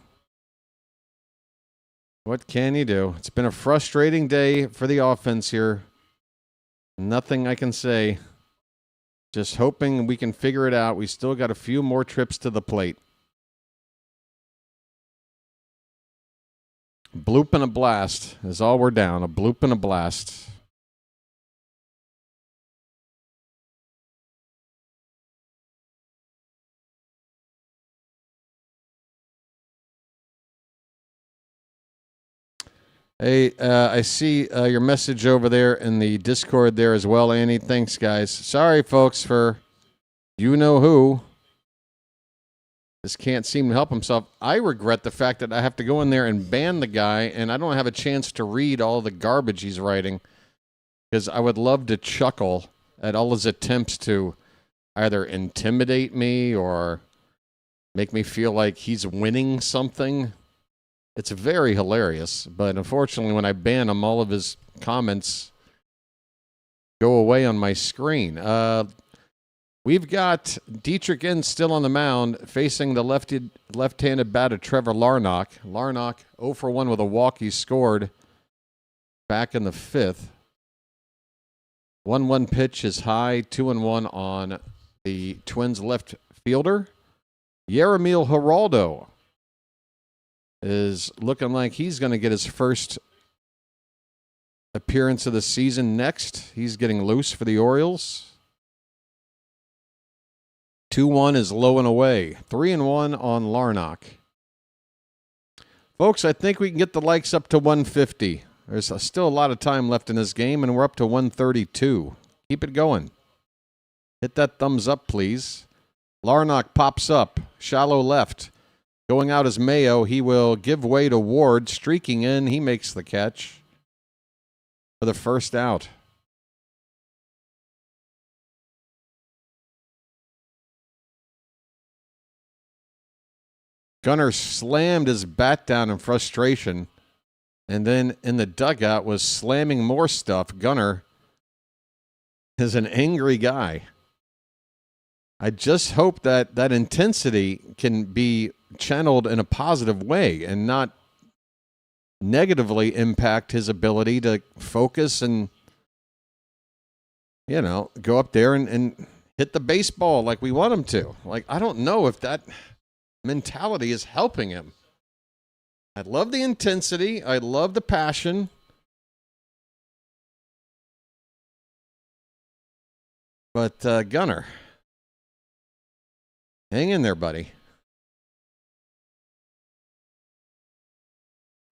What can you do? It's been a frustrating day for the offense here. Nothing I can say. Just hoping we can figure it out. We still got a few more trips to the plate. Bloop and a blast is all we're down. A bloop and a blast. Hey, I see your message over there in the Discord there as well, Annie. Thanks, guys. Sorry, folks, for you-know-who. Just can't seem to help himself. I regret the fact that I have to go in there and ban the guy, and I don't have a chance to read all the garbage he's writing, because I would love to chuckle at all his attempts to either intimidate me or make me feel like he's winning something. It's very hilarious, but unfortunately when I ban him, all of his comments go away on my screen. We've got Dietrich N still on the mound, facing the left-handed batter Trevor Larnach. Larnach 0 for 1 with a walk. He scored back in the 5th. 1-1 pitch is high, 2-1 on the Twins left fielder. Yeremil Geraldo is looking like he's going to get his first appearance of the season next. He's getting loose for the Orioles. 2-1 is low and away. 3-1 on Larnach. Folks, I think we can get the likes up to 150. There's still a lot of time left in this game, and we're up to 132. Keep it going. Hit that thumbs up, please. Larnach pops up. Shallow left. Going out is Mayo. He will give way to Ward. Streaking in, he makes the catch for the first out. Gunner slammed his bat down in frustration, and then in the dugout was slamming more stuff. Gunner is an angry guy. I just hope that that intensity can be channeled in a positive way and not negatively impact his ability to focus and, you know, go up there and hit the baseball like we want him to. Like, I don't know if that mentality is helping him. I love the intensity. I love the passion. But Gunner, hang in there, buddy.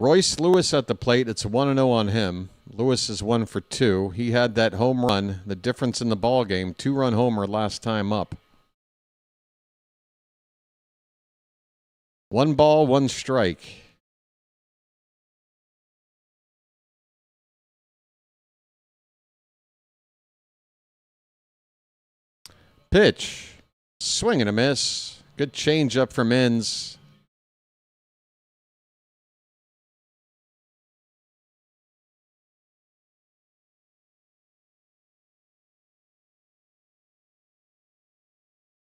Royce Lewis at the plate. It's 1-0 on him. Lewis is 1 for 2. He had that home run, the difference in the ball game. 2-run homer last time up. 1 ball, 1 strike. Pitch. Swing and a miss. Good changeup from Inns.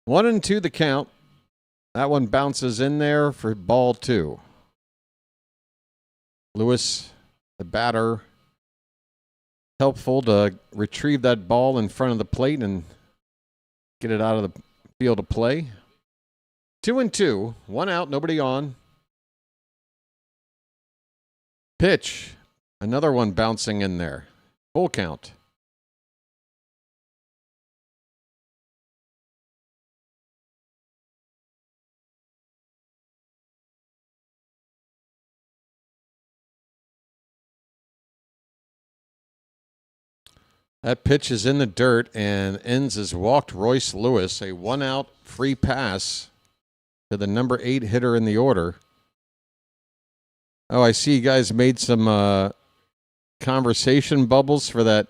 One and 2 the count. That one bounces in there for ball 2. Lewis, the batter, helpful to retrieve that ball in front of the plate and get it out of the field of play. 2 and 2, 1 out, nobody on. Pitch, another one bouncing in there. Full count. That pitch is in the dirt, and Enns has walked Royce Lewis. A 1-out free pass to the number 8 hitter in the order. Oh, I see you guys made some conversation bubbles for that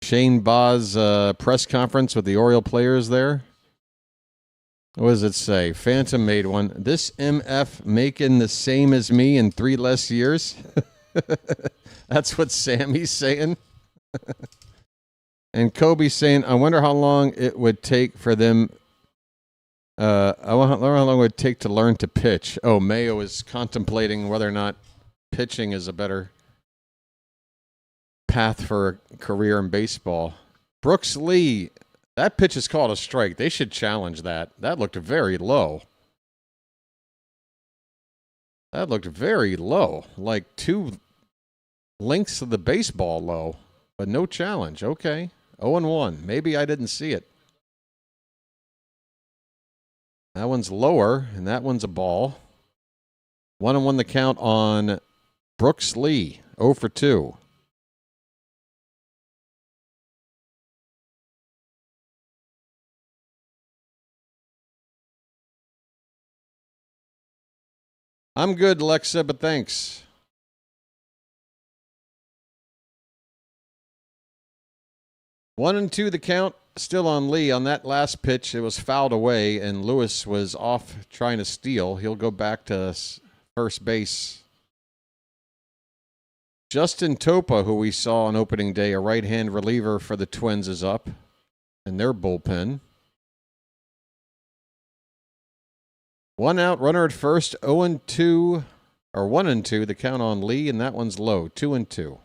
Shane Baz press conference with the Oriole players there. What does it say? Phantom made one. This MF making the same as me in 3 less years? That's what Sammy's saying. And Kobe's saying, I wonder how long it would take for them. I wonder how long it would take to learn to pitch. Oh, Mayo is contemplating whether or not pitching is a better path for a career in baseball. Brooks Lee, that pitch is called a strike. They should challenge that. That looked very low. That looked very low, like 2 lengths of the baseball low, but no challenge. Okay, 0-1. Maybe I didn't see it. That one's lower, and that one's a ball. 1-1 the count on Brooks Lee, 0 for 2. I'm good, Lexa, but thanks. 1-2 the count, still on Lee. On that last pitch, it was fouled away, and Lewis was off trying to steal. He'll go back to first base. Justin Topa, who we saw on opening day, a right-hand reliever for the Twins, is up in their bullpen. 1 out, runner at first, 0-2, or 1-2, the count on Lee, and that one's low, 2-2.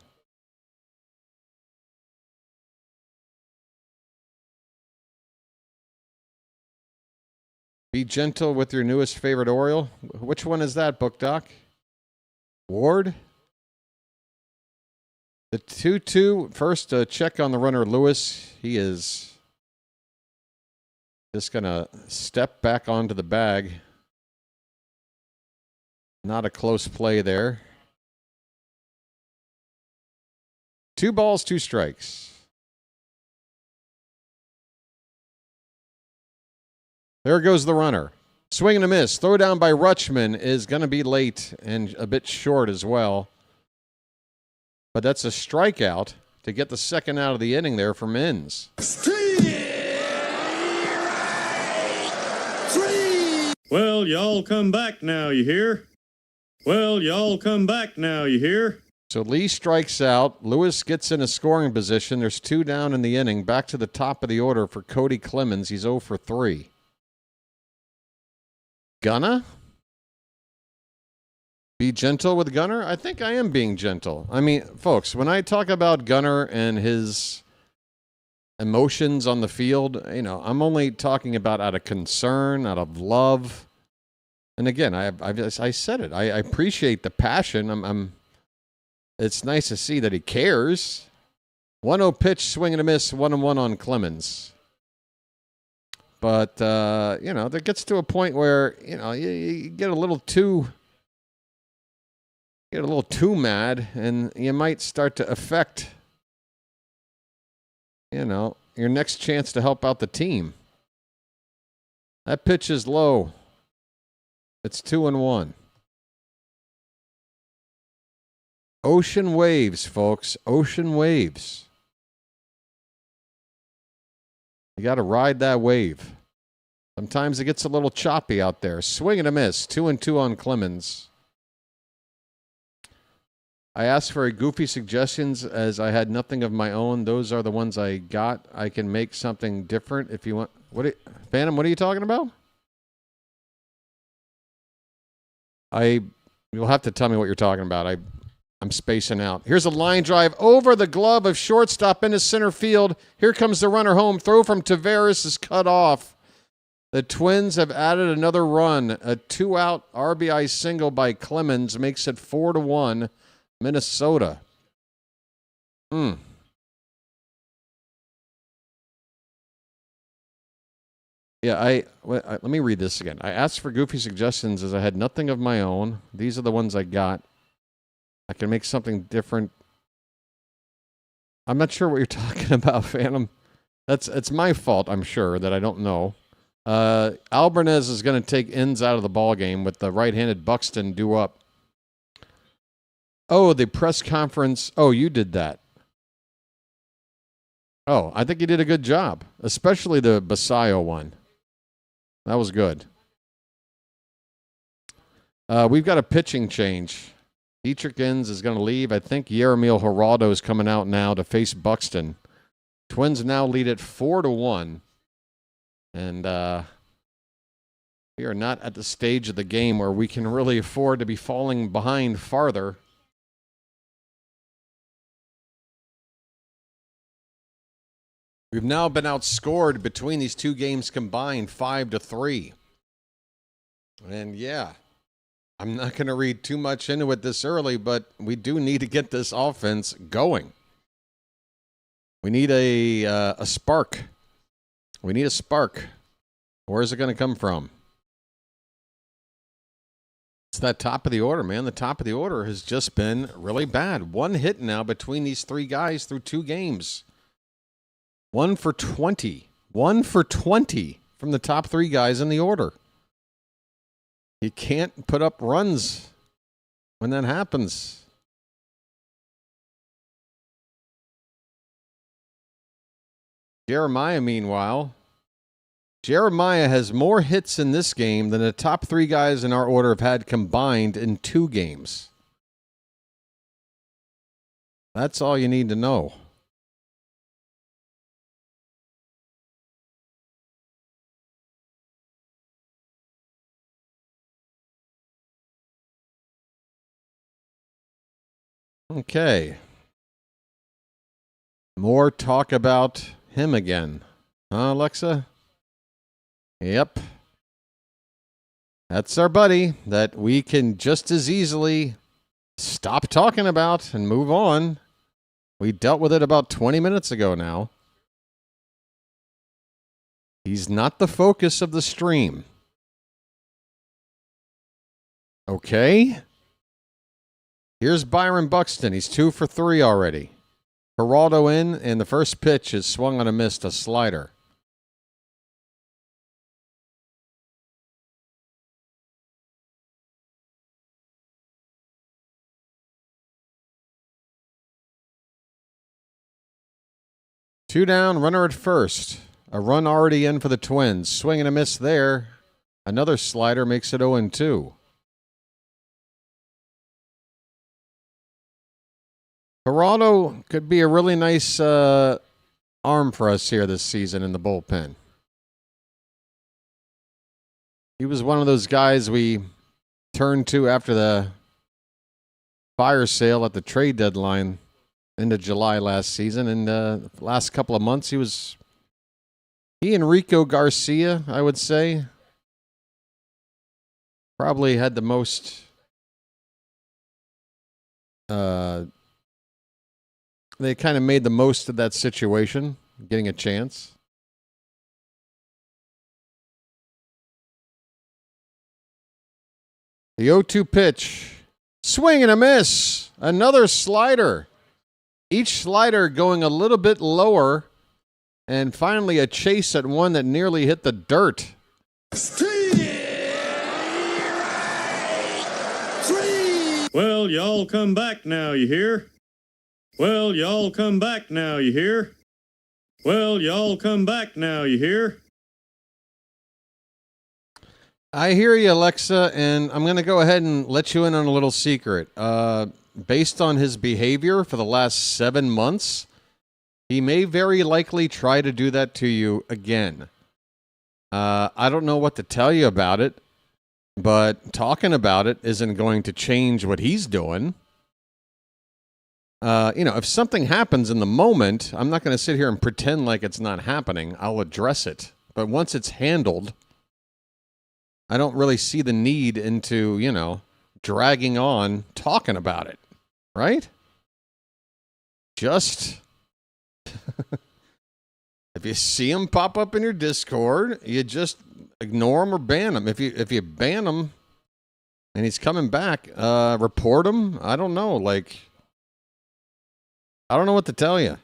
Be gentle with your newest favorite Oriole. Which one is that, Book Doc? Ward? The 2-2, first check on the runner, Lewis. He is just going to step back onto the bag. Not a close play there. 2 balls, 2 strikes. There goes the runner. Swing and a miss. Throw down by Rutschman is going to be late and a bit short as well. But that's a strikeout to get the second out of the inning there for Enns. Well, y'all come back now, you hear? Well, y'all come back now, you hear? So Lee strikes out. Lewis gets in a scoring position. There's 2 down in the inning. Back to the top of the order for Cody Clemens. He's 0 for 3. Gunna? Be gentle with Gunner? I think I am being gentle. I mean, folks, when I talk about Gunner and his emotions on the field, I'm only talking about out of concern, out of love. And again, I said it. I appreciate the passion. It's nice to see that he cares. 1-0 pitch, swing and a miss, 1-1 on Clemens. But, there gets to a point where, you get a little too mad, and you might start to affect, your next chance to help out the team. That pitch is low. It's 2-1. Ocean waves, folks. Ocean waves. You got to ride that wave. Sometimes it gets a little choppy out there. Swing and a miss. 2-2 on Clemens. I asked for a goofy suggestions as I had nothing of my own. Those are the ones I got. I can make something different if you want. Phantom, what are you talking about? You'll have to tell me what you're talking about. I'm spacing out. Here's a line drive over the glove of shortstop into center field. Here comes the runner home. Throw from Taveras is cut off. The Twins have added another run. A 2-out RBI single by Clemens makes it 4-1 Minnesota. Yeah, let me read this again. I asked for goofy suggestions as I had nothing of my own. These are the ones I got. I can make something different I'm not sure what you're talking about, Phantom. It's my fault, I'm sure, that I don't know. Albarnez is going to take ends out of the ball game with the right-handed Buxton due up. Oh, the press conference. Oh, you did that. Oh, I think you did a good job, especially the Basayo one. That was good. We've got a pitching change. Dietrich Enns is going to leave. I think Yermil Geraldo is coming out now to face Buxton. Twins now lead it 4-1. And we are not at the stage of the game where we can really afford to be falling behind farther. We've now been outscored between these two games combined 5-3. And yeah, I'm not going to read too much into it this early, but we do need to get this offense going. We need a spark. We need a spark. Where is it going to come from? It's that top of the order, man. The top of the order has just been really bad. One hit now between these three guys through two games. 1 for 20. 1 for 20 from the top three guys in the order. You can't put up runs when that happens. Jeremiah, meanwhile. Jeremiah has more hits in this game than the top three guys in our order have had combined in 2 games. That's all you need to know. Okay. More talk about him again. Huh, Alexa? Yep. That's our buddy that we can just as easily stop talking about and move on. We dealt with it about 20 minutes ago now. He's not the focus of the stream. Okay. Here's Byron Buxton. He's 2 for 3 already. Geraldo in, and the first pitch is swung on a miss, a slider. Two down, runner at first. A run already in for the Twins. Swing and a miss there. Another slider makes it 0-2. Geraldo could be a really nice arm for us here this season in the bullpen. He was one of those guys we turned to after the fire sale at the trade deadline into July last season. And the last couple of months, he and Rico Garcia, I would say, probably had the most they kind of made the most of that situation, getting a chance. The 0-2 pitch. Swing and a miss. Another slider. Each slider going a little bit lower. And finally a chase at one that nearly hit the dirt. Well, y'all come back now, you hear? Well, y'all come back now, you hear? Well, y'all come back now, you hear? I hear you, Alexa, and I'm going to go ahead and let you in on a little secret. Based on his behavior for the last 7 months, he may very likely try to do that to you again. I don't know what to tell you about it, but talking about it isn't going to change what he's doing. If something happens in the moment, I'm not going to sit here and pretend like it's not happening. I'll address it. But once it's handled, I don't really see the need into, dragging on talking about it. Right? Just if you see him pop up in your Discord, you just ignore him or ban him. If you ban him and he's coming back, report him. I don't know. I don't know what to tell you.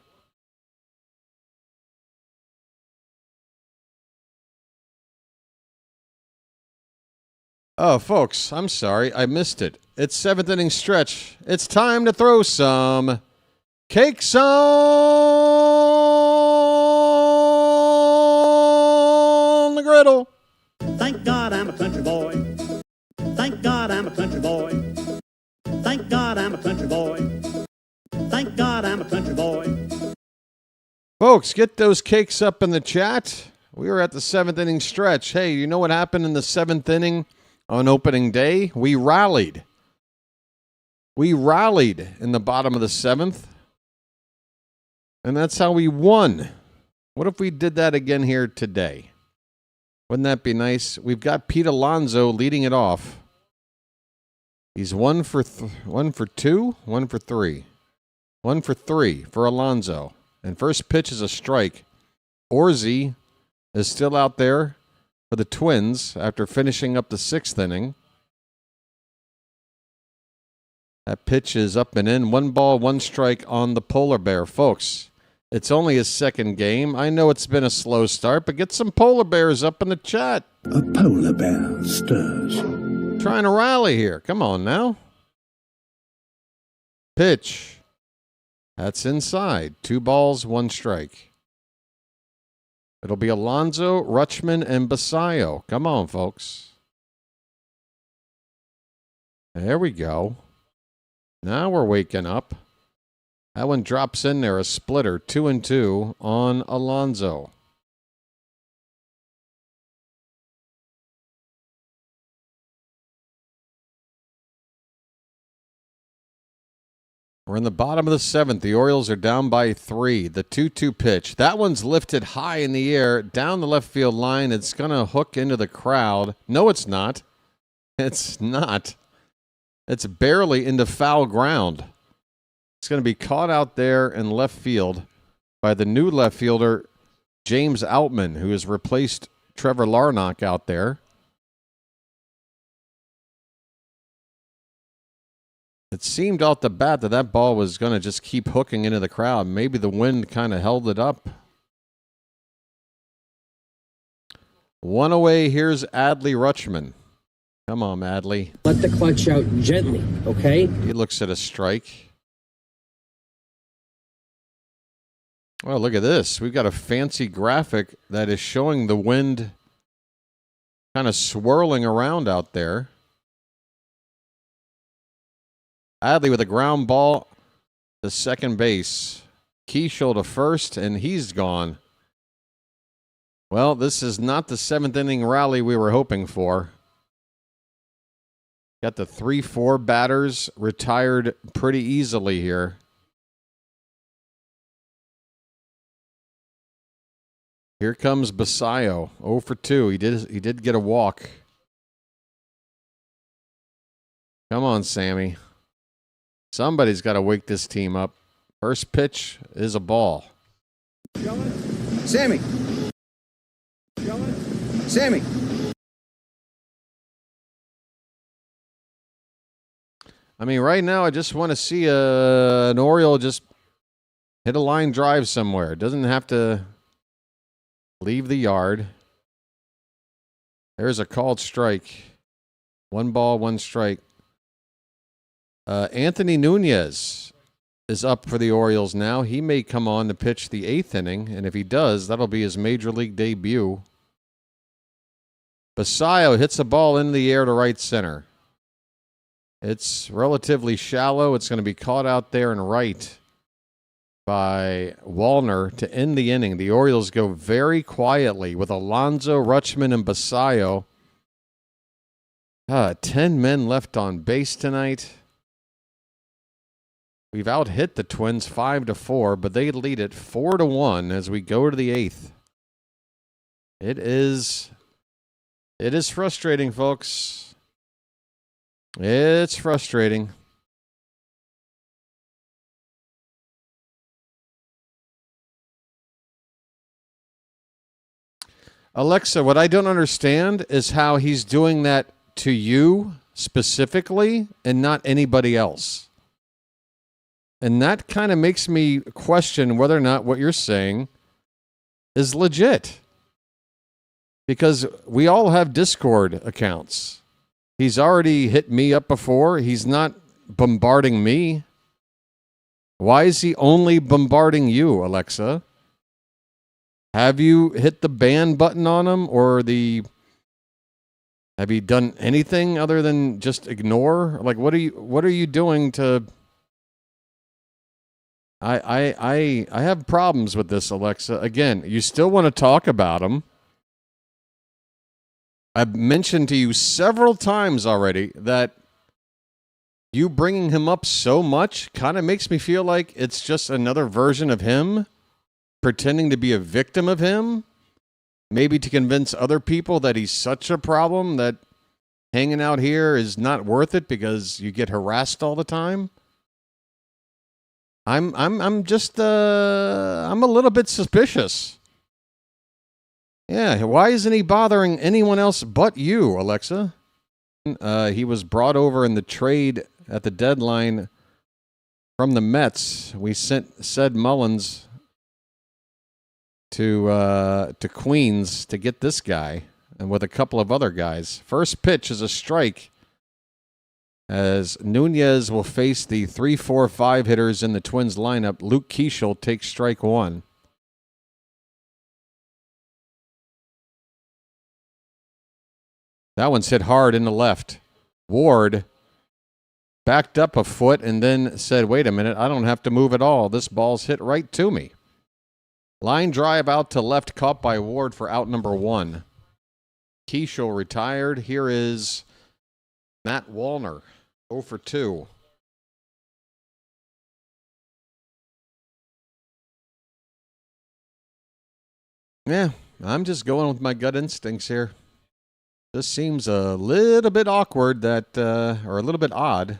Oh, folks, I'm sorry. I missed it. It's seventh inning stretch. It's time to throw some cakes on the griddle. Thank God I'm a country boy. Thank God I'm a country boy. Thank God I'm a country boy. Thank God I'm a country boy. Folks, get those cakes up in the chat. We were at the seventh inning stretch. Hey, you know what happened in the seventh inning on opening day? We rallied. We rallied in the bottom of the seventh. And that's how we won. What if we did that again here today? Wouldn't that be nice? We've got Pete Alonso leading it off. He's 1 for 2, 1 for 3. 1 for 3 for Alonso. And first pitch is a strike. Orzi is still out there for the Twins after finishing up the sixth inning. That pitch is up and in. 1 ball, 1 strike on the polar bear. Folks, it's only his second game. I know it's been a slow start, but get some polar bears up in the chat. A polar bear stirs. Trying to rally here. Come on now. Pitch. That's inside. 2 balls, 1 strike. It'll be Alonso, Rutschman, and Basayo. Come on, folks. There we go. Now we're waking up. That one drops in there, a splitter, 2-2 on Alonso. We're in the bottom of the seventh. The Orioles are down by 3. The 2-2 pitch. That one's lifted high in the air, down the left field line. It's going to hook into the crowd. No, it's not. It's not. It's barely into foul ground. It's going to be caught out there in left field by the new left fielder, James Outman, who has replaced Trevor Larnach out there. It seemed off the bat that that ball was going to just keep hooking into the crowd. Maybe the wind kind of held it up. 1 away. Here's Adley Rutschman. Come on, Adley. Let the clutch out gently, okay? He looks at a strike. Well, look at this. We've got a fancy graphic that is showing the wind kind of swirling around out there. Adley with a ground ball to second base. Keishel to first, and he's gone. Well, this is not the seventh inning rally we were hoping for. Got the 3-4 batters retired pretty easily here. Here comes Basayo, 0 for 2. He did get a walk. Come on, Sammy. Somebody's got to wake this team up. First pitch is a ball. Sammy. Sammy. I mean, right now, I just want to see an Oriole just hit a line drive somewhere. It doesn't have to leave the yard. There's a called strike. 1 ball, 1 strike. Anthony Nunez is up for the Orioles now. He may come on to pitch the 8th inning, and if he does, that'll be his major league debut. Basayo hits a ball in the air to right center. It's relatively shallow. It's going to be caught out there and right by Wallner to end the inning. The Orioles go very quietly with Alonso, Rutschman, and Basayo. 10 men left on base tonight. We've out-hit the Twins 5-4, but they lead it 4-1 as we go to the 8th. It is frustrating, folks. It's frustrating. Alexa, what I don't understand is how he's doing that to you specifically and not anybody else. And that kind of makes me question whether or not what you're saying is legit. Because we all have Discord accounts. He's already hit me up before. He's not bombarding me. Why is he only bombarding you, Alexa? Have you hit the ban button on him, or have you done anything other than just ignore? Like, what are you doing to? I have problems with this, Alexa. Again, you still want to talk about him. I've mentioned to you several times already that you bringing him up so much kind of makes me feel like it's just another version of him pretending to be a victim of him, maybe to convince other people that he's such a problem that hanging out here is not worth it because you get harassed all the time. I'm a little bit suspicious. Yeah, why isn't he bothering anyone else but you, Alexa? He was brought over in the trade at the deadline from the Mets. We sent Ced Mullins to Queens to get this guy, and with a couple of other guys. First pitch is a strike, as Nunez will face the 3-4-5 hitters in the Twins lineup. Luke Keeschel takes strike one. That one's hit hard in the left. Ward backed up a foot and then said, wait a minute, I don't have to move at all. This ball's hit right to me. Line drive out to left, caught by Ward for out number one. Keeschel retired. Here is Matt Wallner, 0 for 2. Yeah, I'm just going with my gut instincts here. This seems a little bit awkward that, or a little bit odd,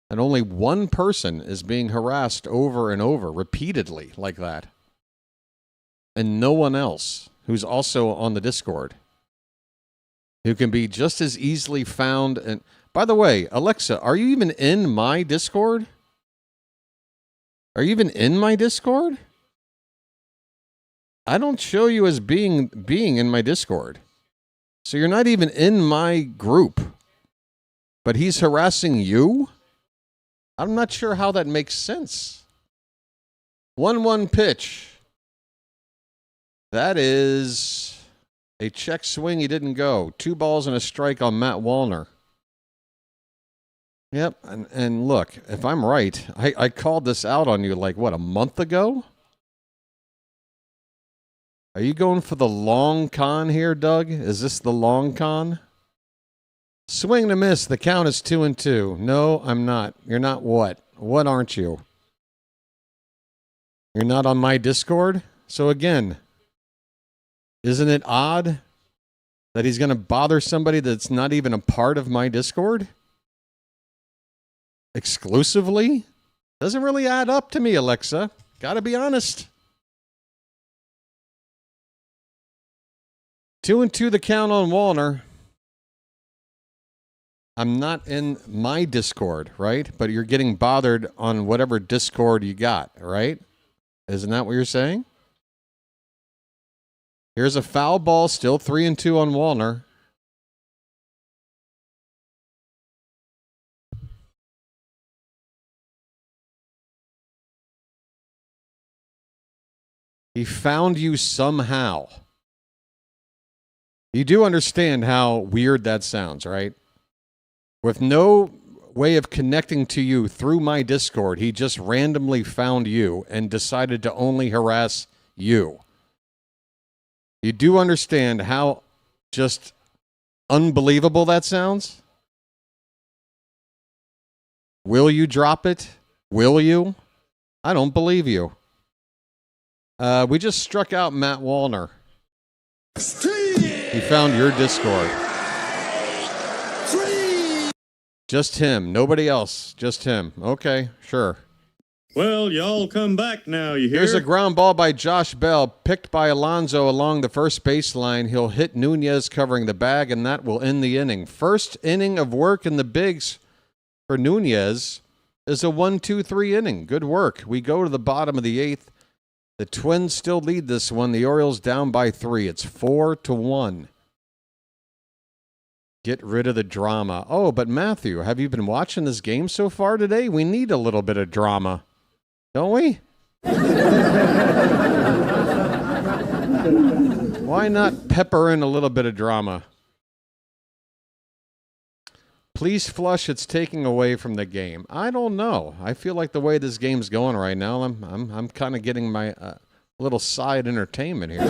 that only one person is being harassed over and over, repeatedly, like that. And no one else who's also on the Discord, who can be just as easily found. And by the way, Alexa, are you even in my Discord? Are you even in my Discord? I don't show you as being in my Discord. So you're not even in my group. But he's harassing you? I'm not sure how that makes sense. 1-1 pitch. That is a check swing. He didn't go. 2 balls and a strike on Matt Wallner. Yep. And look, if I'm right, I called this out on you like, what, a month ago? Are you going for the long con here, Doug? Is this the long con? Swing and a miss. The count is 2-2. No, I'm not. You're not what? What aren't you? You're not on my Discord? So again, isn't it odd that he's going to bother somebody that's not even a part of my Discord? Exclusively? Doesn't really add up to me, Alexa. Gotta be honest. 2-2 the count on Wallner. I'm not in my Discord, right? But you're getting bothered on whatever Discord you got, right? Isn't that what you're saying? Here's a foul ball, still 3-2 on Wallner. He found you somehow. You do understand how weird that sounds, right? With no way of connecting to you through my Discord, he just randomly found you and decided to only harass you. You do understand how just unbelievable that sounds? Will you drop it? Will you? I don't believe you. We just struck out Matt Wallner. He found your Discord. Just him. Nobody else. Just him. Okay, sure. Well, y'all come back now, you hear? Here's a ground ball by Josh Bell, picked by Alonso along the first baseline. He'll hit Nunez covering the bag, and that will end the inning. First inning of work in the bigs for Nunez is a 1-2-3 inning. Good work. We go to the bottom of the 8th. The Twins still lead this one. The Orioles down by 3. It's 4-1. Get rid of the drama. Oh, but Matthew, have you been watching this game so far today? We need a little bit of drama, don't we? Why not pepper in a little bit of drama? Please flush. It's taking away from the game. I don't know. I feel like the way this game's going right now, I'm kind of getting my little side entertainment here.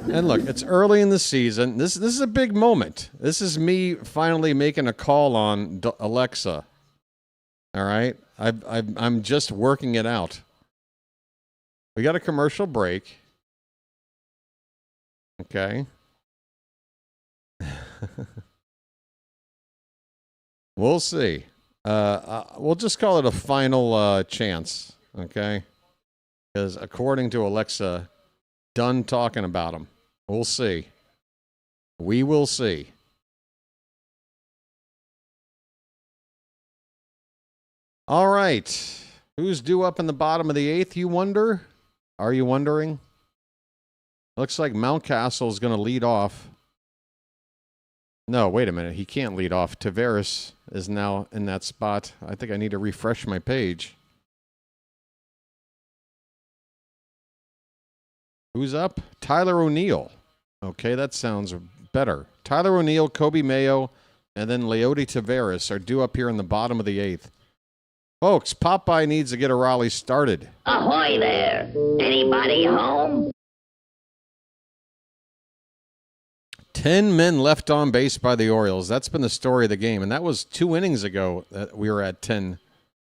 And look, it's early in the season. This is a big moment. This is me finally making a call on Alexa. All right, I'm just working it out. We got a commercial break. Okay. We'll see. We'll just call it a final chance, okay? Because according to Alexa, done talking about him. We'll see. We will see. All right. Who's due up in the bottom of the eighth, you wonder? Are you wondering? Looks like Mountcastle is going to lead off. No, wait a minute. He can't lead off. Tavares is now in that spot. I think I need to refresh my page. Who's up? Tyler O'Neill. Okay, that sounds better. Tyler O'Neill, Kobe Mayo, and then Leody Tavares are due up here in the bottom of the eighth. Folks, Popeye needs to get a rally started. Ahoy there! Anybody home? 10 men left on base by the Orioles. That's been the story of the game. And that was 2 innings ago that we were at 10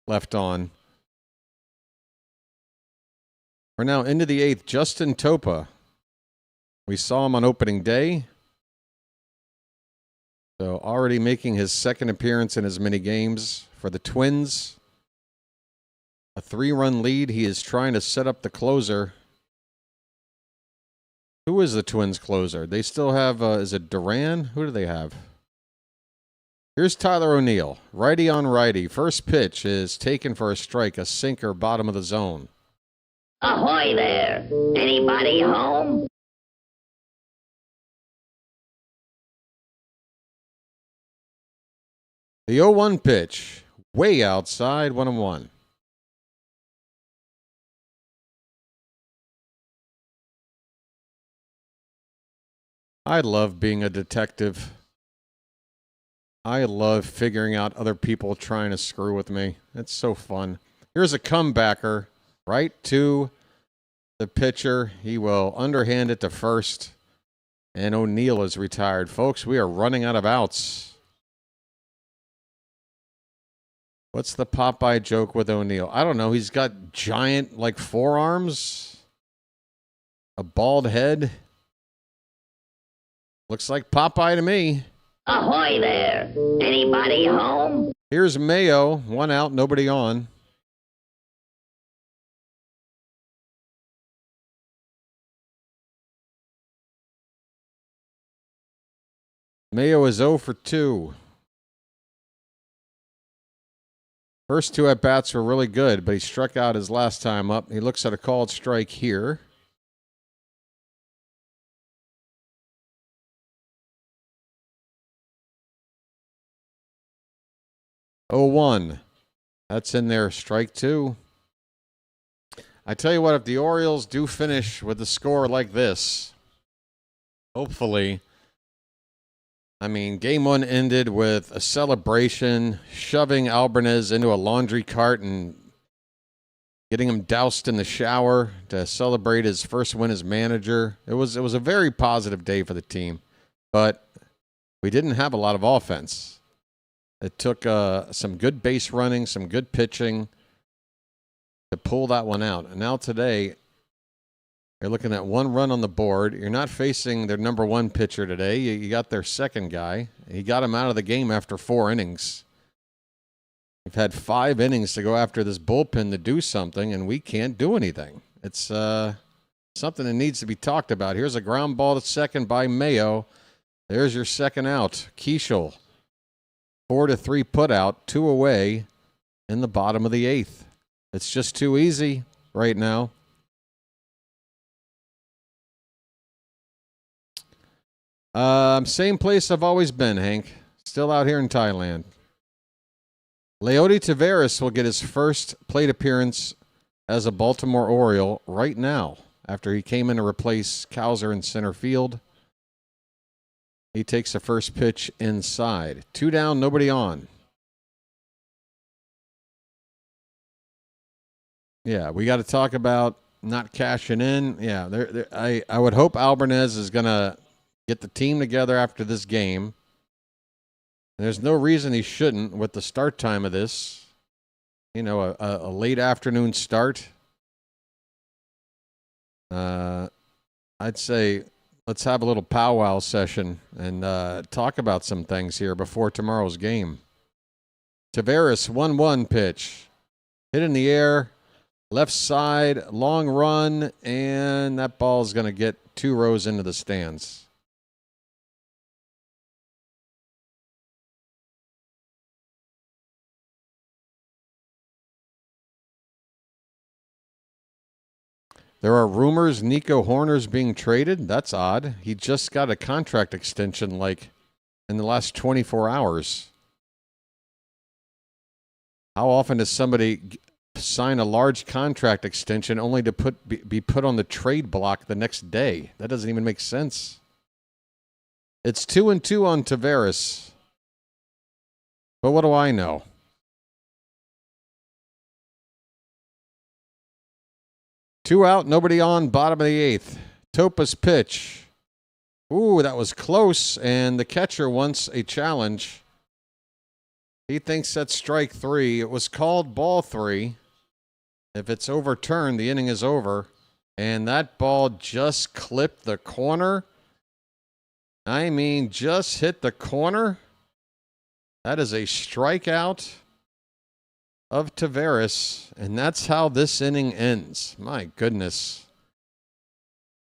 left on. We're now into the eighth. Justin Topa. We saw him on opening day. So already making his second appearance in as many games for the Twins. A 3-run lead. He is trying to set up the closer. Who is the Twins closer? They still have, is it Duran? Who do they have? Here's Tyler O'Neill. Righty on righty. First pitch is taken for a strike, a sinker, bottom of the zone. Ahoy there! Anybody home? The 0-1 pitch. Way outside, 1-1. I love being a detective. I love figuring out other people trying to screw with me. It's so fun. Here's a comebacker right to the pitcher. He will underhand it to first. And O'Neill is retired. Folks, we are running out of outs. What's the Popeye joke with O'Neill? I don't know. He's got giant, like, forearms. A bald head. Looks like Popeye to me. Ahoy there! Anybody home? Here's Mayo. 1 out, nobody on. Mayo is 0 for 2. First 2 at-bats were really good, but he struck out his last time up. He looks at a called strike here. 0-1. That's in there, strike 2. I tell you what, if the Orioles do finish with a score like this, hopefully, I mean, game 1 ended with a celebration, shoving Albanez into a laundry cart and getting him doused in the shower to celebrate his first win as manager. It was a very positive day for the team, but we didn't have a lot of offense. It took some good base running, some good pitching to pull that one out. And now today, you're looking at 1 run on the board. You're not facing their number 1 pitcher today. You got their second guy. He got him out of the game after 4 innings. We've had 5 innings to go after this bullpen to do something, and we can't do anything. It's something that needs to be talked about. Here's a ground ball to second by Mayo. There's your second out. Keishel. 4-3 put out, 2 away in the bottom of the 8th. It's just too easy right now. Same place I've always been, Hank. Still out here in Thailand. Leody Taveras will get his first plate appearance as a Baltimore Oriole right now after he came in to replace Cowser in center field. He takes the first pitch inside. 2 down, nobody on. Yeah, we got to talk about not cashing in. Yeah, I would hope Albanese is going to get the team together after this game. There's no reason he shouldn't with the start time of this. You know, a late afternoon start. I'd say let's have a little powwow session and talk about some things here before tomorrow's game. Taveras, 1-1 pitch. Hit in the air. Left side, long run, and that ball is going to get 2 rows into the stands. There are rumors Nico Horner's being traded. That's odd. He just got a contract extension like in the last 24 hours. How often does somebody sign a large contract extension only to be put on the trade block the next day? That doesn't even make sense. It's 2-2 on Taveras. But what do I know? Two out, nobody on, bottom of the 8th. Topa's pitch. Ooh, that was close, and the catcher wants a challenge. He thinks that's strike 3. It was called ball 3. If it's overturned, the inning is over. And that ball just clipped the corner. I mean, just hit the corner. That is a strikeout of Taveras. And that's how this inning ends. My goodness.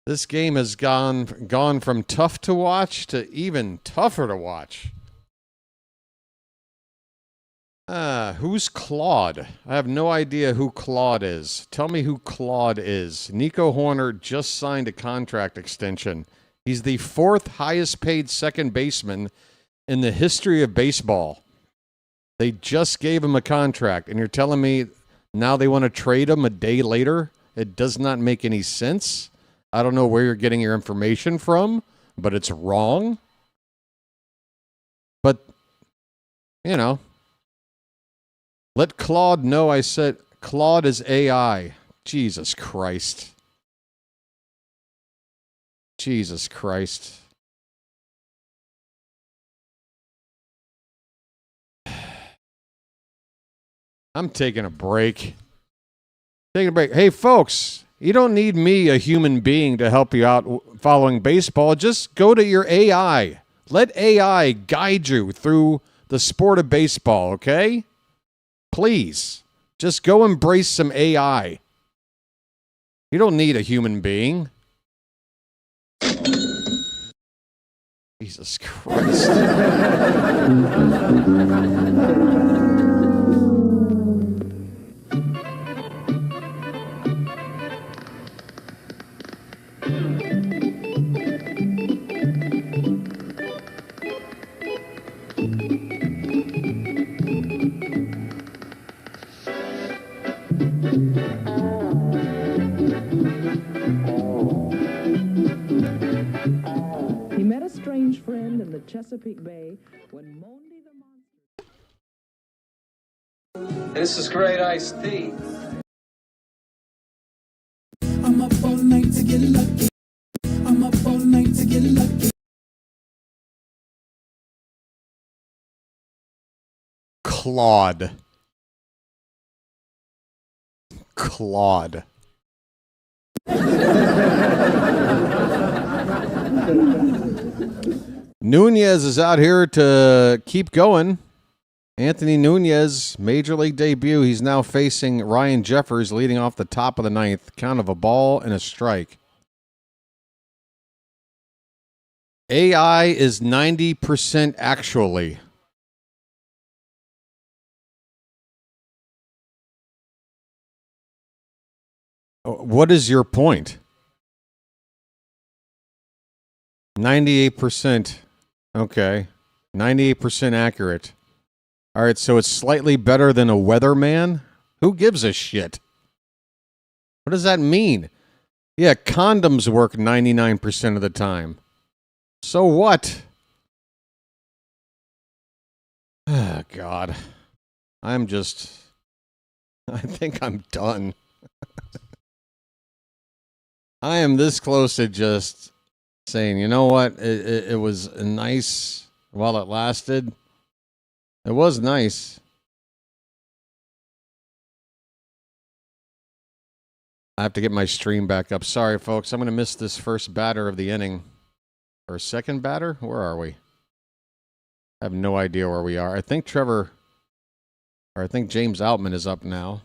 This game has gone from tough to watch to even tougher to watch. Who's Claude? I have no idea who Claude is. Tell me who Claude is. Nico Horner just signed a contract extension. He's the 4th highest paid second baseman in the history of baseball. They just gave him a contract, and you're telling me now they want to trade him a day later? It does not make any sense. I don't know where you're getting your information from, but it's wrong. But, you know. Let Claude know I said Claude is AI. Jesus Christ. Jesus Christ. I'm taking a break. Taking a break. Hey, folks, you don't need me, a human being, to help you out following baseball. Just go to your AI. Let AI guide you through the sport of baseball, okay? Please, just go embrace some AI. You don't need a human being. Jesus Christ. He met a strange friend in the Chesapeake Bay when Mondi the Monster... This is great iced tea. I'm up all night to get lucky. I'm up all night to get lucky. Claude. Nunez is out here to keep going. Anthony Nunez, major league debut. He's now facing Ryan Jeffers, leading off the top of the 9th. Count of a ball and a strike. AI is 90% actually. What is your point? 98%. Okay. 98% accurate. All right, so it's slightly better than a weatherman? Who gives a shit? What does that mean? Yeah, condoms work 99% of the time. So what? Oh, God. I think I'm done. I am this close to just saying, you know what? It was nice while it lasted. It was nice. I have to get my stream back up. Sorry, folks. I'm going to miss this first batter of the inning. Or second batter? Where are we? I have no idea where we are. I think James Outman is up now.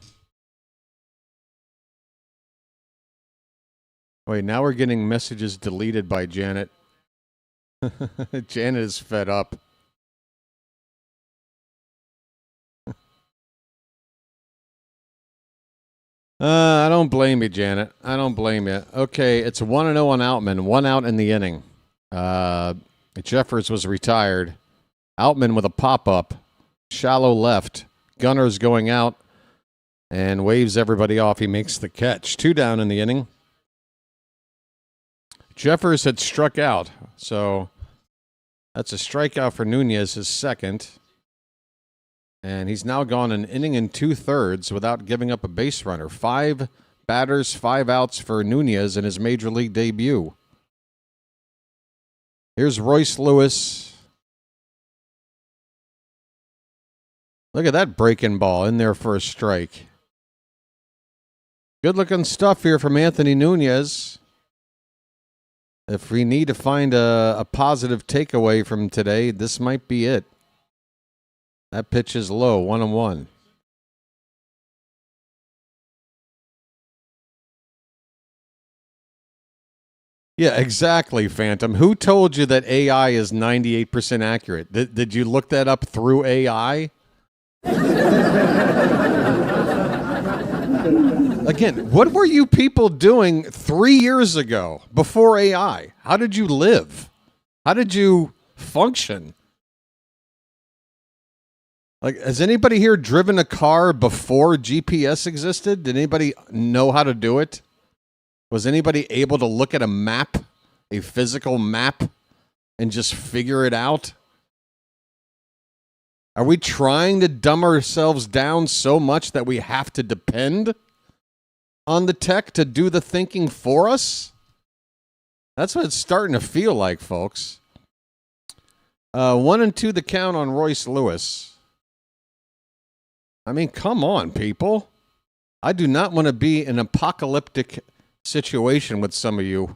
Wait, now we're getting messages deleted by Janet. Janet is fed up. I don't blame you, Janet. I don't blame you. Okay, it's 1-0 on Outman. 1 out in the inning. Jeffers was retired. Outman with a pop-up. Shallow left. Gunner's going out and waves everybody off. He makes the catch. 2 down in the inning. Jeffers had struck out, so that's a strikeout for Nunez, his second. And he's now gone an inning and 2/3 without giving up a base runner. 5 batters, 5 outs for Nunez in his major league debut. Here's Royce Lewis. Look at that breaking ball in there for a strike. Good-looking stuff here from Anthony Nunez. If we need to find a positive takeaway from today, this might be it. That pitch is low, 1-1. Yeah, exactly, Phantom. Who told you that AI is 98% accurate? Did you look that up through AI? Again, what were you people doing 3 years ago before AI? How did you live? How did you function? Like, has anybody here driven a car before GPS existed? Did anybody know how to do it? Was anybody able to look at a map, a physical map, and just figure it out? Are we trying to dumb ourselves down so much that we have to depend on the tech to do the thinking for us? That's what it's starting to feel like, folks. 1-2 the count on Royce Lewis. I mean, come on, people. I do not want to be in an apocalyptic situation with some of you.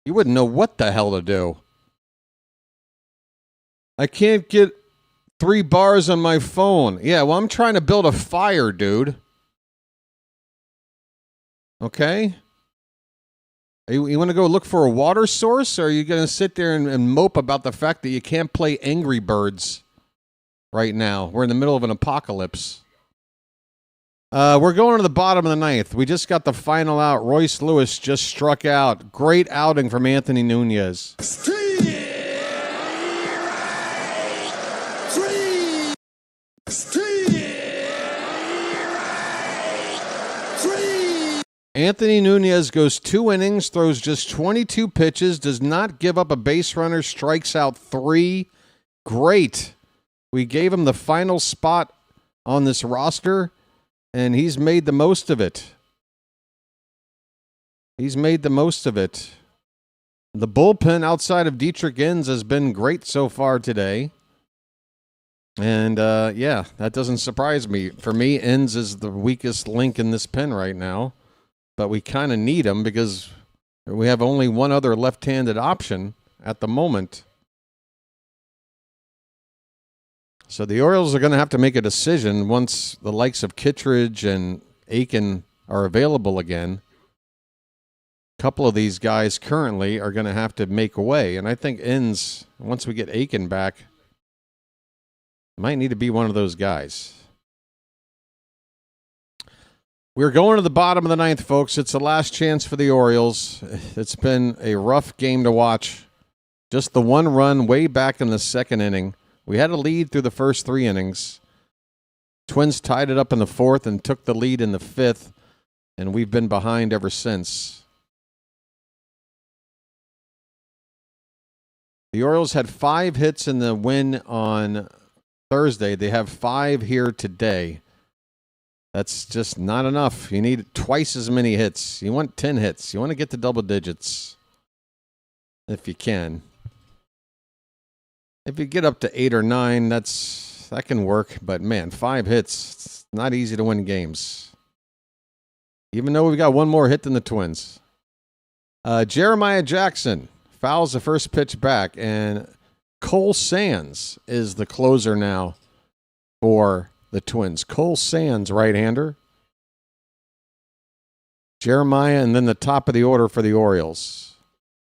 You wouldn't know what the hell to do. I can't get 3 bars on my phone. Yeah, well, I'm trying to build a fire, dude. Okay? You want to go look for a water source, or are you going to sit there and mope about the fact that you can't play Angry Birds right now? We're in the middle of an apocalypse. We're going to the bottom of the 9th. We just got the final out. Royce Lewis just struck out. Great outing from Anthony Nunez. Anthony Nunez goes 2 innings, throws just 22 pitches, does not give up a base runner, strikes out 3. Great. We gave him the final spot on this roster, and he's made the most of it. He's made the most of it. The bullpen outside of Dietrich Inns has been great so far today. And, yeah, that doesn't surprise me. For me, Inns is the weakest link in this pen right now. But we kind of need him because we have only one other left-handed option at the moment. So the Orioles are going to have to make a decision once the likes of Kittredge and Aiken are available again. A couple of these guys currently are going to have to make way. And I think Inns, once we get Aiken back, might need to be one of those guys. We're going to the bottom of the 9th, folks. It's the last chance for the Orioles. It's been a rough game to watch. Just the one run way back in the second inning. We had a lead through the first 3 innings. Twins tied it up in the 4th and took the lead in the 5th, and we've been behind ever since. The Orioles had 5 hits in the win on Thursday. They have 5 here today. That's just not enough. You need twice as many hits. You want 10 hits. You want to get to double digits if you can. If you get up to 8 or 9, that can work. But, man, 5 hits, it's not easy to win games. Even though we've got one more hit than the Twins. Jeremiah Jackson fouls the first pitch back, and Cole Sands is the closer now for the Twins. Cole Sands, right-hander. Jeremiah, and then the top of the order for the Orioles.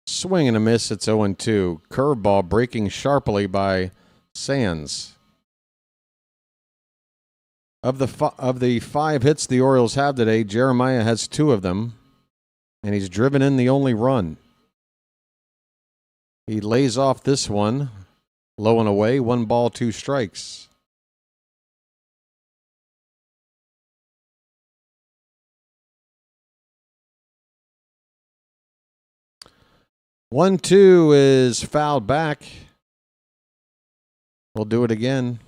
Swing and a miss, it's 0-2. Curveball breaking sharply by Sands. Of the 5 hits the Orioles have today, Jeremiah has 2 of them, and he's driven in the only run. He lays off this one, low and away, 1 ball, 2 strikes. One, 2 is fouled back. We'll do it again.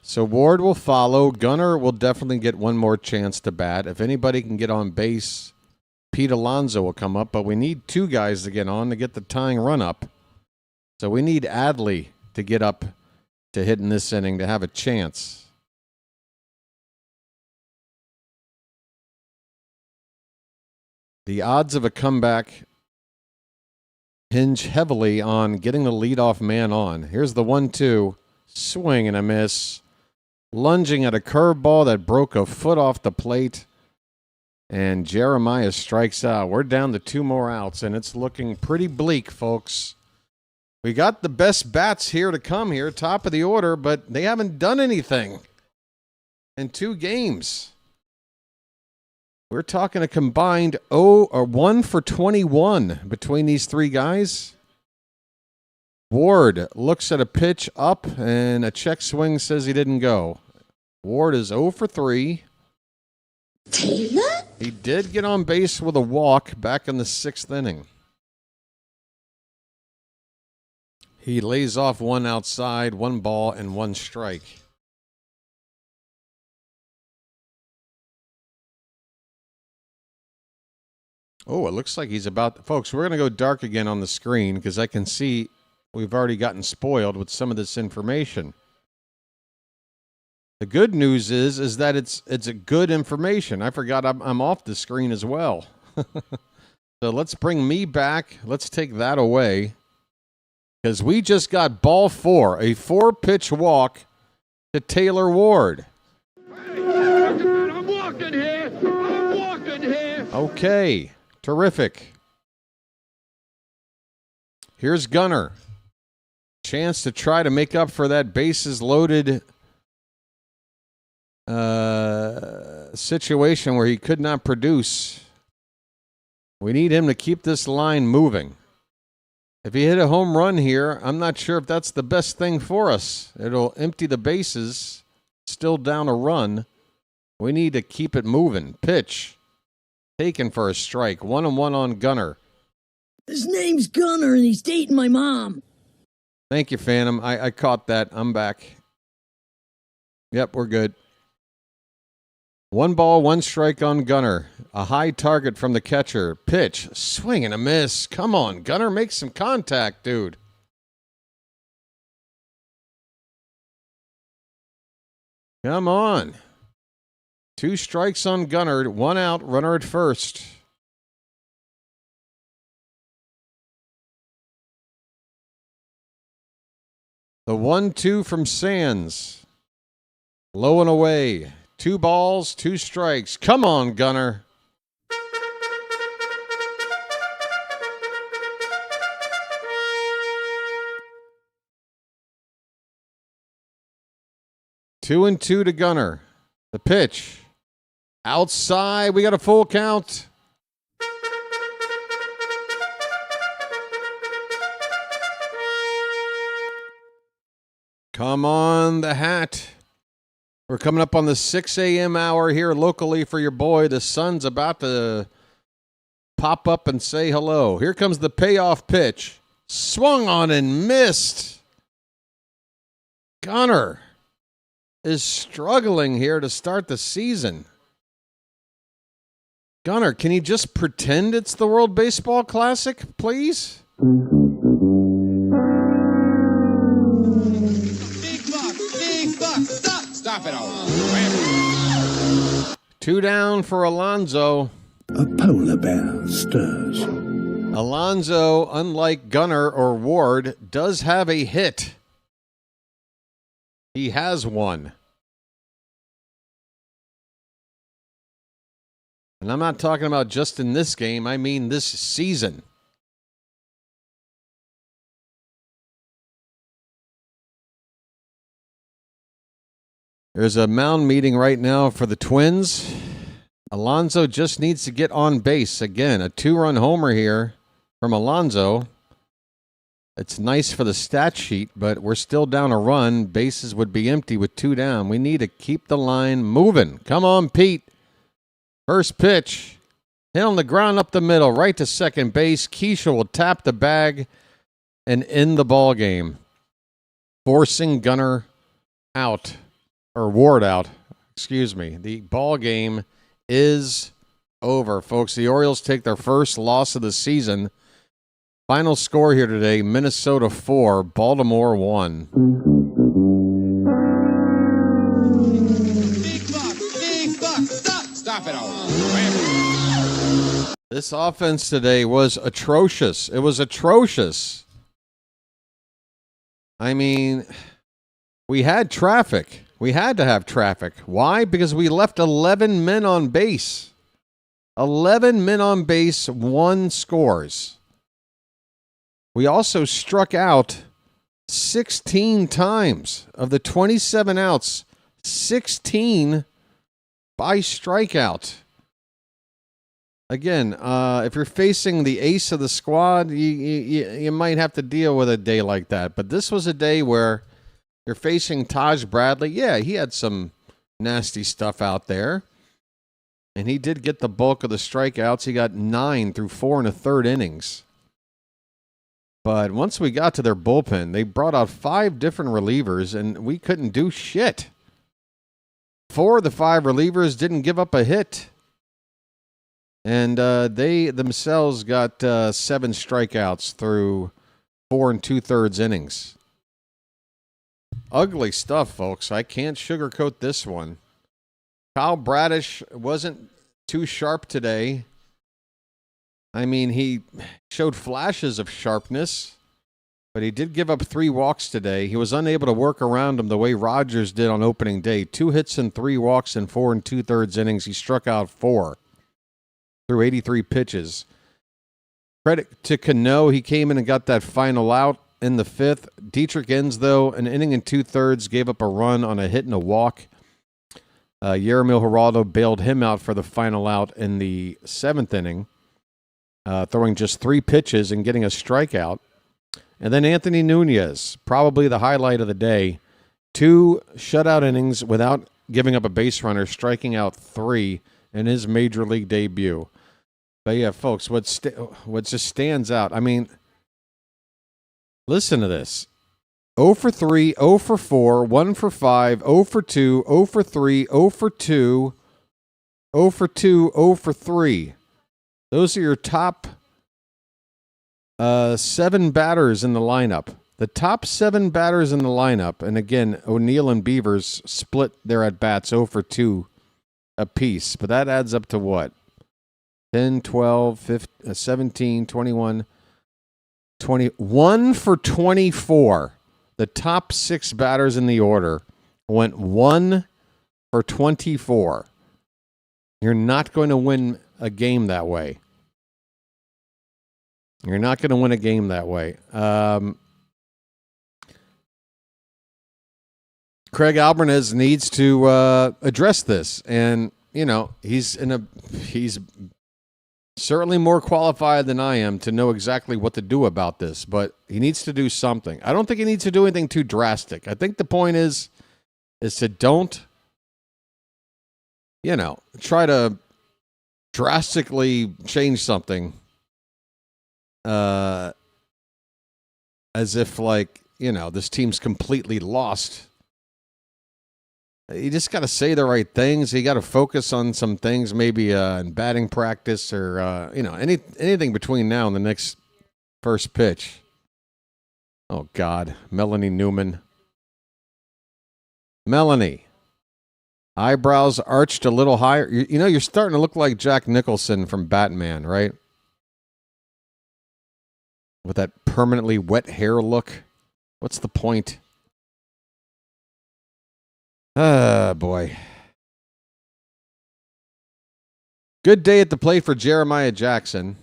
So Ward will follow. Gunnar will definitely get one more chance to bat. If anybody can get on base, Pete Alonso will come up. But we need 2 guys to get on to get the tying run up. So we need Adley to get up to hit in this inning to have a chance. The odds of a comeback hinge heavily on getting the leadoff man on. Here's the 1-2. Swing and a miss. Lunging at a curveball that broke a foot off the plate. And Jeremiah strikes out. We're down to 2 more outs, and it's looking pretty bleak, folks. We got the best bats here to come here, top of the order, but they haven't done anything in 2 games. We're talking a combined 1 for 21 between these 3 guys. Ward looks at a pitch up, and a check swing says he didn't go. Ward is 0 for 3. Taylor? He did get on base with a walk back in the 6th inning. He lays off 1 outside, 1 ball, and 1 strike. Oh, it looks like he's about... Folks, we're going to go dark again on the screen because I can see we've already gotten spoiled with some of this information. The good news is that it's a good information. I forgot I'm off the screen as well. So let's bring me back. Let's take that away because we just got ball 4, a 4-pitch walk to Taylor Ward. I'm walking here. I'm walking here. Okay. Terrific. Here's Gunnar. Chance to try to make up for that bases loaded situation where he could not produce. We need him to keep this line moving. If he hit a home run here, I'm not sure if that's the best thing for us. It'll empty the bases, still down a run. We need to keep it moving. Pitch. Taken for a strike. 1-1 on Gunnar. His name's Gunnar, and he's dating my mom. Thank you, Phantom. I caught that. I'm back. Yep, we're good. 1 ball, 1 strike on Gunnar. A high target from the catcher. Pitch. Swing and a miss. Come on, Gunnar. Make some contact, dude. Come on. 2 strikes on Gunnar, 1 out, runner at first. The 1-2 from Sands. Low and away. 2 balls, 2 strikes. Come on, Gunnar. Two and 2 to Gunnar. The pitch. Outside, we got a full count. Come on, the hat. We're coming up on the 6 a.m. hour here locally for your boy. The sun's about to pop up and say hello. Here comes the payoff pitch. Swung on and missed. Gunnar is struggling here to start the season. Gunnar, can you just pretend it's the World Baseball Classic, please? Big buck, stop it all. 2 down for Alonso. A polar bear stirs. Alonso, unlike Gunnar or Ward, does have a hit. He has one. And I'm not talking about just in this game, I mean this season. There's a mound meeting right now for the Twins. Alonso just needs to get on base. Again, a 2-run homer here from Alonso. It's nice for the stat sheet, but we're still down a run. Bases would be empty with 2 down. We need to keep the line moving. Come on, Pete. First pitch. Hit on the ground up the middle, right to second base. Keisha will tap the bag and end the ball game, forcing Gunnar out, or Ward out. Excuse me. The ball game is over, folks. The Orioles take their first loss of the season. Final score here today, Minnesota 4, Baltimore 1. Big buck, stop it all. This offense today was atrocious. It was atrocious. I mean, we had traffic. We had to have traffic. Why? Because we left 11 men on base. 11 men on base, 1 scores. We also struck out 16 times. Of the 27 outs, 16 by strikeout. Again, if you're facing the ace of the squad, you might have to deal with a day like that. But this was a day where you're facing Taj Bradley. Yeah, he had some nasty stuff out there. And he did get the bulk of the strikeouts. He got 9 through 4 1/3 innings. But once we got to their bullpen, they brought out 5 different relievers, and we couldn't do shit. 4 of the 5 relievers didn't give up a hit. And they themselves got 7 strikeouts through 4 2/3 innings. Ugly stuff, folks. I can't sugarcoat this one. Kyle Bradish wasn't too sharp today. I mean, he showed flashes of sharpness, but he did give up 3 walks today. He was unable to work around him the way Rogers did on opening day. 2 hits and 3 walks in 4 2/3 innings. He struck out 4 through 83 pitches. Credit to Cano. He came in and got that final out in the 5th. Dietrich Enns, though, an inning and 2/3, gave up a run on a hit and a walk. Yermil Geraldo bailed him out for the final out in the 7th inning, throwing just 3 pitches and getting a strikeout. And then Anthony Nunez, probably the highlight of the day, 2 shutout innings without giving up a base runner, striking out 3 in his major league debut. But yeah, folks, what just stands out, I mean, listen to this. 0 for 3, 0 for 4, 1 for 5, 0 for 2, 0 for 3, 0 for 2, 0 for 2, 0 for 3. Those are your top 7 batters in the lineup. The top 7 batters in the lineup, and again, O'Neill and Beavers split their at-bats 0 for 2 apiece. But that adds up to what? 10, 12, 15, 17, 21, 21 for 24. The top 6 batters in the order went 1 for 24. You're not going to win a game that way. You're not going to win a game that way. Craig Alvarez needs to address this, and you know he's certainly more qualified than I am to know exactly what to do about this, but he needs to do something. I don't think he needs to do anything too drastic. I think the point is to don't, try to drastically change something as if this team's completely lost. You just got to say the right things. You got to focus on some things, maybe in batting practice or anything between now and the next first pitch. Oh God, Melanie Newman. Melanie, eyebrows arched a little higher. You're starting to look like Jack Nicholson from Batman, right? With that permanently wet hair look. What's the point? Boy. Good day at the plate for Jeremiah Jackson.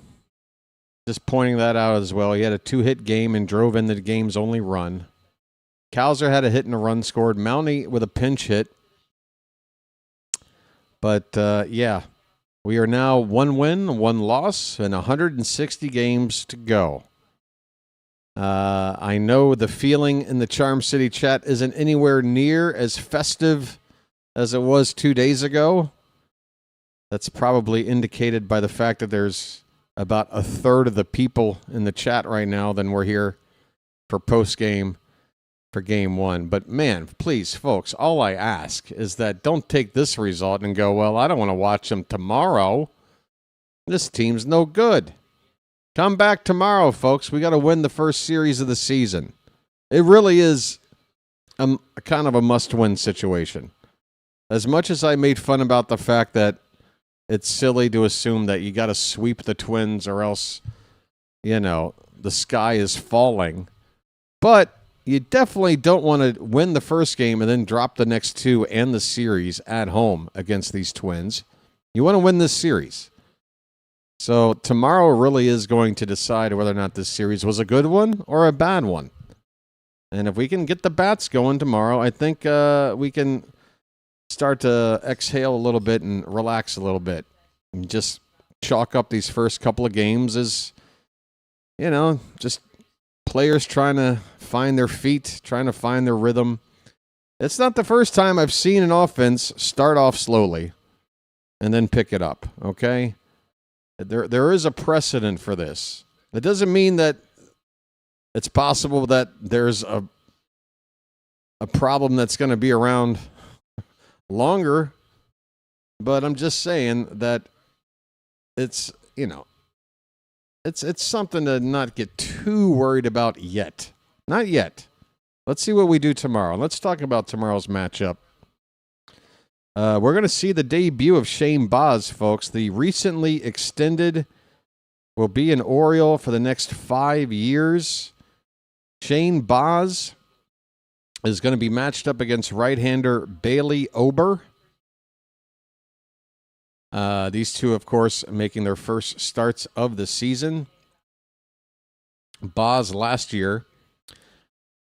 Just pointing that out as well. He had a 2-hit game and drove in the game's only run. Cowser had a hit and a run scored. Mountie with a pinch hit. But, we are now 1 win, 1 loss, and 160 games to go. I know the feeling in the Charm City chat isn't anywhere near as festive as it was 2 days ago. That's probably indicated by the fact that there's about a third of the people in the chat right now than we're here for post-game for Game 1. But, man, please, folks, all I ask is that don't take this result and go, well, I don't want to watch them tomorrow. This team's no good. Come back tomorrow, folks. We got to win the first series of the season. It really is a kind of a must-win situation. As much as I made fun about the fact that it's silly to assume that you got to sweep the Twins or else, the sky is falling. But you definitely don't want to win the first game and then drop the next 2 and the series at home against these Twins. You want to win this series. So tomorrow really is going to decide whether or not this series was a good one or a bad one. And if we can get the bats going tomorrow, I think we can start to exhale a little bit and relax a little bit. And just chalk up these first couple of games as, just players trying to find their feet, trying to find their rhythm. It's not the first time I've seen an offense start off slowly and then pick it up, okay? There is a precedent for this. It doesn't mean that it's possible that there's a problem that's going to be around longer, but I'm just saying that it's something to not get too worried about yet. Not yet. Let's see what we do tomorrow. Let's talk about tomorrow's matchup. We're going to see the debut of Shane Baz, folks. The recently extended will be an Oriole for the next 5 years. Shane Baz is going to be matched up against right-hander Bailey Ober. These two, of course, making their first starts of the season. Baz last year,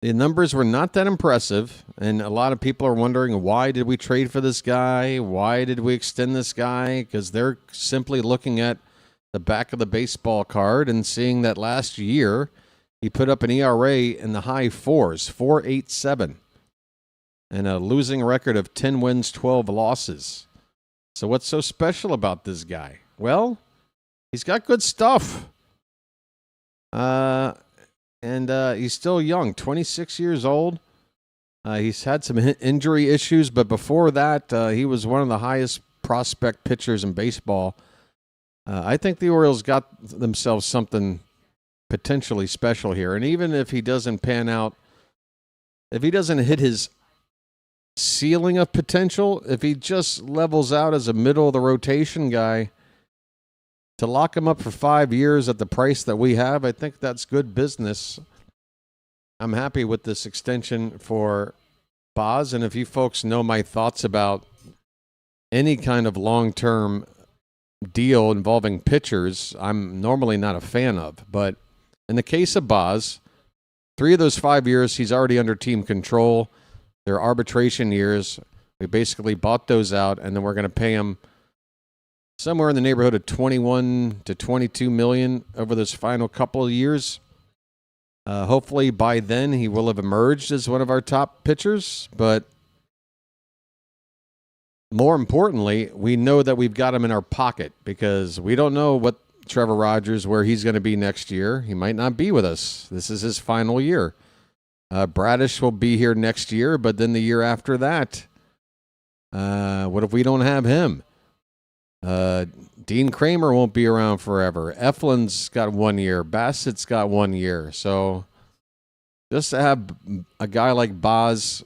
the numbers were not that impressive, and a lot of people are wondering, why did we trade for this guy? Why did we extend this guy? Because they're simply looking at the back of the baseball card and seeing that last year he put up an ERA in the high 4s, 4.87, and a losing record of 10 wins, 12 losses. So what's so special about this guy? Well, he's got good stuff. And he's still young, 26 years old. He's had some injury issues, but before that, he was one of the highest prospect pitchers in baseball. I think the Orioles got themselves something potentially special here. And even if he doesn't pan out, if he doesn't hit his ceiling of potential, if he just levels out as a middle-of-the-rotation guy, to lock him up for 5 years at the price that we have, I think that's good business. I'm happy with this extension for Baz. And if you folks know my thoughts about any kind of long-term deal involving pitchers, I'm normally not a fan of. But in the case of Baz, 3 of those 5 years, he's already under team control. They're arbitration years. We basically bought those out, and then we're going to pay him somewhere in the neighborhood of 21 to 22 million over this final couple of years. Hopefully by then he will have emerged as one of our top pitchers, but more importantly, we know that we've got him in our pocket because we don't know what Trevor Rogers, where he's going to be next year. He might not be with us. This is his final year. Bradish will be here next year, but then the year after that, what if we don't have him? Dean Kramer won't be around forever. Eflin's got 1 year. Bassett's got 1 year. So just to have a guy like Boz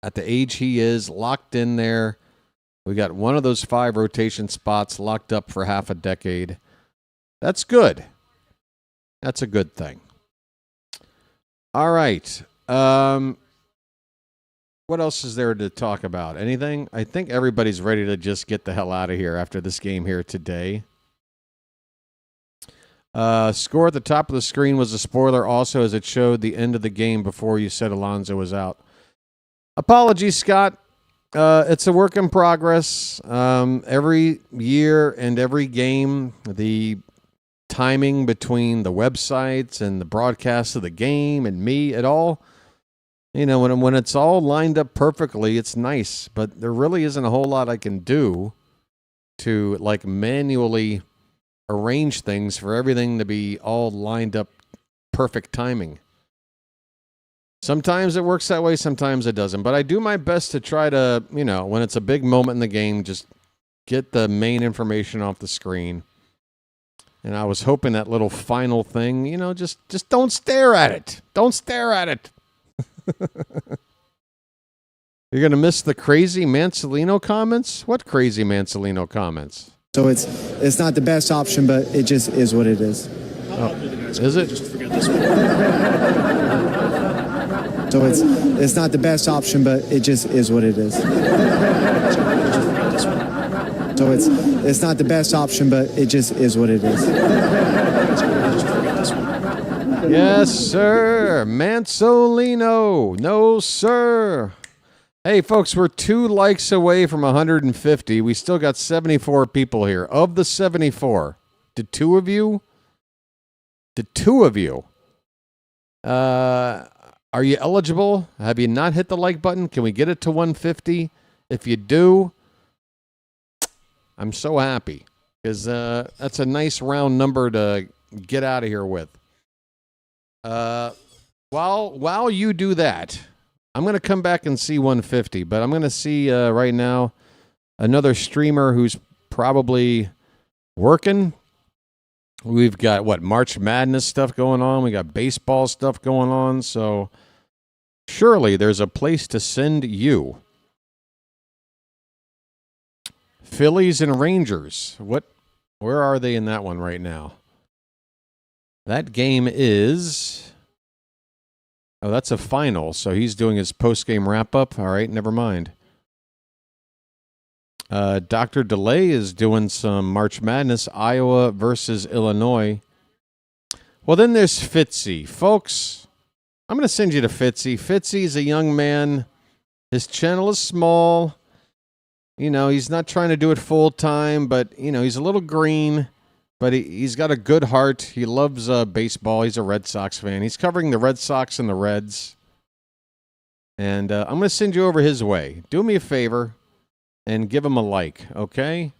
at the age he is, locked in there, we got one of those 5 rotation spots locked up for half a decade. That's good. That's a good thing. All right. What else is there to talk about? Anything? I think everybody's ready to just get the hell out of here after this game here today. Score at the top of the screen was a spoiler also, as it showed the end of the game before you said Alonso was out. Apologies, Scott. It's a work in progress. Every year and every game, the timing between the websites and the broadcast of the game and me, it all, you know, when it's all lined up perfectly, it's nice. But there really isn't a whole lot I can do to like manually arrange things for everything to be all lined up perfect timing. Sometimes it works that way, sometimes it doesn't. But I do my best to try to, you know, when it's a big moment in the game, just get the main information off the screen. And I was hoping that little final thing, you know, just don't stare at it. Don't stare at it. You're going to miss the crazy Mansolino comments? What crazy Mansolino comments? So it's not the best option, but it just is what it is. Oh, is it? Just forget this one. So it's not the best option, but it just is what it is. So it's not the best option, but it just is what it is. Yes, sir. Mansolino. No, sir. Hey, folks, we're 2 likes away from 150. We still got 74 people here. Of the 74, did 2 of you? Are you eligible? Have you not hit the like button? Can we get it to 150? If you do, I'm so happy because that's a nice round number to get out of here with. While you do that, I'm going to come back and see 150, but I'm going to see right now another streamer who's probably working. We've got, March Madness stuff going on. We got baseball stuff going on. So surely there's a place to send you. Phillies and Rangers. Where are they in that one right now? That game is... Oh, that's a final, so he's doing his post-game wrap-up. All right, never mind. Dr. DeLay is doing some March Madness, Iowa versus Illinois. Well, then there's Fitzy. Folks, I'm going to send you to Fitzy. Fitzy's a young man. His channel is small. You know, he's not trying to do it full-time, but, you know, he's a little green. But he's got a good heart. He loves baseball. He's a Red Sox fan. He's covering the Red Sox and the Reds. And I'm going to send you over his way. Do me a favor and give him a like, okay?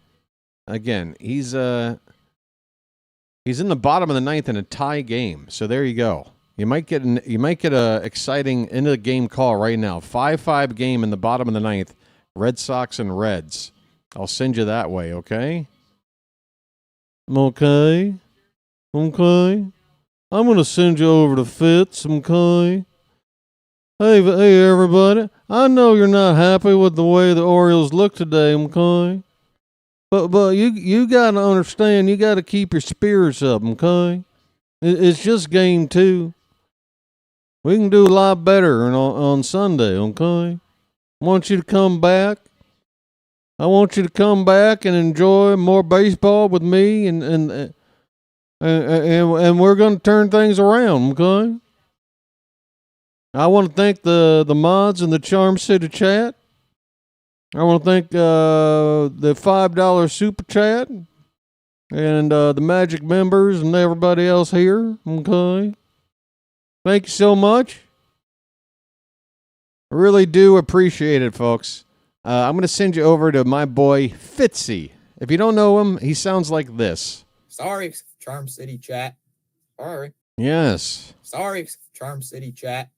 Again, he's in the bottom of the 9th in a tie game. So there you go. You might get a exciting end of the game call right now. 5-5 game in the bottom of the 9th. Red Sox and Reds. I'll send you that way, okay? Okay. I'm going to send you over to Fitz, okay? Hey, everybody. I know you're not happy with the way the Orioles look today, okay? But you got to understand, you got to keep your spirits up, okay? It's just game 2. We can do a lot better on Sunday, okay? I want you to come back. I want you to come back and enjoy more baseball with me, and we're going to turn things around, okay? I want to thank the mods in the Charm City chat. I want to thank the $5 super chat and the Magic members and everybody else here. Okay. Thank you so much. I really do appreciate it, folks. I'm going to send you over to my boy Fitzy. If you don't know him, he sounds like this. Sorry, Charm City chat. Sorry. Yes. Sorry, Charm City chat.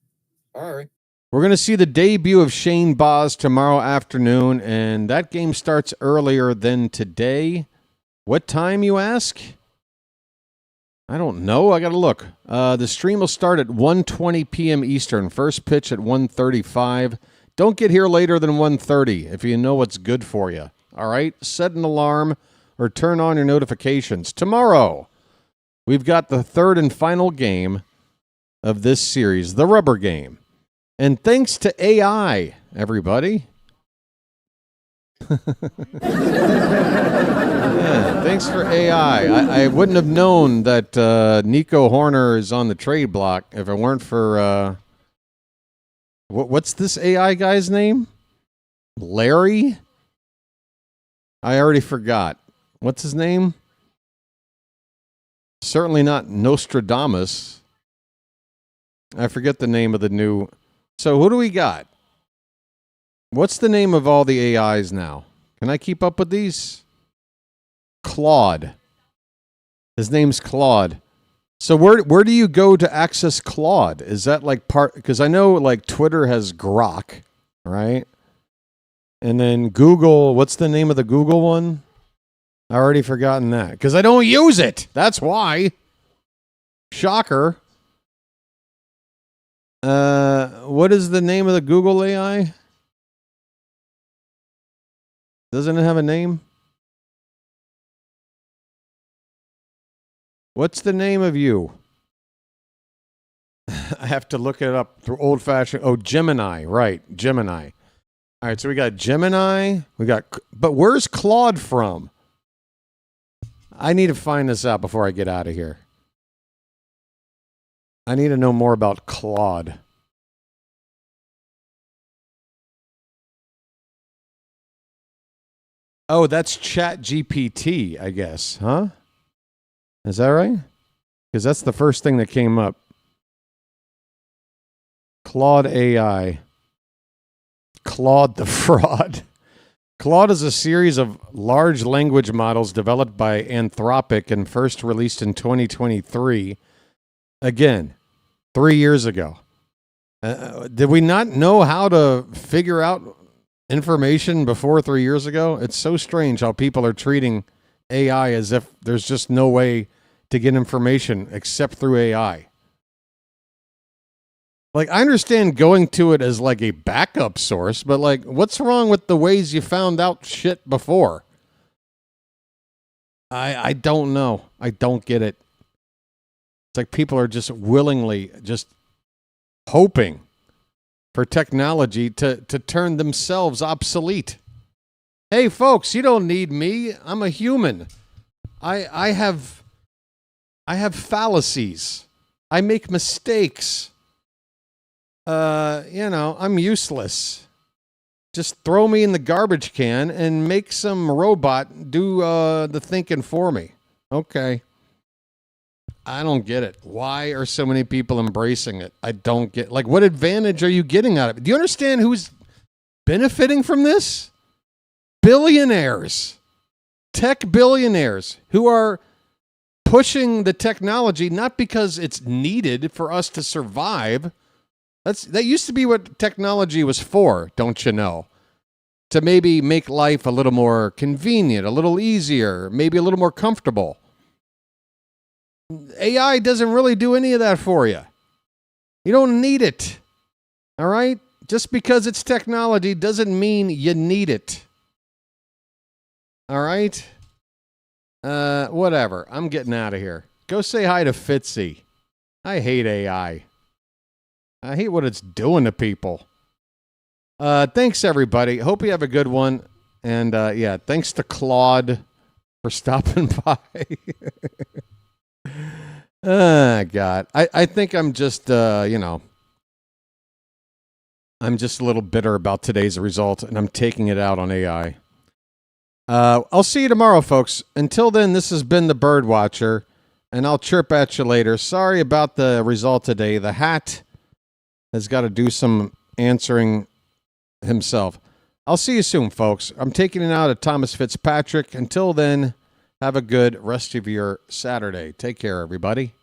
Sorry. We're going to see the debut of Shane Baz tomorrow afternoon, and that game starts earlier than today. What time, you ask? I don't know. I got to look. The stream will start at 1:20 p.m. Eastern. First pitch at 1:35. Don't get here later than 1:30 if you know what's good for you. All right? Set an alarm or turn on your notifications. Tomorrow, we've got the third and final game of this series, the rubber game. And thanks to AI, everybody. Yeah, thanks for AI. I wouldn't have known that Nico Horner is on the trade block if it weren't for... what's this AI guy's name? Larry? I already forgot. What's his name? Certainly not Nostradamus. I forget the name of the new... So who do we got? What's the name of all the AIs now? Can I keep up with these? Claude. His name's Claude. So where do you go to access Claude? Is that like part... Because I know like Twitter has Grok, right? And then Google... What's the name of the Google one? I already forgotten that. Because I don't use it. That's why. Shocker. What is the name of the Google AI? Doesn't it have a name? What's the name of you? I have to look it up through old-fashioned... Oh, Gemini. Right, Gemini. All right, so we got Gemini. But where's Claude from? I need to find this out before I get out of here. I need to know more about Claude. Oh, that's ChatGPT, I guess, huh? Is that right? Because that's the first thing that came up. Claude AI. Claude the Fraud. Claude is a series of large language models developed by Anthropic and first released in 2023. Again, 3 years ago. Did we not know how to figure out information before 3 years ago? It's so strange how people are treating AI as if there's just no way to get information except through AI. Like, I understand going to it as like a backup source, but like, what's wrong with the ways you found out shit before? I don't know. I don't get it. It's like people are just willingly just hoping for technology to turn themselves obsolete. Hey, folks, you don't need me. I'm a human. I have fallacies. I make mistakes. I'm useless. Just throw me in the garbage can and make some robot do the thinking for me. Okay. I don't get it. Why are so many people embracing it? I don't get... Like, what advantage are you getting out of it? Do you understand who's benefiting from this? Billionaires. Tech billionaires who are pushing the technology not because it's needed for us to survive. That used to be what technology was for, don't you know? To maybe make life a little more convenient, a little easier, maybe a little more comfortable. AI doesn't really do any of that for you. You don't need it. All right? Just because it's technology doesn't mean you need it. All right? Whatever. I'm getting out of here. Go say hi to Fitzy. I hate AI. I hate what it's doing to people. Thanks, everybody. Hope you have a good one. And, thanks to Claude for stopping by. God. I think I'm just, I'm just a little bitter about today's result, and I'm taking it out on AI. I'll see you tomorrow, folks. Until then, this has been the Bird Watcher, and I'll chirp at you later. Sorry about the result today. The hat has got to do some answering himself. I'll see you soon, folks. I'm taking it out at Thomas Fitzpatrick. Until then, have a good rest of your Saturday. Take care, everybody.